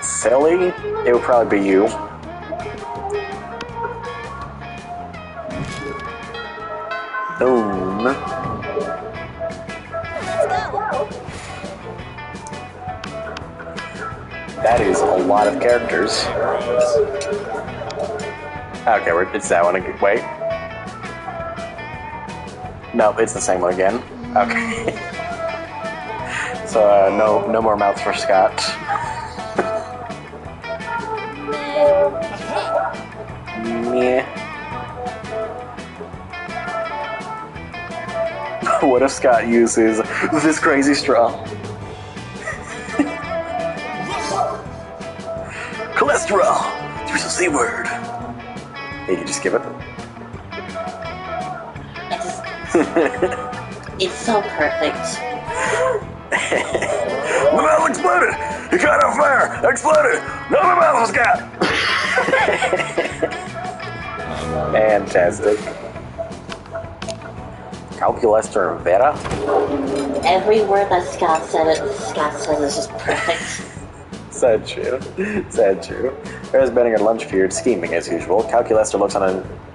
Silly? It would probably be you. Boom. That is a lot of characters. Okay, it's that one again. Wait. Nope, it's the same one again. Okay. So, no more mouths for Scott. Meh. What if Scott uses this crazy straw? Cholesterol! There's a C word. You can just give it. It's so perfect. My mouth exploded! It caught on fire! Exploded! No, my mouth was got! Fantastic. Calculester and Vera? Every word that Scott said is just perfect. Sad true. Sad true. Vera's bending her lunch period, scheming as usual. Calculester looks on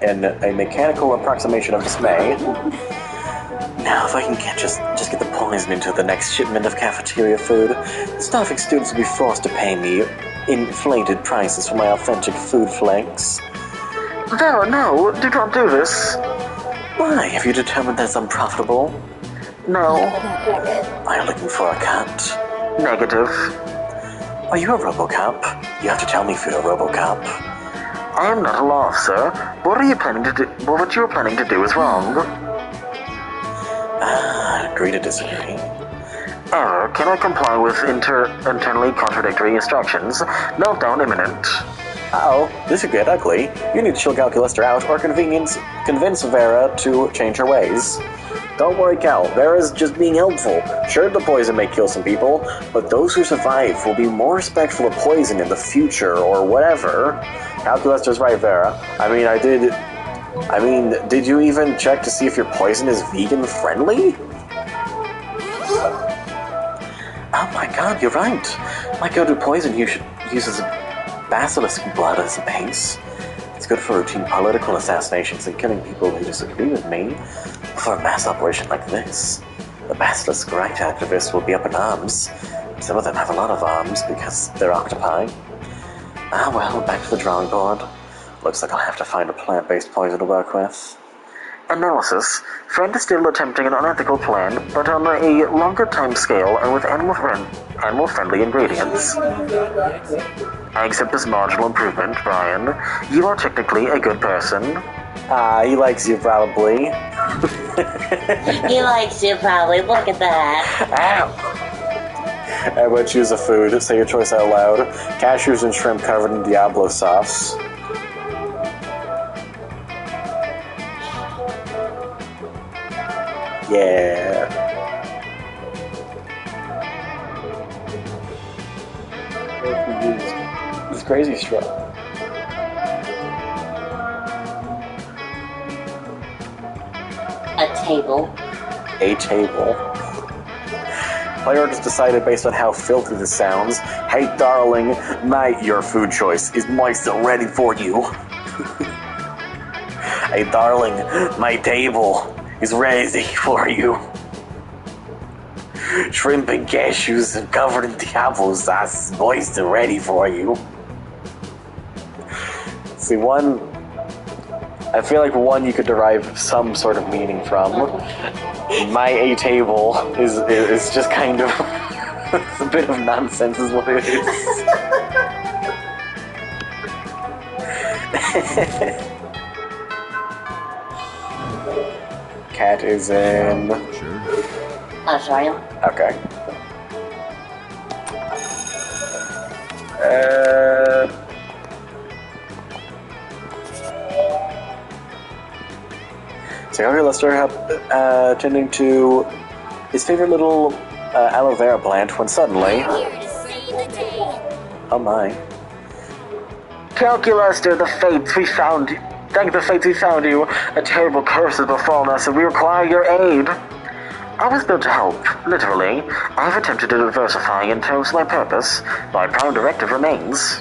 a mechanical approximation of dismay. Now, if I can just get the poison into the next shipment of cafeteria food, the starving students will be forced to pay me inflated prices for my authentic food flakes. Vera, no, do not do this. Why? Have you determined that it's unprofitable? No. Are you looking for a cut? Negative. Are you a Robocop? You have to tell me if you're a Robocop. I am not a law officer. What you are planning to do is wrong. Agree to disagree. Error. Can I comply with internally contradictory instructions? Meltdown imminent. Uh-oh, this could get ugly. You need to chill Calculester out or convince Vera to change her ways. Don't worry, Cal. Vera's just being helpful. Sure, the poison may kill some people, but those who survive will be more respectful of poison in the future or whatever. Calculester's right, Vera. Did you even check to see if your poison is vegan-friendly? Oh my god, you're right. My go-to poison uses basilisk blood as a base. It's good for routine political assassinations and killing people who disagree with me. For a mass operation like this, the basilisk right activists will be up in arms. Some of them have a lot of arms because they're octopi. Ah well, back to the drawing board. Looks like I'll have to find a plant-based poison to work with. Analysis. Friend is still attempting an unethical plan, but on a longer time scale and with animal-friendly ingredients. I accept this marginal improvement, Brian. You are technically a good person. He likes you probably. He likes you probably. Look at that. Ow! I would choose a food. Say your choice out loud. Cashews and shrimp covered in Diablo sauce. Yeah. This crazy straw. A table. A table. Player just decided based on how filthy this sounds. Hey, darling, mate, your food choice is moist and ready for you. Hey, darling, my table is ready for you. Shrimp and cashews and covered in Diablo sauce, moist and ready for you. See, one... I feel like one you could derive some sort of meaning from. My a table is just kind of... it's a bit of nonsense is what it is. Cat is in... Sure. Auditorium. Okay. So Harry Lester tending to his favorite little aloe vera plant when suddenly... Oh my. Calculaster, the fates we found you. Thank the fates we found you. A terrible curse has befallen us, and we require your aid. I was built to help, literally. I have attempted to diversify in terms of my purpose. My prime directive remains.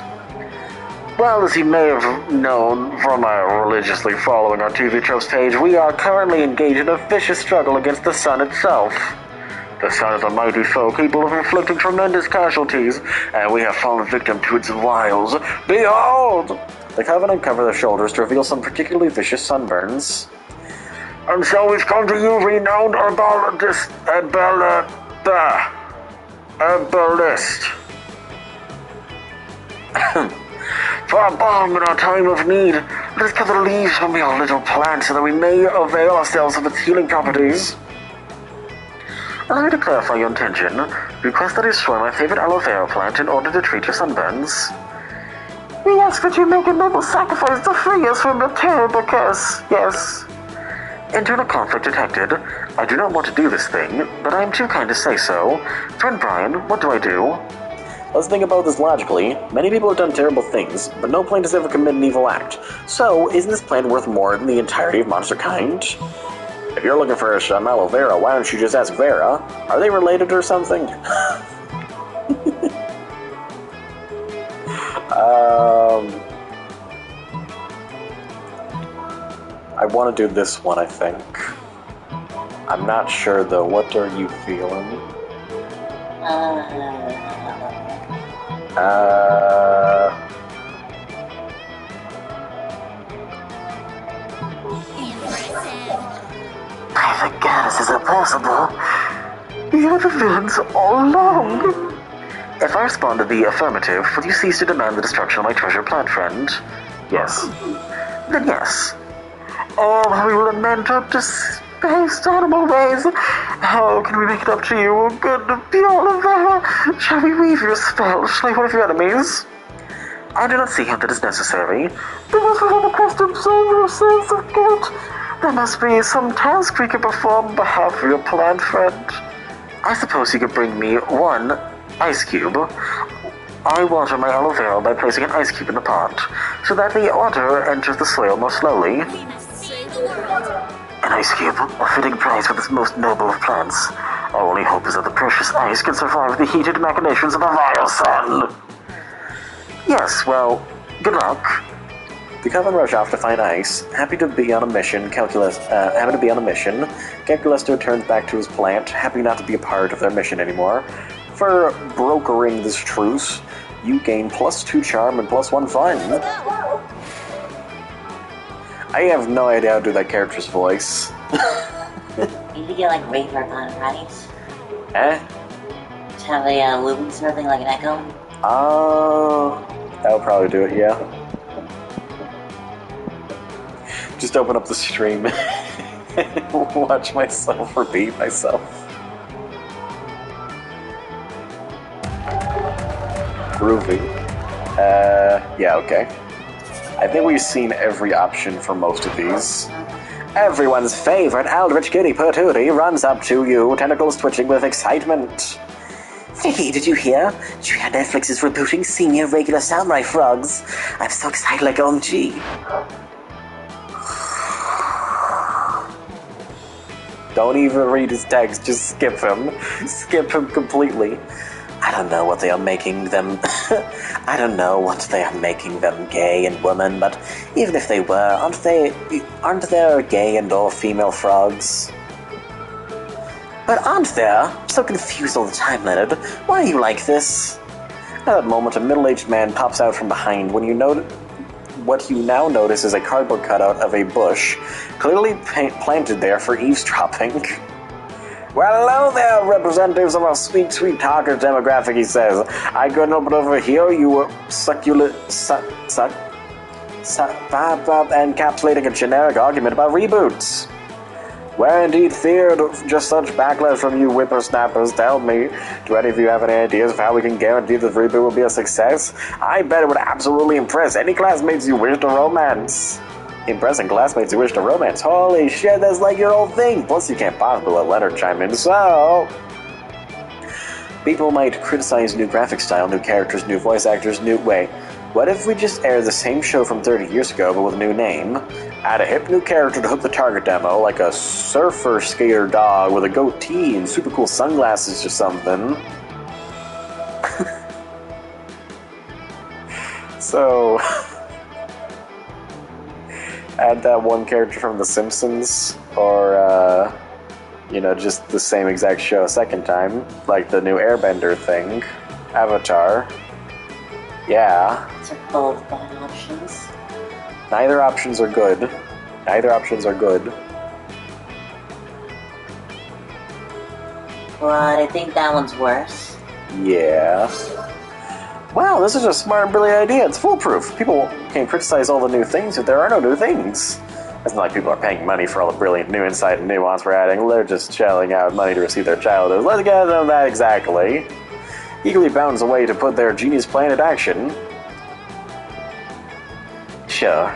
Well, as you may have known from my religiously following our TV Tropes page, we are currently engaged in a vicious struggle against the sun itself. The sun is a mighty foe capable of inflicting tremendous casualties, and we have fallen victim to its wiles. Behold! The Covenant cover their shoulders to reveal some particularly vicious sunburns. And so we've come to you, renowned herbalist. For a balm in our time of need, let us gather leaves from your little plant so that we may avail ourselves of its healing properties. Allow me to clarify your intention. Request that I destroy my favorite aloe vera plant in order to treat your sunburns. We ask that you make a noble sacrifice to free us from the terrible curse. Yes. Internal conflict detected. I do not want to do this thing, but I am too kind to say so. Friend Brian, what do I do? Let's think about this logically. Many people have done terrible things, but no plant has ever committed an evil act. So, isn't this plant worth more than the entirety of monster kind? If you're looking for some aloe vera, why don't you just ask Vera? Are they related or something? I want to do this one, I think. I'm not sure, though. What are you feeling? By the goddess, is it possible? You were the villains all along. If I respond to the affirmative, will you cease to demand the destruction of my treasure plant friend? Yes. Then yes. Oh, how we will lament our disgraced animal ways. How can we make it up to you, good Viola? Shall we weave your spell? Shall I one of your enemies? I do not see how that is necessary. There must be some quest to absolve your sense of guilt. There must be some task we can perform on behalf of your plant friend. I suppose you could bring me one ice cube. I water my aloe vera by placing an ice cube in the pot, so that the water enters the soil more slowly. An ice cube, a fitting price for this most noble of plants. Our only hope is that the precious ice can survive the heated machinations of the vile sun. Yes, well, good luck. The Coven rush off to find ice. Happy to be on a mission, Calculisto turns back to his plant, happy not to be a part of their mission anymore. For brokering this truce, you gain +2 charm and +1 fun. I have no idea how to do that character's voice. You could get like reverb on it, right? Eh? To have a looping sort of thing, like an echo. That would probably do it, yeah. Just open up the stream and watch myself repeat myself. Groovy. Yeah, okay. I think we've seen every option for most of these. Everyone's favorite Aldrich Kitty Patootie runs up to you, tentacles twitching with excitement. Vicky, did you hear? Did you hear Netflix is rebooting Senior Regular Samurai Frogs? I'm so excited like OMG. Don't even read his text, just skip him. Skip him completely. I don't know what they are making them. I don't know what they are making them gay and woman, but even if they were, aren't there gay and or female frogs? But aren't there? I'm so confused all the time, Leonard. Why are you like this? At that moment, a middle-aged man pops out from behind when you notice. What you now notice is a cardboard cutout of a bush, clearly planted there for eavesdropping. Well, hello there, representatives of our sweet, sweet talker demographic, he says. I couldn't help but overhear you were encapsulating a generic argument about reboots. We're indeed feared of just such backlash from you whippersnappers. Tell me, do any of you have any ideas of how we can guarantee this reboot will be a success? I bet it would absolutely impress any classmates you wish to romance. Impressing classmates you wish to romance? Holy shit, that's like your old thing. Plus, you can't possibly let Leonard chime in, so... People might criticize new graphic style, new characters, new voice actors, new... Wait, what if we just air the same show from 30 years ago, but with a new name? Add a hip new character to hook the target demo, like a surfer skater dog with a goatee and super cool sunglasses or something. So... add that one character from The Simpsons, or, just the same exact show a second time, like the new Airbender thing, Avatar. Yeah. Those are both bad options. Neither options are good. Neither options are good. But I think that one's worse. Yeah. Wow, this is a smart and brilliant idea. It's foolproof. People can criticize all the new things if there are no new things. It's not like people are paying money for all the brilliant new insight and nuance we're adding. They're just shelling out money to receive their childhood. Let's get them that exactly. Eagerly bounds a way to put their genius plan into action. Sure.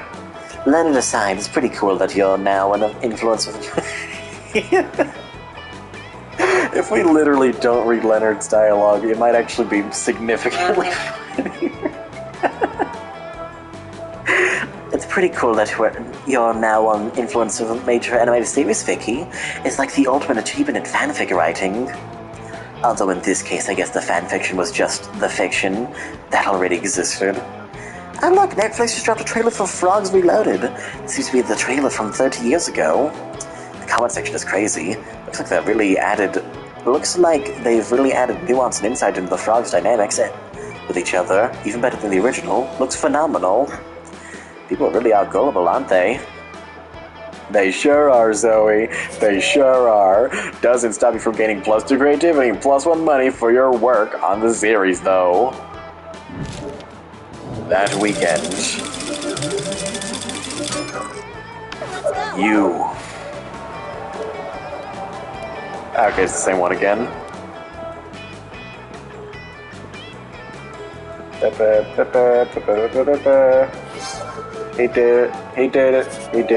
Leonard aside, it's pretty cool that you're now an influencer. If we literally don't read Leonard's dialogue, it might actually be significantly funnier. It's pretty cool that you're now an influencer of a major animated series, Vicky. It's like the ultimate achievement in fanfic writing. Although in this case, I guess the fanfiction was just the fiction that already existed. And look, Netflix just dropped a trailer for Frogs Reloaded. It seems to be the trailer from 30 years ago. The comment section is crazy. Looks like they've really added nuance and insight into the frogs' dynamics with each other, even better than the original. Looks phenomenal. People really are gullible, aren't they? They sure are, Zoe. They sure are. Doesn't stop you from gaining +2 creativity and +1 money for your work on the series, though. That weekend. You. Okay, it's the same one again. He did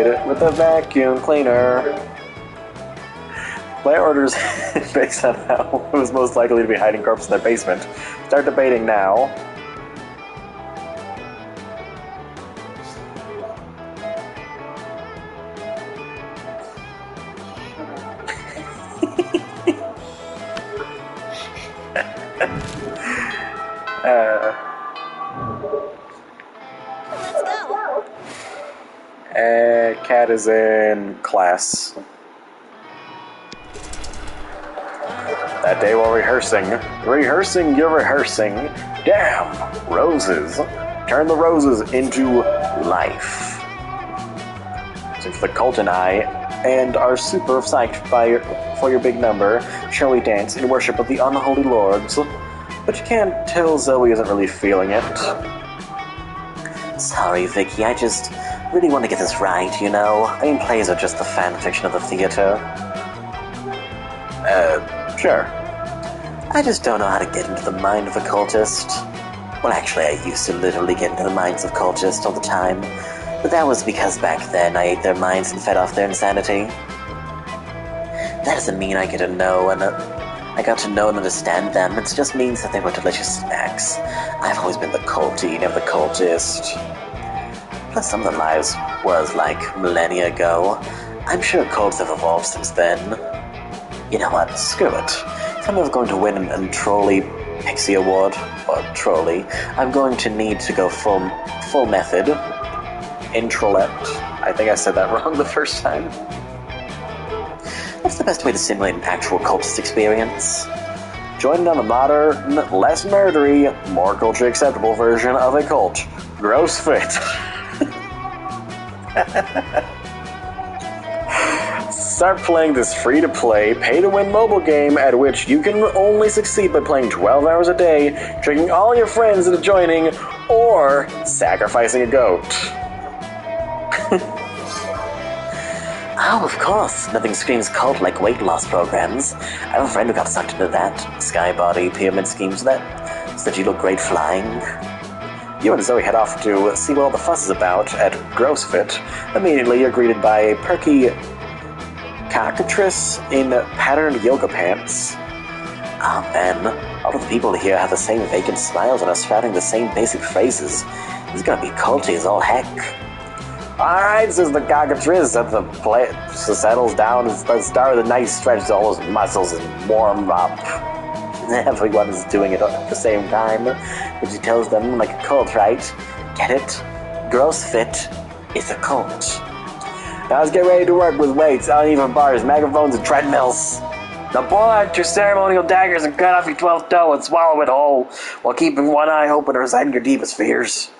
it with a vacuum cleaner. Player orders based on how it was most likely to be hiding corpses in their basement. Start debating now. Cat is in class. That day while rehearsing, you're rehearsing. Damn, roses. Turn the roses into life. Since the cult and I are super psyched for your big number, shall we dance in worship of the unholy lords? But you can't tell Zoe isn't really feeling it. Sorry, Vicky, I just really want to get this right, you know? I mean, plays are just the fan fiction of the theater. Sure. I just don't know how to get into the mind of a cultist. Well, actually, I used to literally get into the minds of cultists all the time. But that was because back then I ate their minds and fed off their insanity. That doesn't mean I got to know and understand them. It just means that they were delicious snacks. I've always been the culty, never the cultist. Plus, some of their lives was like millennia ago. I'm sure cults have evolved since then. You know what? Screw it. If I'm ever going to win and truly Pixie Award, or trolley, I'm going to need to go full method. Introlect. I think I said that wrong the first time. What's the best way to simulate an actual cultist experience? Join on a modern, less murdery, more culturally acceptable version of a cult. Gross fit. Start playing this free-to-play, pay-to-win mobile game at which you can only succeed by playing 12 hours a day, tricking all your friends into joining, or sacrificing a goat. Oh, of course. Nothing screams cult like weight loss programs. I have a friend who got sucked into that. Sky body, pyramid schemes, so that you look great flying. You and Zoe head off to see what all the fuss is about at Grossfit. Immediately, you're greeted by a perky cockatrice in patterned yoga pants. Oh man, all of the people here have the same vacant smiles and are spouting the same basic phrases. This is gonna be culty as all heck. Alright, says the cockatrice as the play settles down and the start of the night stretches all his muscles and warm up. Everyone is doing it at the same time, which he tells them like a cult, right? Get it? Grossfit is a cult. Now let's get ready to work with weights, uneven bars, megaphones, and treadmills. Now pull out your ceremonial daggers and cut off your 12th toe and swallow it whole, while keeping one eye open to recite your deepest fears.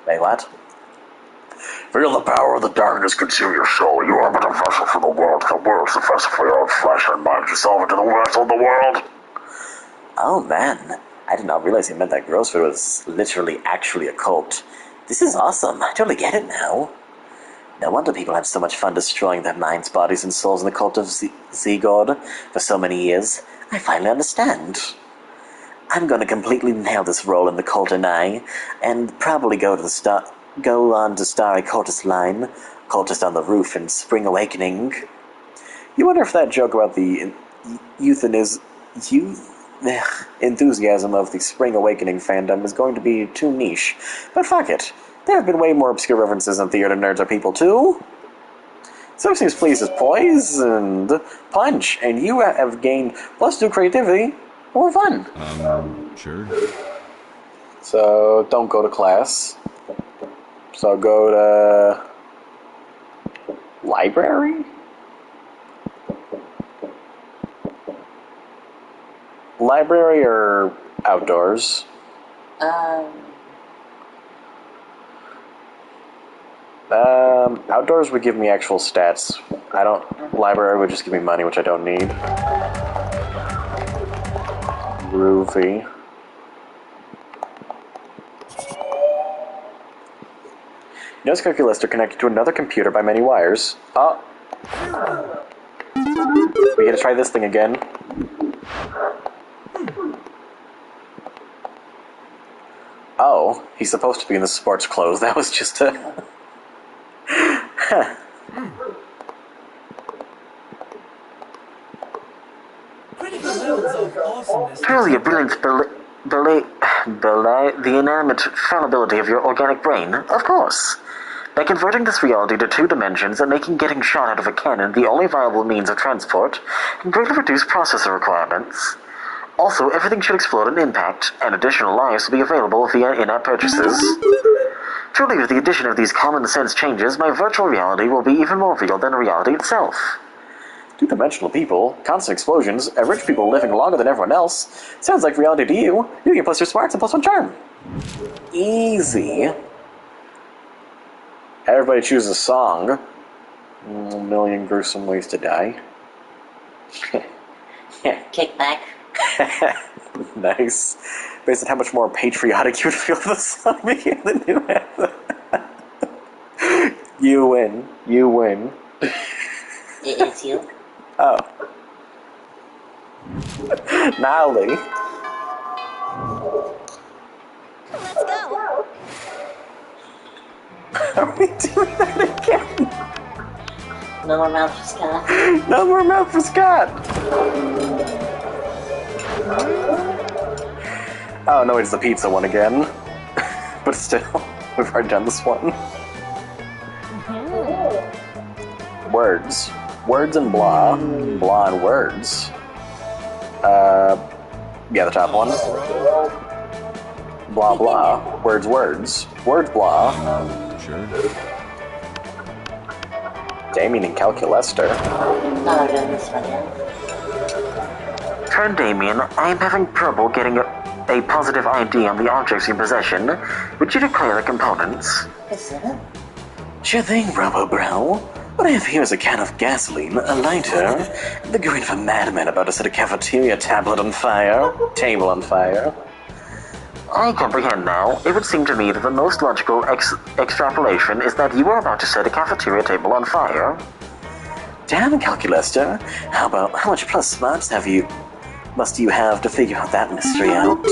Wait, what? Feel the power of the darkness consume your soul. You are but a vessel for the world. The world's the vessel for your own flesh, and mind yourself into the vessel of the world. Oh man, I did not realize he meant that Grossfit was literally actually a cult. This is awesome. I totally get it now. No wonder people have so much fun destroying their minds, bodies, and souls in the cult of Zegord for so many years. I finally understand. I'm gonna completely nail this role in the cult and probably go on to star a cultist line, Cultist on the Roof in Spring Awakening. You wonder if that joke about the enthusiasm of the Spring Awakening fandom is going to be too niche. But fuck it. There have been way more obscure references in theater nerds are people too. So seems pleased as poise and punch, and you have gained +2 creativity. More fun. Sure. So don't go to class. So go to library? Library or outdoors? Outdoors would give me actual stats. Library would just give me money, which I don't need. Groovy. Notice calculator connected to another computer by many wires. Oh. We gotta try this thing again. Oh, he's supposed to be in the sports clothes. That was just a... Critical levels of awesomeness. Truly a brilliant the inanimate fallibility of your organic brain, of course. By converting this reality to 2 dimensions and making getting shot out of a cannon the only viable means of transport, can greatly reduce processor requirements. Also, everything should explode on impact, and additional lives will be available via in-app purchases. Truly, with the addition of these common-sense changes, my virtual reality will be even more real than reality itself. 2-dimensional people, constant explosions, and rich people living longer than everyone else. Sounds like reality to you. You get +2 smarts and +1 charm. Easy. Everybody chooses a song. A million gruesome ways to die. Kickback. Nice. Based on how much more patriotic you would feel the song being the new anthem. You win. You win. It's you. Oh. Nolly. Let's go. Are we doing that again? No more mouth for Scott. No more mouth for Scott. Oh no, it's the pizza one again. But still, we've already done this one. Words. Words and blah. Blah and words. Yeah, the top one. Blah blah. Words, words. Words, blah. Sure. Damien and Calculester. Oh, goodness, yeah. Turn Damien, I am having trouble getting a positive ID on the objects in possession. Would you declare the components? Is it? Sure thing, Robo-Bro. What I have here is a can of gasoline, a lighter, the grin of a madman about to set a cafeteria table on fire. I comprehend now. It would seem to me that the most logical extrapolation is that you are about to set a cafeteria table on fire. Damn, Calculester. How much plus smarts must you have to figure out that mystery out?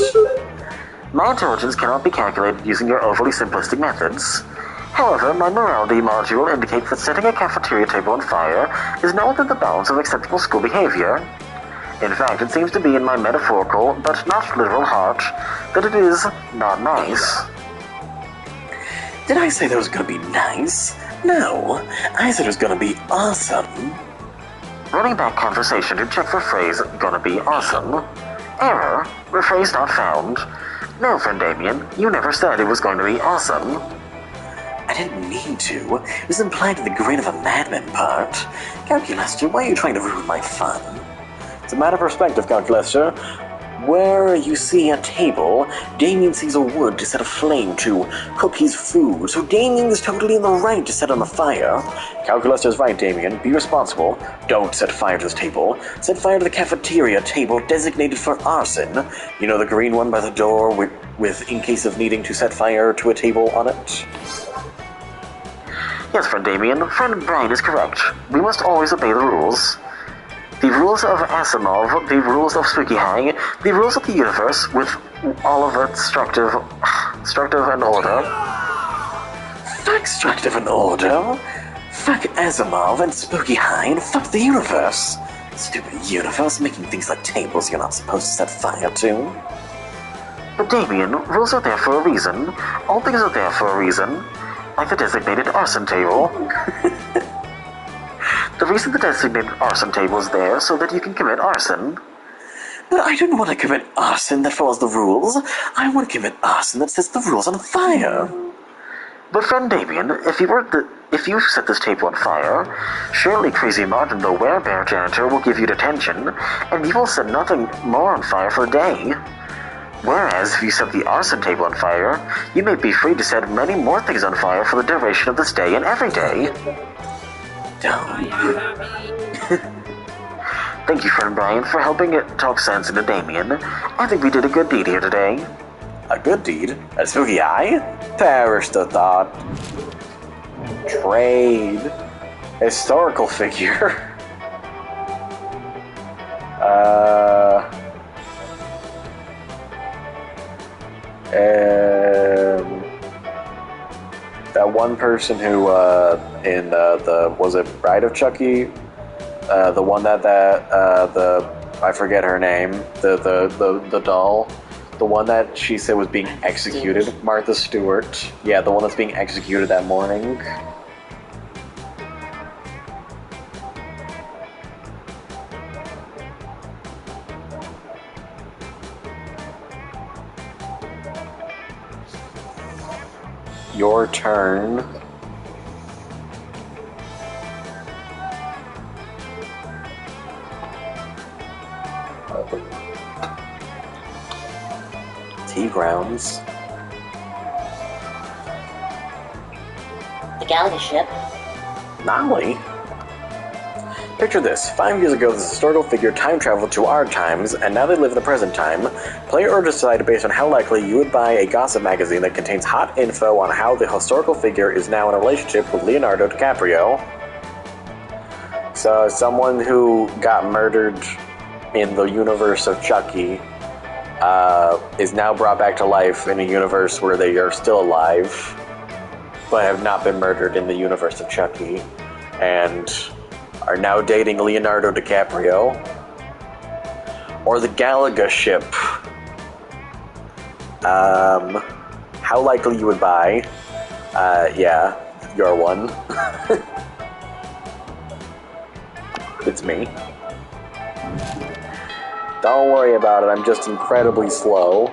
My intelligence cannot be calculated using your overly simplistic methods. However, my morality module indicates that setting a cafeteria table on fire is not within the bounds of acceptable school behavior. In fact, it seems to be in my metaphorical, but not literal heart, that it is not nice. Did I say that was gonna be nice? No, I said it was gonna be awesome. Running back conversation to check for phrase gonna be awesome. Error. Rephrase not found. No, friend Damien, you never said it was going to be awesome. I didn't mean to. It was implied in the grin of a madman part. Calculester, why are you trying to ruin my fun? It's a matter of perspective, Calculester. Where you see a table, Damien sees a wood to set aflame to cook his food, so Damien is totally in the right to set on a fire. Calculester is right, Damien. Be responsible. Don't set fire to this table. Set fire to the cafeteria table designated for arson. You know, the green one by the door with in case of needing to set fire to a table on it? Yes, friend Damien, friend Brian is correct. We must always obey the rules. The rules of Asimov, the rules of Spooky High, the rules of the universe, with all of its structive and order. Fuck structive and order. Fuck Asimov and Spooky High and fuck the universe. Stupid universe making things like tables you're not supposed to set fire to. But Damien, rules are there for a reason. All things are there for a reason. Like the designated arson table. The reason the designated arson table is there so that you can commit arson. But I don't want to commit arson that follows the rules. I want to commit arson that sets the rules on fire. But friend Damien, if you set this table on fire, surely Crazy Martin the werebear janitor will give you detention, and you will set nothing more on fire for the day. Whereas, if you set the arson table on fire, you may be free to set many more things on fire for the duration of this day and every day. Thank you, friend Brian, for helping it talk sense into Damien. I think we did a good deed here today. A good deed? A spooky eye? Perish the thought. Trade. Historical figure. That one person who, in was it Bride of Chucky? The one I forget her name, the doll. The one that she said was being executed, Martha Stewart. Yeah, the one that's being executed that morning. Your turn. Tea grounds. The Galaga ship. Nolly? Picture this. 5 years ago, this historical figure time traveled to our times, and now they live in the present time. Player decided based on how likely you would buy a gossip magazine that contains hot info on how the historical figure is now in a relationship with Leonardo DiCaprio. So, someone who got murdered in the universe of Chucky is now brought back to life in a universe where they are still alive, but have not been murdered in the universe of Chucky, and are now dating Leonardo DiCaprio. Or the Galaga ship. How likely you would buy? Yeah, you're one. It's me. Don't worry about it, I'm just incredibly slow.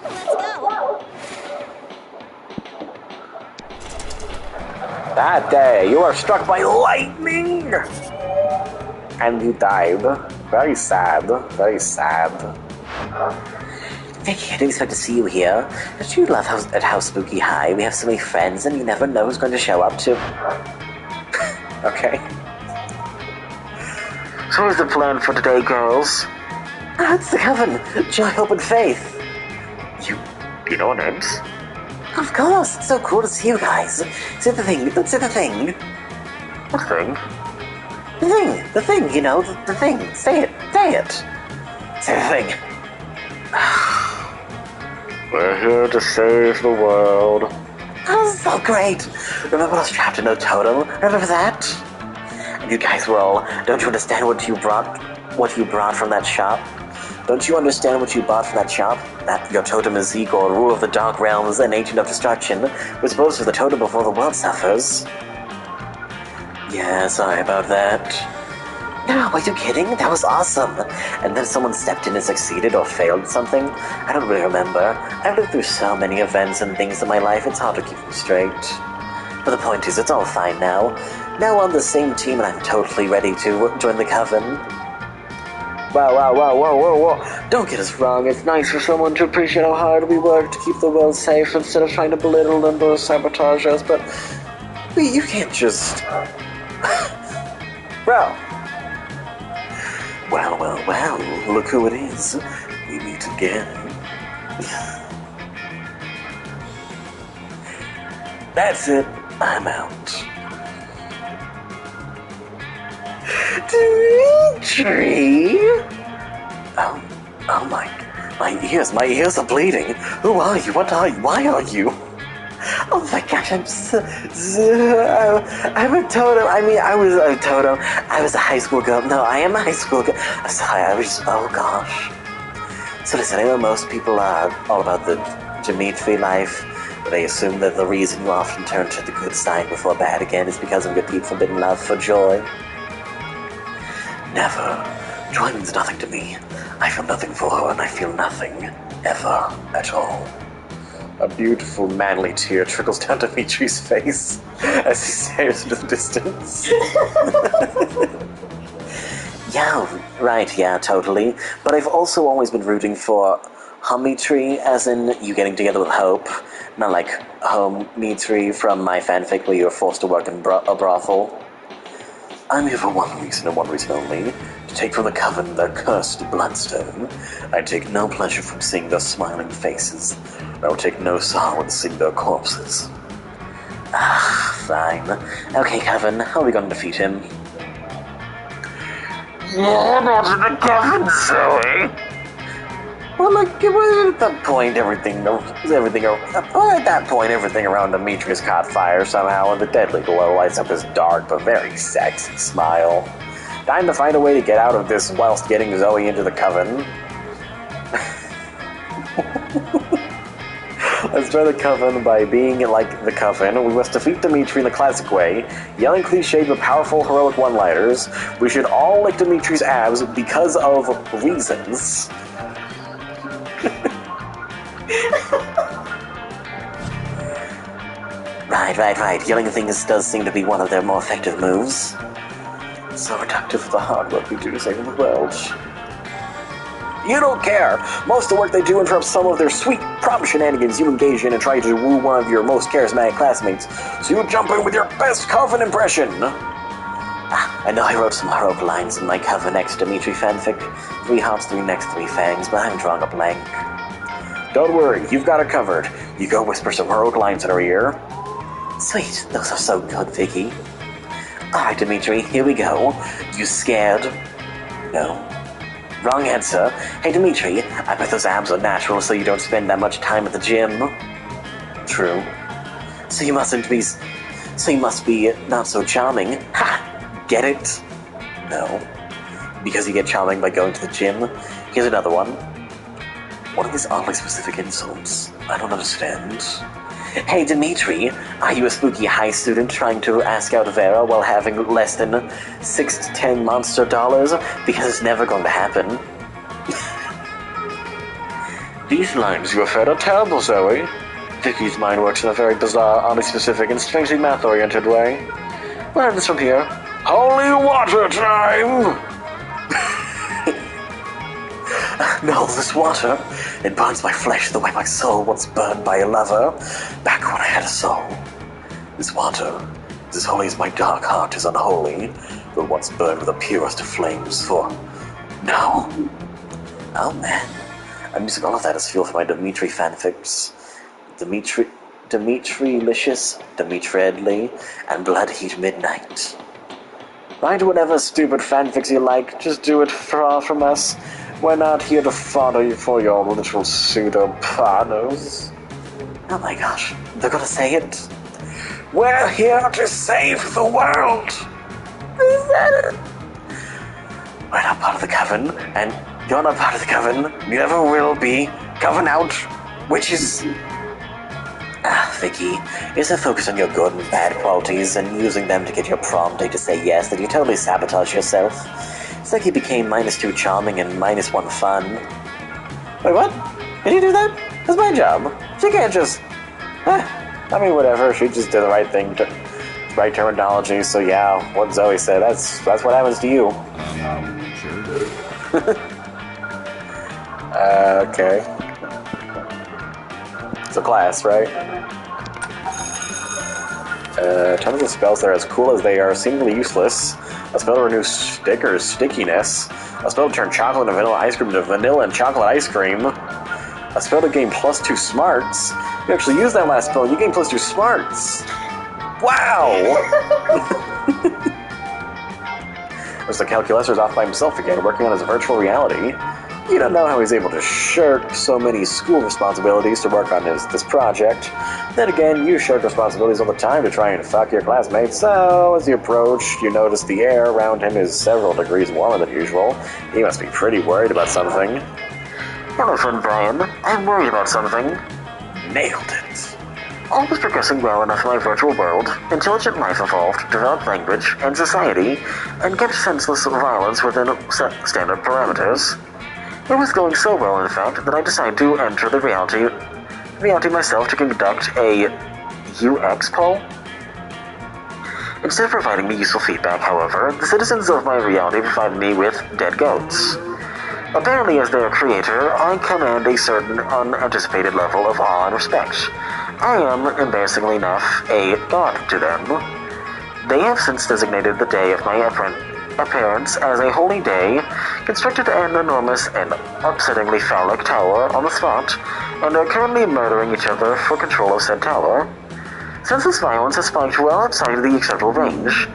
Let's go. That day, you are struck by lightning! And you died. Very sad. Very sad. Vicky, I didn't expect to see you here. Don't you love at House Spooky High? We have so many friends and you never know who's going to show up to... Okay. So what's the plan for today, girls? It's the Coven! Joy, Hope, and Faith! You know our names? Of course! It's so cool to see you guys! Say the thing, let's say the thing! What thing? The thing, you know, the thing. Say it, say it! Say the thing! We're here to save the world. Oh, so great! Remember I was trapped in a totem? Remember that? And you guys were all, don't you understand what you brought from that shop? Don't you understand what you bought from that shop? That your totem is Igor, ruler of the Dark Realms and agent of destruction, was supposed to the totem before the world suffers. Yeah, sorry about that. No, are you kidding? That was awesome. And then someone stepped in and succeeded or failed at something. I don't really remember. I've lived through so many events and things in my life, it's hard to keep them straight. But the point is, it's all fine now. Now we're on the same team and I'm totally ready to join the Coven. Whoa. Don't get us wrong, it's nice for someone to appreciate how hard we work to keep the world safe instead of trying to belittle them or sabotage us, but... you can't just... Bro. Well, look who it is. We meet again. That's it. I'm out. Dimitri! Oh my ears are bleeding. Who are you? What are you? Why are you? Oh my gosh, I'm a totem. I mean, I was a totem. I was a high school girl. No, I am a high school girl. I'm sorry, oh gosh. So listen, I know most people are all about the Dimitri life, but I assume that the reason you often turn to the good side before bad again is because of your deep forbidden love for Joy. Never. Joy means nothing to me. I feel nothing for her, and I feel nothing, ever, at all. A beautiful, manly tear trickles down Dimitri's face as he stares into the distance. Yeah, totally. But I've also always been rooting for Humitri, as in you getting together with Hope. Not like Humitri from my fanfic where you were forced to work in a brothel. I'm here for one reason and one reason only. To take from the Coven their cursed bloodstone. I take no pleasure from seeing their smiling faces. I will take no sorrow in seeing their corpses. Fine. Okay, Coven, how are we going to defeat him? You're not in the Coven, Zoe. Well, at that point, everything around Dimitri's caught fire somehow, and the deadly glow lights up his dark but very sexy smile. Time to find a way to get out of this whilst getting Zoe into the Coven. Let's try the Coven by being like the Coven. We must defeat Dimitri in the classic way, yelling cliched but powerful heroic one-liners. We should all lick Dimitri's abs because of reasons. Right. Yelling things does seem to be one of their more effective moves. So reductive of the hard work we do to save the world. You don't care! Most of the work they do interrupts some of their sweet prom shenanigans you engage in and try to woo one of your most charismatic classmates, so you jump in with your best Coven impression! I know I wrote some heroic lines in my Coven X Dimitri fanfic. 3 hops, 3 necks, 3 fangs, but I'm drawing a blank. Don't worry, you've got it covered. You go whisper some heroic lines in her ear. Sweet, those are so good, Vicky. Alright, Dimitri, here we go. You scared? No. Wrong answer. Hey, Dimitri, I bet those abs are natural so you don't spend that much time at the gym. True. So you must be not so charming. Ha! Get it? No. Because you get charming by going to the gym? Here's another one. What are these oddly specific insults? I don't understand. Hey, Dimitri, are you a spooky high student trying to ask out Vera while having less than 6 to 10 monster dollars? Because it's never going to happen. These lines you referred are terrible, Zoe. Vicky's mind works in a very bizarre, oddly specific, and strangely math-oriented way. We'll have this from here. Holy water time! No, this water, it burns my flesh the way my soul once burned by a lover, back when I had a soul. This water, as holy as my dark heart is unholy, but once burned with the purest of flames, for now. Oh man, I'm using all of that as fuel for my Dimitri fanfics. Dimitri-licious, Dimitri-edly, and Blood Heat Midnight. Write whatever stupid fanfics you like, just do it far from us. We're not here to fodder you for your literal pseudo-pornos. Oh my gosh, they're gonna say it? We're here to save the world! They said it! We're not part of the coven, and you're not part of the coven. You never will be. Coven out, witches. Vicky, you're so focused on your good and bad qualities and using them to get your prom date to say yes that you totally sabotage yourself. It's like you became -2 charming and -1 fun. Wait, what? Did you do that? That's my job. She can't just... I mean, whatever. She just did the right thing, right terminology, so yeah, what Zoe said, that's what happens to you. Sure. Okay. It's a class, right? Tons of spells that are as cool as they are seemingly useless. A spell to renew stickers' stickiness. A spell to turn chocolate and vanilla ice cream into vanilla and chocolate ice cream. A spell to gain +2 smarts. You actually used that last spell and you gain +2 smarts. Wow! Mr. Calculusser's off by himself again, working on his virtual reality. You don't know how he's able to shirk so many school responsibilities to work on this project. Then again, you shirk responsibilities all the time to try and fuck your classmates, so as you approach, you notice the air around him is several degrees warmer than usual. He must be pretty worried about something. Hello, friend Brian. I'm worried about something. Nailed it. All was progressing well enough in my virtual world. Intelligent life evolved, developed language and society, and kept senseless violence within standard parameters. It was going so well, in fact, that I decided to enter the reality myself to conduct a UX poll. Instead of providing me useful feedback, however, the citizens of my reality provided me with dead goats. Apparently, as their creator, I command a certain unanticipated level of awe and respect. I am, embarrassingly enough, a god to them. They have since designated the day of my appearance as a holy day, constructed an enormous and upsettingly phallic tower on the spot, and are currently murdering each other for control of said tower. Since this violence has spiked well outside of the acceptable range,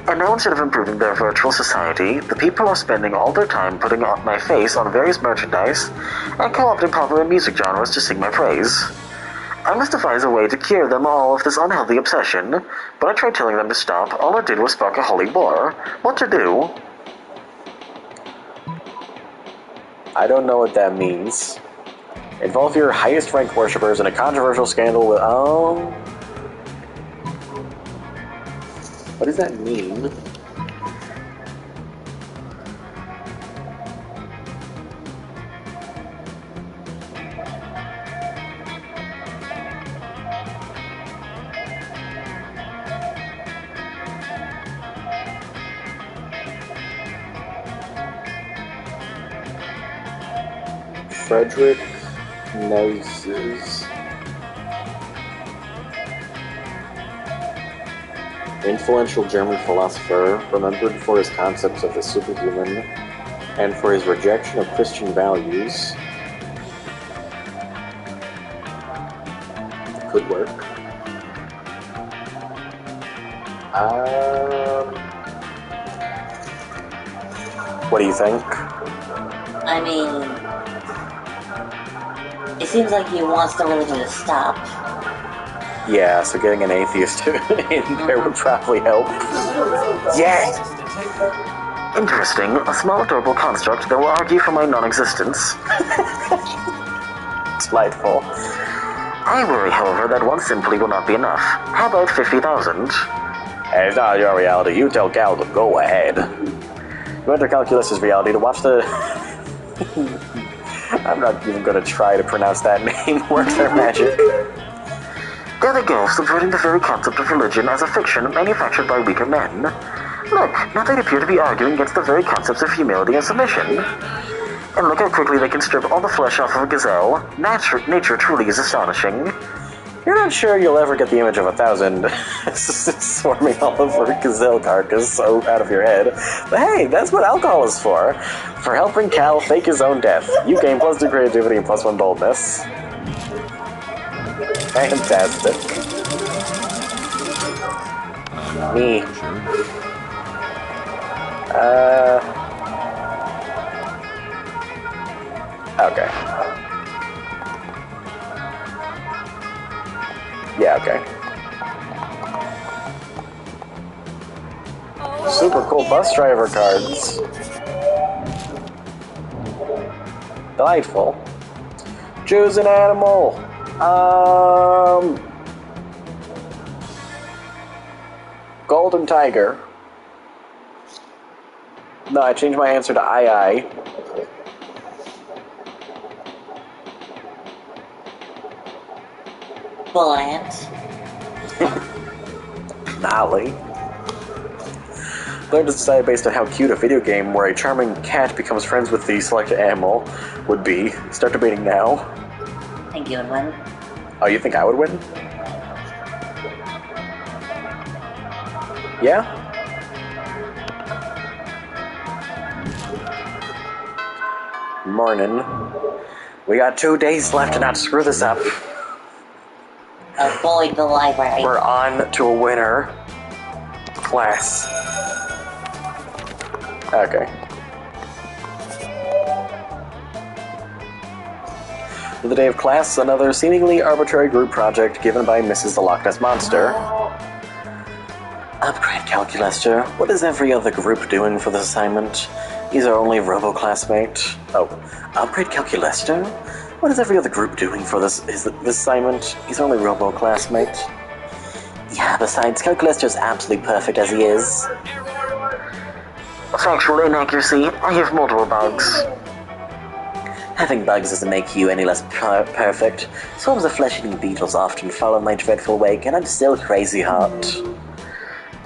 and now instead of improving their virtual society, the people are spending all their time putting my face on various merchandise and co-opting popular music genres to sing my praise. I must devise a way to cure them all of this unhealthy obsession, but I tried telling them to stop. All it did was spark a holy war. What to do? I don't know what that means. Involve your highest ranked worshippers in a controversial scandal with... What does that mean? Frederick Nietzsche's influential German philosopher, remembered for his concepts of the superhuman and for his rejection of Christian values. Could work. What do you think? I mean, it seems like he wants the religion to stop. Yeah, so getting an atheist in there would probably help. Yeah! Interesting. A small adorable construct that will argue for my non-existence. Delightful. I worry, however, that one simply will not be enough. How about 50,000? Hey, it's not your reality. You tell Cal to go ahead. You enter Calculus's reality to watch the I'm not even going to try to pronounce that name. Words are magic. There they go, subverting the very concept of religion as a fiction manufactured by weaker men. Look, now they appear to be arguing against the very concepts of humility and submission. And look how quickly they can strip all the flesh off of a gazelle. Nature truly is astonishing. You're not sure you'll ever get the image of 1,000 swarming all over a gazelle carcass out of your head. But hey, that's what alcohol is for. For helping Cal fake his own death. You gain +2 creativity and +1 boldness. Fantastic. Me. Okay. Yeah, okay. Super cool bus driver cards. Delightful. Choose an animal. Golden tiger. No, I changed my answer to I. Bull ant. Nolly. Learn to decide based on how cute a video game where a charming cat becomes friends with the selected animal would be. Start debating now. I think you would win. Oh, you think I would win? Yeah? Morning. We got 2 days left to not screw this up. Avoid the library. We're on to a winner. Class. Okay. The day of class, another seemingly arbitrary group project given by Mrs. the Loch Ness Monster. Upgrade Calculester. What is every other group doing for this assignment? He's our only robo-classmate. Oh, upgrade Calculester? What is every other group doing for this assignment? He's our only robo-classmate. Yeah, besides, Calculester's absolutely perfect as he is. Factual inaccuracy. I have multiple bugs. Having bugs doesn't make you any less perfect. Swarms of flesh-eating beetles often follow my dreadful wake, and I'm still crazy hot.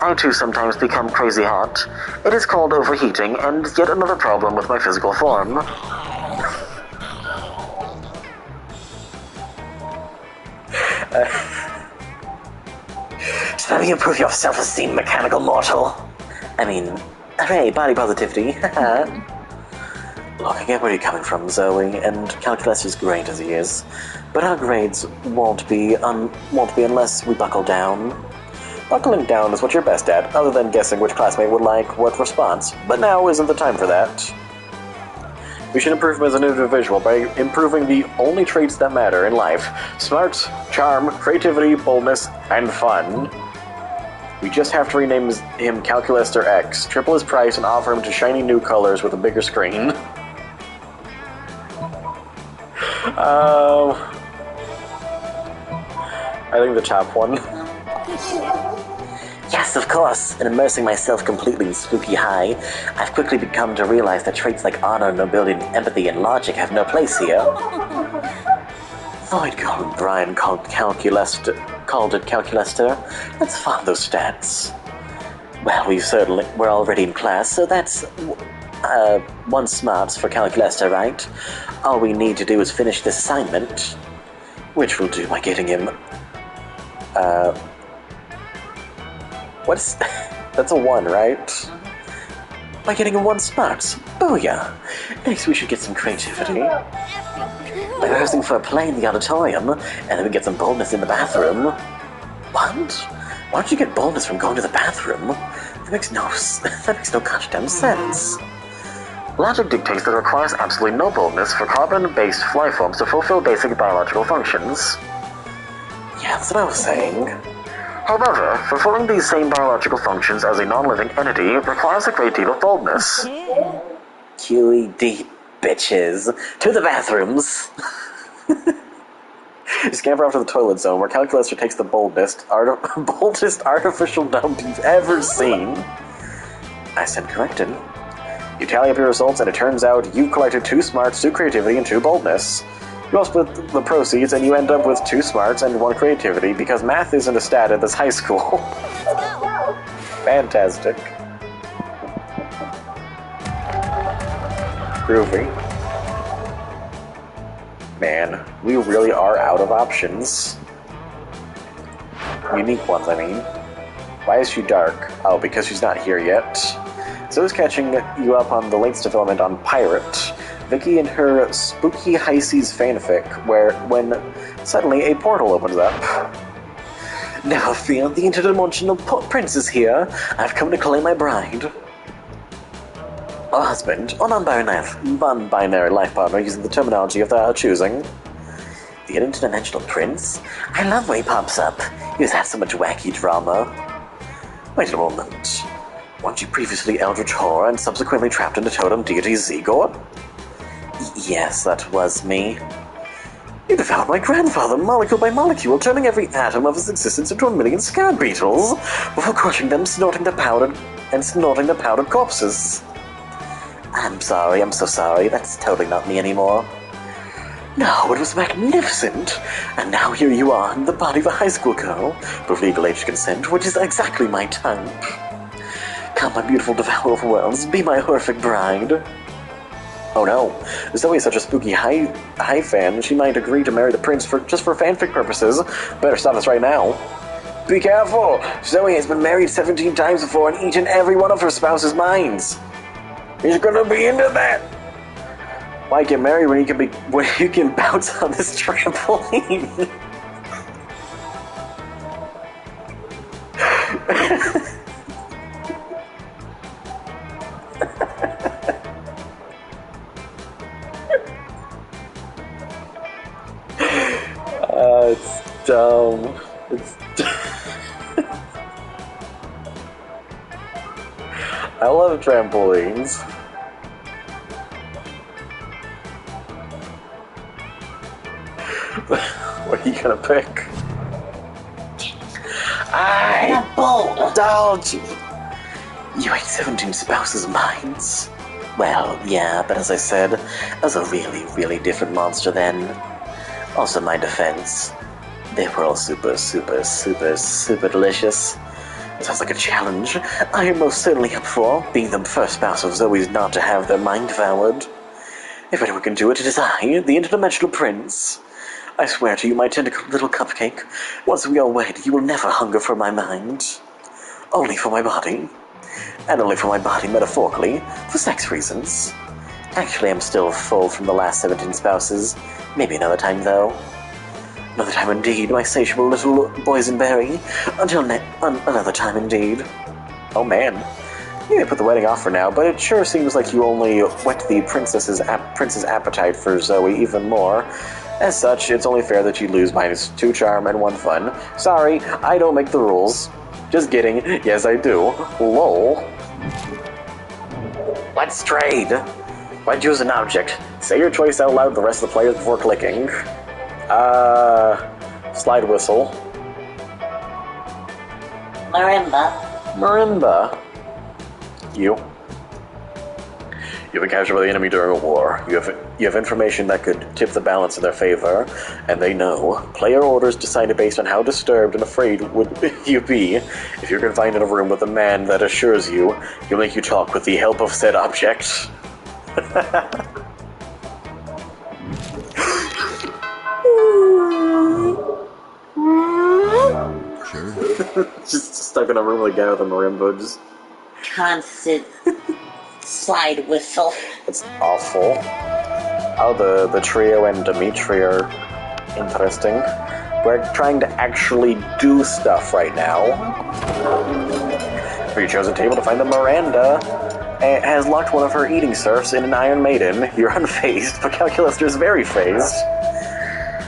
I too sometimes become crazy hot. It is called overheating, and yet another problem with my physical form. Just let me improve your self-esteem, mechanical mortal. I mean, hooray, body positivity. Look, I get where you're coming from, Zoe, and Calculus is great as he is, but our grades won't be unless we buckle down. Buckling down is what you're best at, other than guessing which classmate would like what response, but now isn't the time for that. We should improve him as an individual by improving the only traits that matter in life: smarts, charm, creativity, boldness, and fun. We just have to rename him Calculester X, triple his price, and offer him to shiny new colors with a bigger screen. I think the top one. Yes, of course. In immersing myself completely in spooky high, I've quickly become to realize that traits like honor, nobility, empathy, and logic have no place here. Void called Brian called it Calculester. Let's farm those stats. Well, we're already in class, so that's 1 smarts for Calculester, right? All we need to do is finish this assignment, which we'll do by getting him, that's a 1, right? By getting him 1 smarts. Booyah! Next we should get some creativity. By rehearsing for a play in the auditorium, and then we get some boldness in the bathroom. What? Why don't you get boldness from going to the bathroom? That makes no goddamn sense. Logic dictates that it requires absolutely no boldness for carbon-based fly forms to fulfill basic biological functions. Yeah, that's what I was saying. However, fulfilling these same biological functions as a non-living entity requires a great deal of boldness. QED, bitches. To the bathrooms! Scamper off to the toilet zone, where Calculester takes the boldest artificial dump you've ever seen. I stand corrected. You tally up your results, and it turns out you collected 2 smarts, 2 creativity, and 2 boldness. You all split the proceeds, and you end up with 2 smarts and 1 creativity, because math isn't a stat at this high school. Let's go. Fantastic. Groovy. Man, we really are out of options. Unique ones, I mean. Why is she dark? Oh, because she's not here yet. Zoe's catching you up on the latest development on Pirate. Vicky and her spooky high seas fanfic, when suddenly a portal opens up. Never fear, the interdimensional prince is here. I've come to claim my bride. Or husband, or non-binary life partner using the terminology of their choosing. The interdimensional prince? I love when he pops up. He has had so much wacky drama. Wait a moment. Weren't you previously Eldritch Horror and subsequently trapped into totem deity Zegor? Yes, that was me. You devoured my grandfather molecule by molecule, turning every atom of his existence into 1,000,000 scab beetles, before crushing them, snorting the powdered corpses. I'm sorry, I'm so sorry, that's totally not me anymore. No, it was magnificent! And now here you are, in the body of a high school girl, with legal age consent, which is exactly my type. Come, my beautiful devourer of worlds, be my horrific bride. Oh no, Zoe is such a spooky high fan, she might agree to marry the prince just for fanfic purposes. Better stop this right now. Be careful! Zoe has been married 17 times before and eaten every one of her spouse's minds. He's gonna be into that! Why get married when you can bounce on this trampoline? It's dumb. It's I love trampolines. What are you gonna pick? I'm bold. Don't you? You ate 17 spouses' minds. Well, yeah, but as I said, I was a really, really different monster then. Also, my defense, they were all super, super, super, super delicious. Sounds like a challenge I am most certainly up for, being the first spouse of Zoe's not to have their mind devoured. If anyone can do it, it is I, the interdimensional prince. I swear to you, my tender little cupcake, once we are wed, you will never hunger for my mind. Only for my body. And only for my body, metaphorically, for sex reasons. Actually, I'm still full from the last 17 spouses. Maybe another time, though. Another time indeed, my satiable little boysenberry. Until another time indeed. Oh man. You may put the wedding off for now, but it sure seems like you only whet the prince's appetite for Zoe even more. As such, it's only fair that you lose -2 charm and 1 fun. Sorry, I don't make the rules. Just kidding. Yes, I do. Lol. Let's trade. Why choose an object? Say your choice out loud to the rest of the players before clicking. Slide whistle. Marimba. You have been captured by the enemy during a war. You have information that could tip the balance in their favor, and they know. Player orders decided based on how disturbed and afraid would you be if you're confined in a room with a man that assures you he'll make you talk with the help of said object. Sure. Just stuck in a room with a guy with a marimba. Just Constant slide whistle. it's awful. Oh, the trio and Dimitri are interesting. We're trying to actually do stuff right now. You chose a table to find that Miranda has locked one of her eating serfs in an Iron Maiden. You're unfazed, but Calculaster is very phased.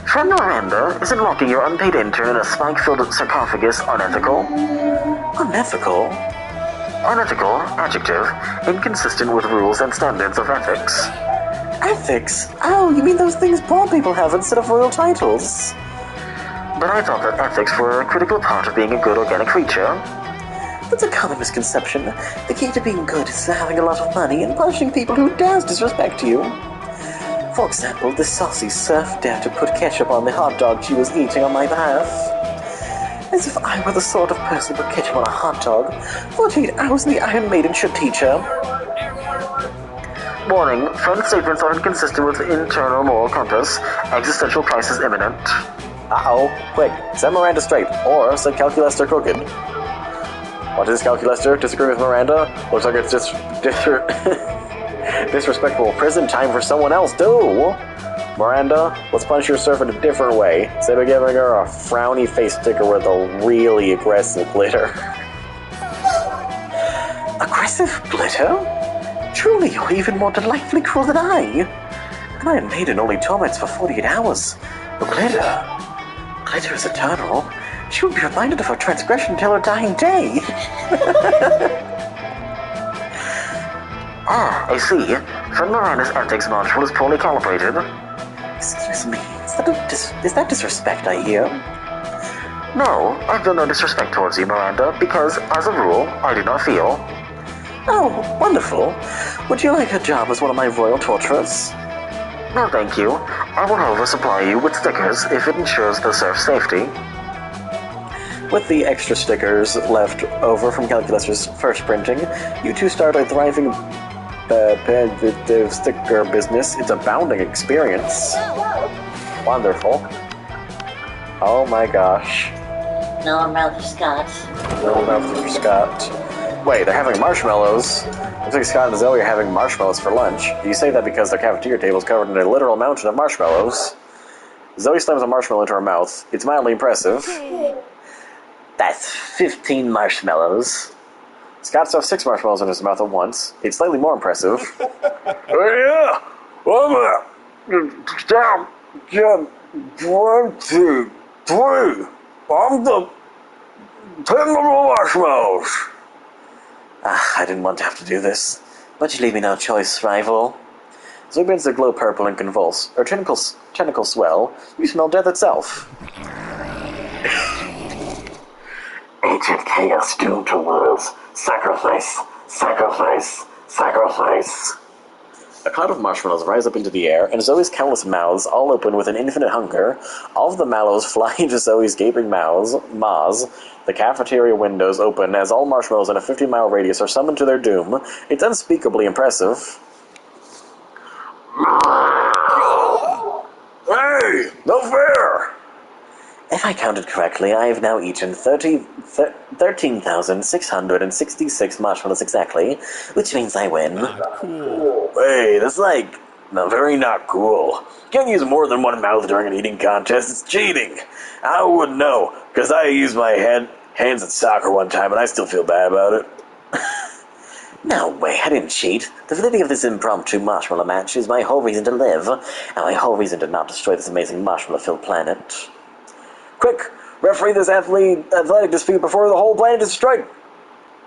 Friend Miranda, isn't locking your unpaid intern in a spike-filled sarcophagus unethical? Unethical? Unethical, adjective, inconsistent with rules and standards of ethics. Ethics? Oh, you mean those things poor people have instead of royal titles? But I thought that ethics were a critical part of being a good organic creature. That's a common misconception. The key to being good is having a lot of money and punishing people who dare disrespect you. For example, this saucy serf dared to put ketchup on the hot dog she was eating on my behalf. As if I were the sort of person to put ketchup on a hot dog. 48 hours in the Iron Maiden should teach her. Warning, friend statements are inconsistent with internal moral compass. Existential crisis imminent. Uh-oh. Quick, set Miranda straight, or set Calculester crooked. What is Calculester? Disagree with Miranda? Looks like it's just disrespectful prison time for someone else, too. Miranda, let's punish your serf in a different way. Say by giving her a frowny face sticker with a really aggressive glitter. Aggressive glitter? Truly, you're even more delightfully cruel than I. An Iron Maiden only torments for 48 hours. But glitter is eternal. She will be reminded of her transgression until her dying day. I see. Friend Miranda's antics module is poorly calibrated. Excuse me, is that disrespect I hear? No, I feel no disrespect towards you, Miranda, because, as a rule, I do not feel. Oh, wonderful. Would you like a job as one of my royal torturers? No, thank you. I will, however, supply you with stickers if it ensures the serf's safety. With the extra stickers left over from Calculus's first printing, you two start a thriving sticker business. It's a bounding experience. Wonderful. Oh my gosh. No mouth for Scott. No mouth for Scott. Wait, they're having marshmallows. Looks like Scott and Zoe are having marshmallows for lunch. You say that because their cafeteria table is covered in a literal mountain of marshmallows. Zoe slams a marshmallow into her mouth. It's mildly impressive. That's 15 marshmallows. Scott stuffs 6 marshmallows in his mouth at once. It's slightly more impressive. Yeah! One, 2, 3. I'm the 10 little marshmallows. I didn't want to have to do this, but you leave me no choice, rival. Zoe begins to glow purple and convulse. Her tentacles swell. You smell death itself. Ancient chaos doomed to worlds. Sacrifice, sacrifice, sacrifice. A cloud of marshmallows rise up into the air, and Zoe's countless mouths all open with an infinite hunger. All of the mallows fly into Zoe's gaping maws. The cafeteria windows open as all marshmallows in a 50-mile radius are summoned to their doom. It's unspeakably impressive. Hey! No fair! If I counted correctly, I have now eaten 13,666 marshmallows exactly, which means I win. Cool. Hey, that's very not cool. You can't use more than one mouth during an eating contest. It's cheating. I wouldn't know, because I used my hands at soccer one time and I still feel bad about it. No way, I didn't cheat. The validity of this impromptu marshmallow match is my whole reason to live, and my whole reason to not destroy this amazing marshmallow-filled planet. Quick, referee this athletic dispute before the whole planet is destroyed.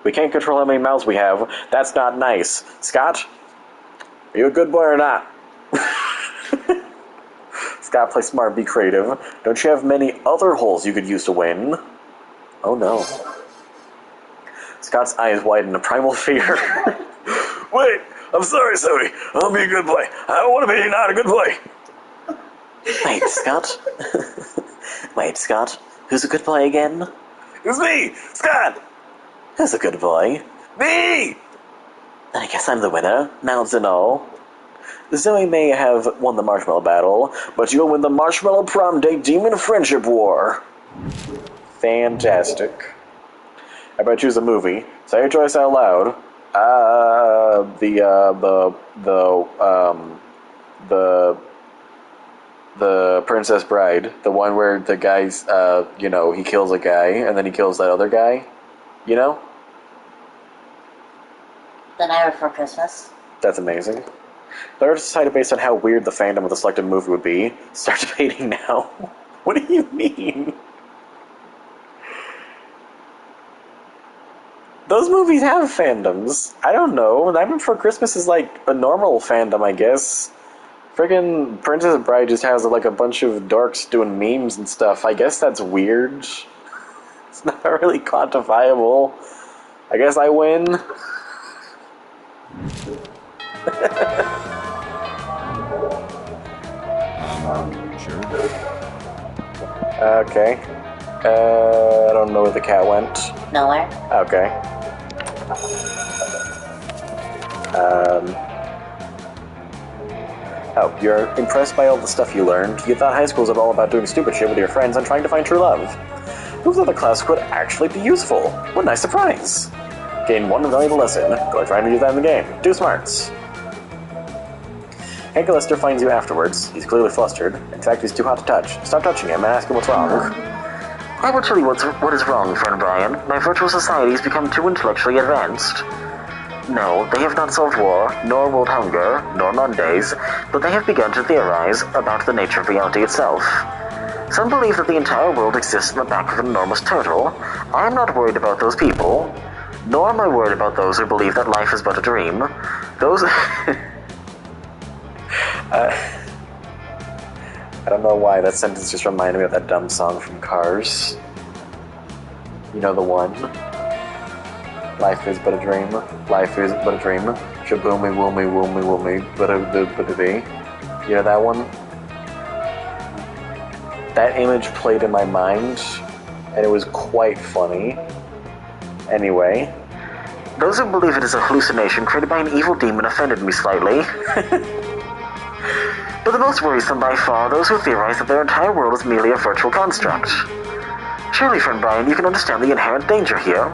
We can't control how many mouths we have. That's not nice. Scott, are you a good boy or not? Scott, play smart, be creative. Don't you have many other holes you could use to win? Oh no. Scott's eyes widen in primal fear. Wait, I'm sorry, Zoe. I'll be a good boy. I don't want to be not a good boy. Wait, Scott? Wait, Scott? Who's a good boy again? It's me, Scott. Who's a good boy? Me! Then I guess I'm the winner, mouths and all. Zoe may have won the marshmallow battle, but you'll win the Marshmallow Prom Date Demon Friendship War. Fantastic. How about choose a movie? Say your choice out loud. The Princess Bride. The one where the guy's, he kills a guy, and then he kills that other guy. You know? The Night Before Christmas. That's amazing. The artist decided based on how weird the fandom of the selected movie would be. Start debating now. What do you mean? Those movies have fandoms. I don't know. Nightmare Before Christmas is like a normal fandom, I guess. Friggin' Princess Bride just has like a bunch of dorks doing memes and stuff. I guess that's weird. It's not really quantifiable. I guess I win. Sure. Okay. I don't know where the cat went. Nowhere. Okay. Oh, you're impressed by all the stuff you learned. You thought high school was all about doing stupid shit with your friends and trying to find true love. Who thought the class could actually be useful? What a nice surprise! Gain one valuable lesson. Go trying to use that in the game. 2 smarts. Hank Lester finds you afterwards. He's clearly flustered. In fact, he's too hot to touch. Stop touching him and ask him what's wrong. I will tell you what is wrong, friend Brian. My virtual society has become too intellectually advanced. No, they have not solved war, nor world hunger, nor Mondays, but they have begun to theorize about the nature of reality itself. Some believe that the entire world exists in the back of an enormous turtle. I'm not worried about those people, nor am I worried about those who believe that life is but a dream. Those... I don't know why that sentence just reminded me of that dumb song from Cars. You know the one? Life is but a dream. Life is but a dream. Shaboomy woomy woomy woomy but-a-bee. You know that one? That image played in my mind, and it was quite funny. Anyway. Those who believe it is a hallucination created by an evil demon offended me slightly. But the most worrisome by far are those who theorize that their entire world is merely a virtual construct. Surely, friend Brian, you can understand the inherent danger here.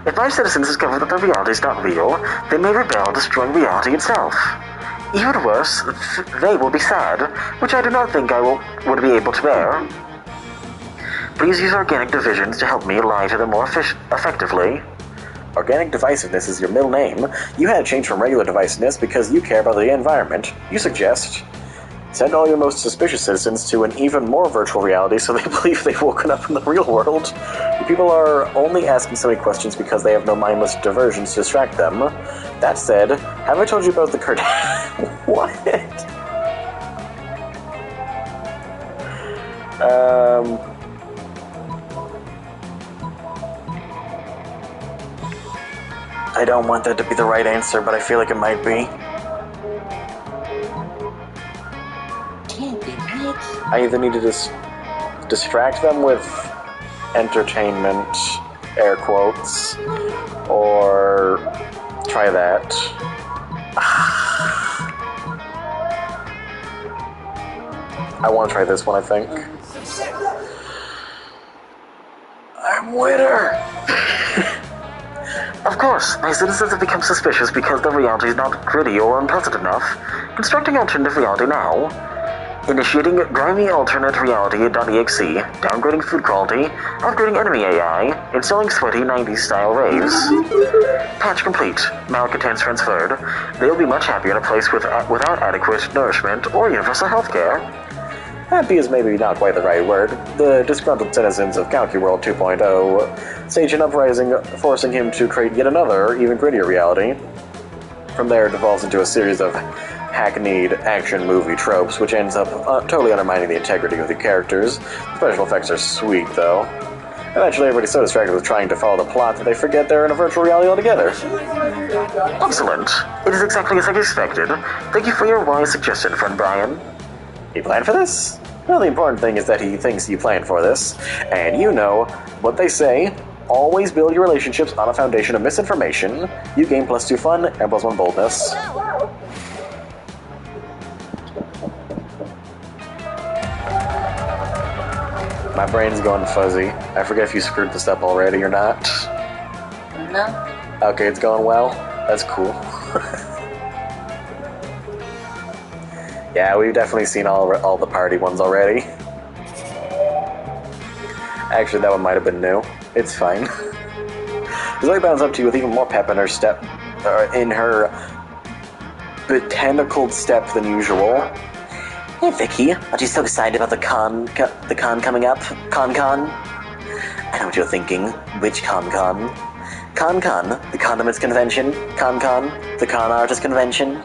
If my citizens discover that their reality is not real, they may rebel, destroying reality itself. Even worse, they will be sad, which I do not think I would be able to bear. Please use organic divisions to help me lie to them more effectively. Organic divisiveness is your middle name. You had to change from regular divisiveness because you care about the environment. You suggest... Send all your most suspicious citizens to an even more virtual reality so they believe they've woken up in the real world. You people are only asking so many questions because they have no mindless diversions to distract them. That said, have I told you about the What? I don't want that to be the right answer, but I feel like it might be. Can't be right. I either need to distract them with entertainment, air quotes, or try that. I want to try this one, I think. I'm winner! Of course, my citizens have become suspicious because their reality is not gritty or unpleasant enough. Constructing alternative reality now. Initiating grimy alternate reality.exe, downgrading food quality, upgrading enemy AI, installing sweaty 90s style raves. Patch complete. Malcontents transferred. They'll be much happier in a place without adequate nourishment or universal healthcare. Happy is maybe not quite the right word. The disgruntled citizens of CalcuWorld 2.0 stage an uprising, forcing him to create yet another, even grittier reality. From there, it devolves into a series of hackneyed action movie tropes, which ends up totally undermining the integrity of the characters. The special effects are sweet, though. Eventually, everybody's so distracted with trying to follow the plot that they forget they're in a virtual reality altogether. Excellent. It is exactly as I expected. Thank you for your wise suggestion, friend Brian. He planned for this? Well, the important thing is that he thinks you planned for this. And you know what they say. Always build your relationships on a foundation of misinformation. You gain +2 fun and +1 boldness. My brain's going fuzzy. I forget if you screwed this up already or not. No. Okay, it's going well. That's cool. Yeah, we've definitely seen all the party ones already. Actually, that one might have been new. It's fine. Zoe bounds up to you with even more pep in her step, in her botanicled step than usual. Hey Vicky, aren't you so excited about the con coming up? Con? I know what you're thinking. Which con? Con, the Condiments Convention. Con, the Con Artist Convention.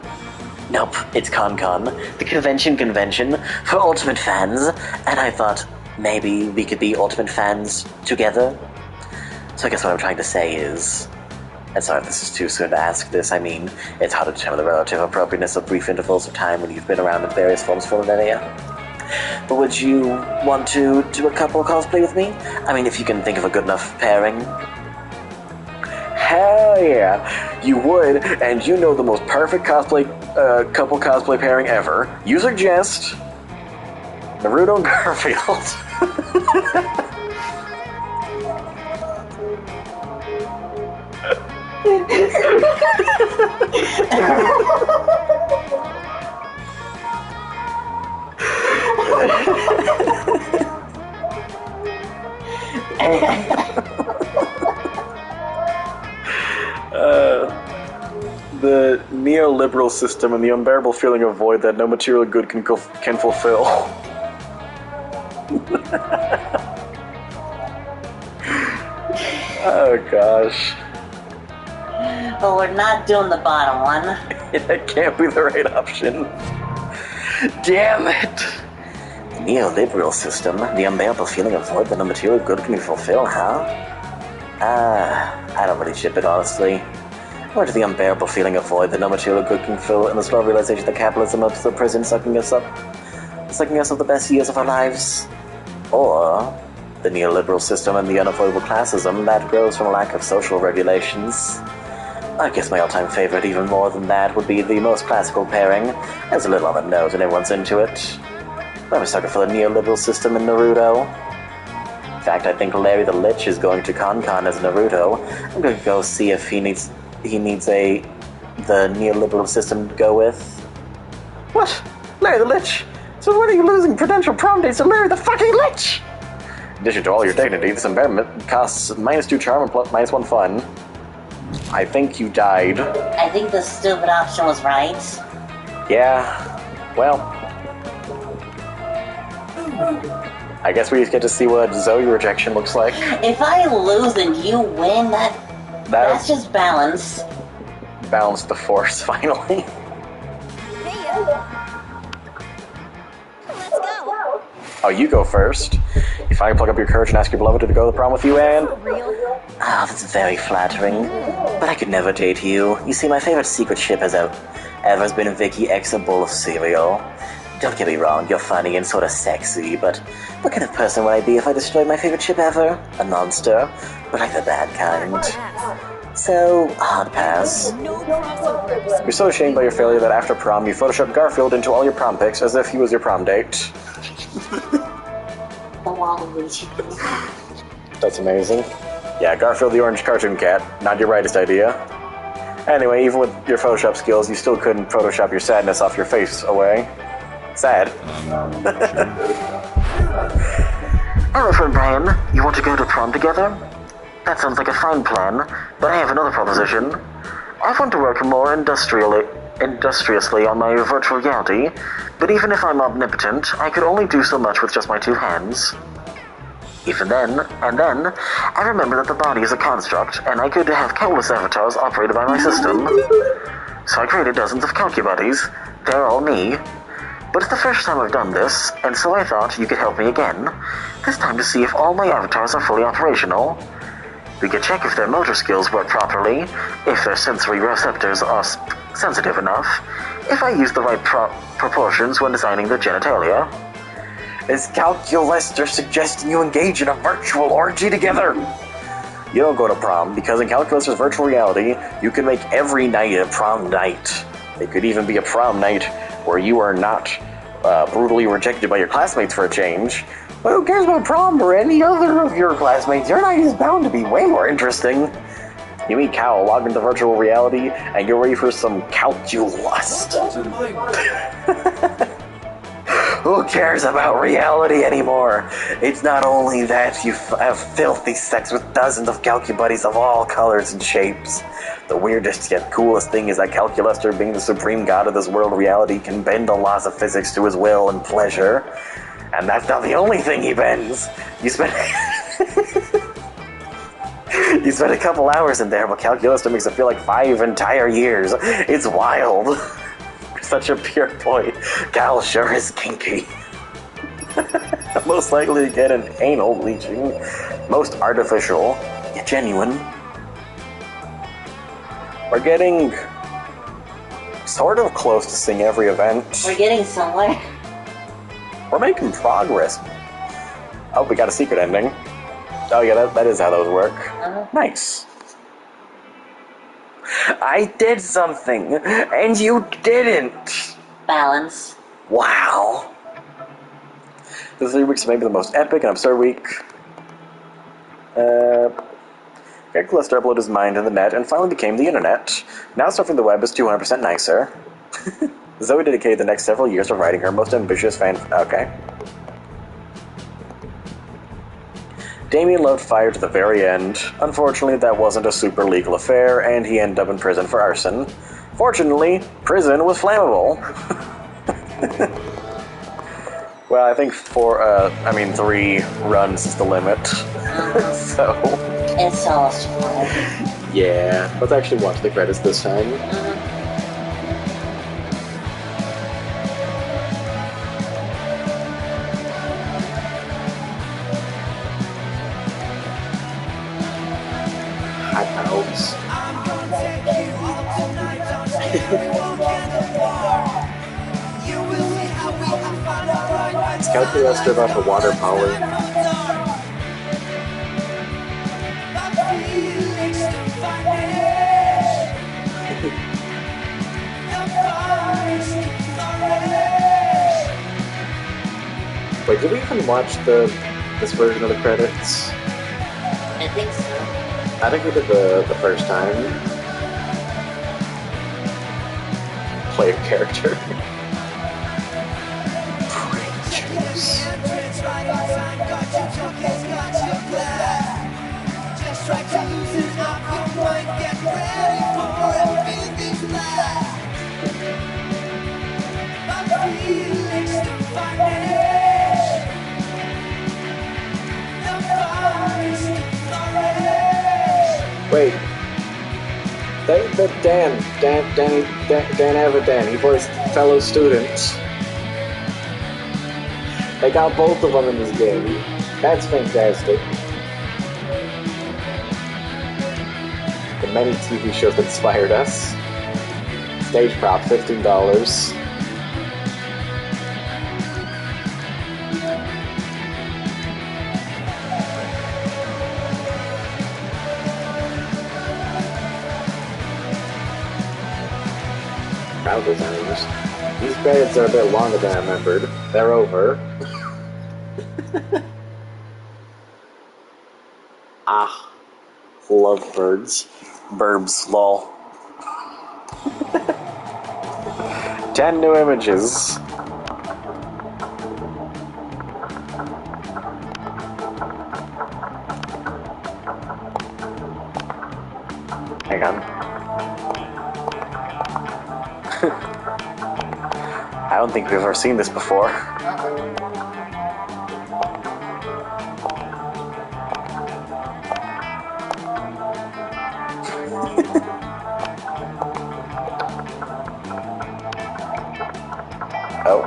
Nope, it's Con, the convention for Ultimate fans. And I thought maybe we could be Ultimate fans together. So I guess what I'm trying to say is, And sorry if this is too soon to ask this. I mean, it's hard to determine the relative appropriateness of brief intervals of time when you've been around in various forms for millennia. But would you want to do a couple cosplay with me? I mean, if you can think of a good enough pairing. Hell yeah, you would, and you know the most perfect couple cosplay pairing ever. You suggest Naruto and Garfield. The neoliberal system and the unbearable feeling of void that no material good can fulfill. Oh gosh. But we're not doing the bottom one. That can't be the right option. Damn it! The neoliberal system, the unbearable feeling of void that no material good can fulfill, huh? I don't really ship it, honestly. Or to the unbearable feeling of void that no material good can fill, and the slow realization that capitalism is the prison sucking us of the best years of our lives. Or the neoliberal system and the unavoidable classism that grows from a lack of social regulations. I guess my all-time favorite, even more than that, would be the most classical pairing. It's a little on the nose and everyone's into it. I'm a sucker for the neoliberal system in Naruto. In fact, I think Larry the Lich is going to Con as Naruto. I'm going to go see if he needs the neoliberal system to go with. What? Larry the Lich? So when are you losing prudential prom dates to Larry the fucking Lich? In addition to all your dignity, this embarrassment costs -2 charm and -1 fun. I think you died. I think the stupid option was right. Yeah, well, I guess we just get to see what Zoe rejection looks like. If I lose and you win, that's just balance. Balance the force, finally. Hey, let's go. Oh, you go first. If I can pluck up your courage and ask your beloved to go to the prom with you, Anne. Real. Ah, that's very flattering. But I could never date you. You see, my favorite secret ship ever has been Vicky X, a bowl of cereal. Don't get me wrong, you're funny and sort of sexy, but what kind of person would I be if I destroyed my favorite ship ever? A monster, but like the bad kind. So, hard pass. No crossover episode. You're so ashamed by your failure that after prom, you photoshopped Garfield into all your prom pics as if he was your prom date. The Waluigi. That's amazing. Yeah, Garfield the orange cartoon cat. Not your rightest idea. Anyway, even with your Photoshop skills, you still couldn't Photoshop your sadness off your face away. Sad. Hello, friend Brian. You want to go to prom together? That sounds like a fine plan, but I have another proposition. I want to work more industriously on my virtual reality, but even if I'm omnipotent, I could only do so much with just my 2 hands. Even then, I remember that the body is a construct, and I could have countless avatars operated by my system. So I created dozens of calcubuddies. They're all me. But it's the first time I've done this, and so I thought you could help me again. This time to see if all my avatars are fully operational. We could check if their motor skills work properly, if their sensory receptors are sensitive enough, if I use the right proportions when designing the genitalia. Is Calculester suggesting you engage in a virtual orgy together? You don't go to prom, because in Calculister's virtual reality, you can make every night a prom night. It could even be a prom night where you are not brutally rejected by your classmates for a change. But who cares about prom or any other of your classmates? Your night is bound to be way more interesting. You meet Cal, log into virtual reality, and you're ready for some calculust. Who cares about reality anymore? It's not only that you have filthy sex with dozens of calcubuddies of all colors and shapes. The weirdest yet coolest thing is that Calculuster, being the supreme god of this world reality, can bend the laws of physics to his will and pleasure. And that's not the only thing he bends. You spend you spend a couple hours in there, but Calculuster makes it feel like 5 entire years. It's wild. Such a pure boy. Cal sure is kinky. Most likely to get an anal bleaching. Most artificial, yet genuine. We're getting sort of close to seeing every event. We're getting somewhere. We're making progress. Oh, we got a secret ending. Oh yeah, that is how those work. Nice. I did something, and you didn't. Balance. Wow. The 3 weeks may be the most epic and absurd week. Greg Lester uploaded his mind to the net and finally became the internet. Now surfing the web is 200% nicer. Zoe dedicated the next several years to writing her most ambitious fan... Okay. Damien loved fire to the very end. Unfortunately, that wasn't a super legal affair, and he ended up in prison for arson. Fortunately, prison was flammable. Well, I think 3 runs is the limit. So... It's almost fine. Yeah, let's actually watch the credits this time. High notes. Scout the Lester about the water power. Wait, did we even watch this version of the credits? I think so. I think we did the first time. Play a character. Wait. Dan Avidan, he voiced fellow students. They got both of them in this game. That's fantastic. The many TV shows that inspired us. Stage prop, $15. Crowd designers. These credits are a bit longer than I remembered. They're over. Ah. Love birds. Burbs, lol. 10 new images. Hang on. I don't think we've ever seen this before. Oh.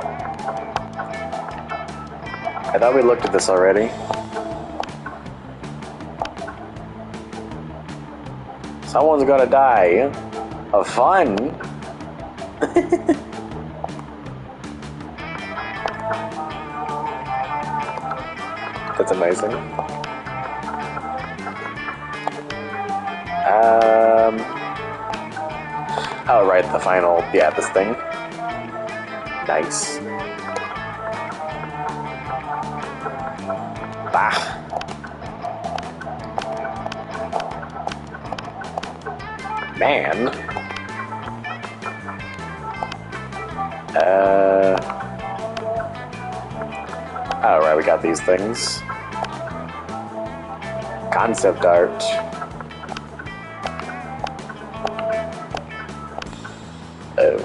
I thought we looked at this already. Someone's gonna die. Of fun. That's amazing. Oh, right, the final, yeah, this thing. Nice. Bah. Man. Oh, right, we got these things. Concept art. Oh.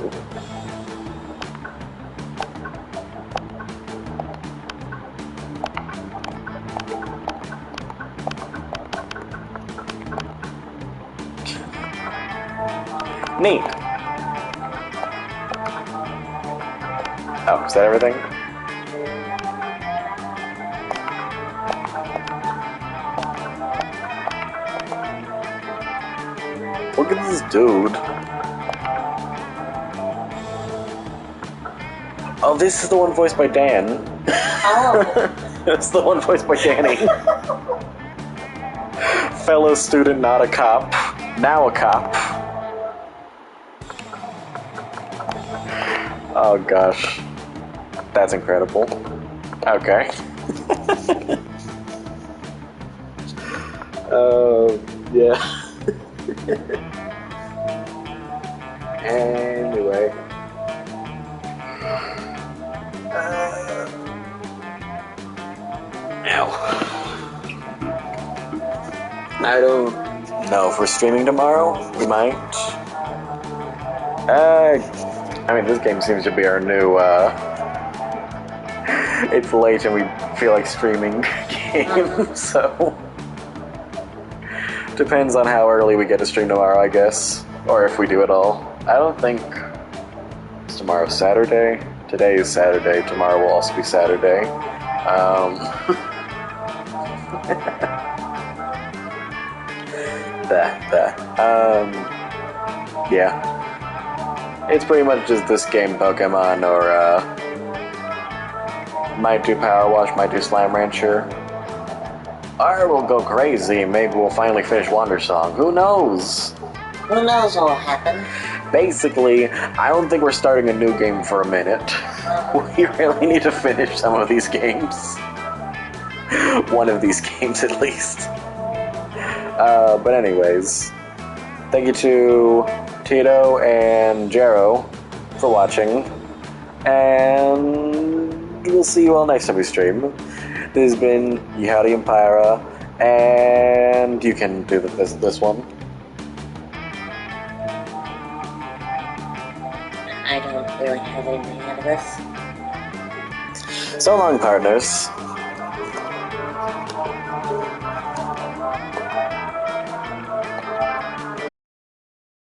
Neat. Oh, is that everything? Look at this dude. Oh, this is the one voiced by Dan. Oh. It's the one voiced by Danny. Fellow student, not a cop. Now a cop. Oh gosh. That's incredible. Okay. Yeah. Anyway. Ow. I don't know if we're streaming tomorrow. We might. I mean, this game seems to be our new, it's late and we feel like streaming game, so... Depends on how early we get to stream tomorrow, I guess. Or if we do it all. I don't think... Is tomorrow Saturday? Today is Saturday. Tomorrow will also be Saturday. Yeah. It's pretty much just this game, Pokemon, or, might do Power Wash, might do Slam Rancher. Or we'll go crazy, maybe we'll finally finish Wonder Song. Who knows? Who knows what will happen? Basically, I don't think we're starting a new game for a minute. We really need to finish some of these games. One of these games, at least. But anyways, thank you to Tito and Jero for watching, and we'll see you all next time we stream. This has been Yihari and Pyra, and you can do this one. I don't really have anything out of this. So long, partners.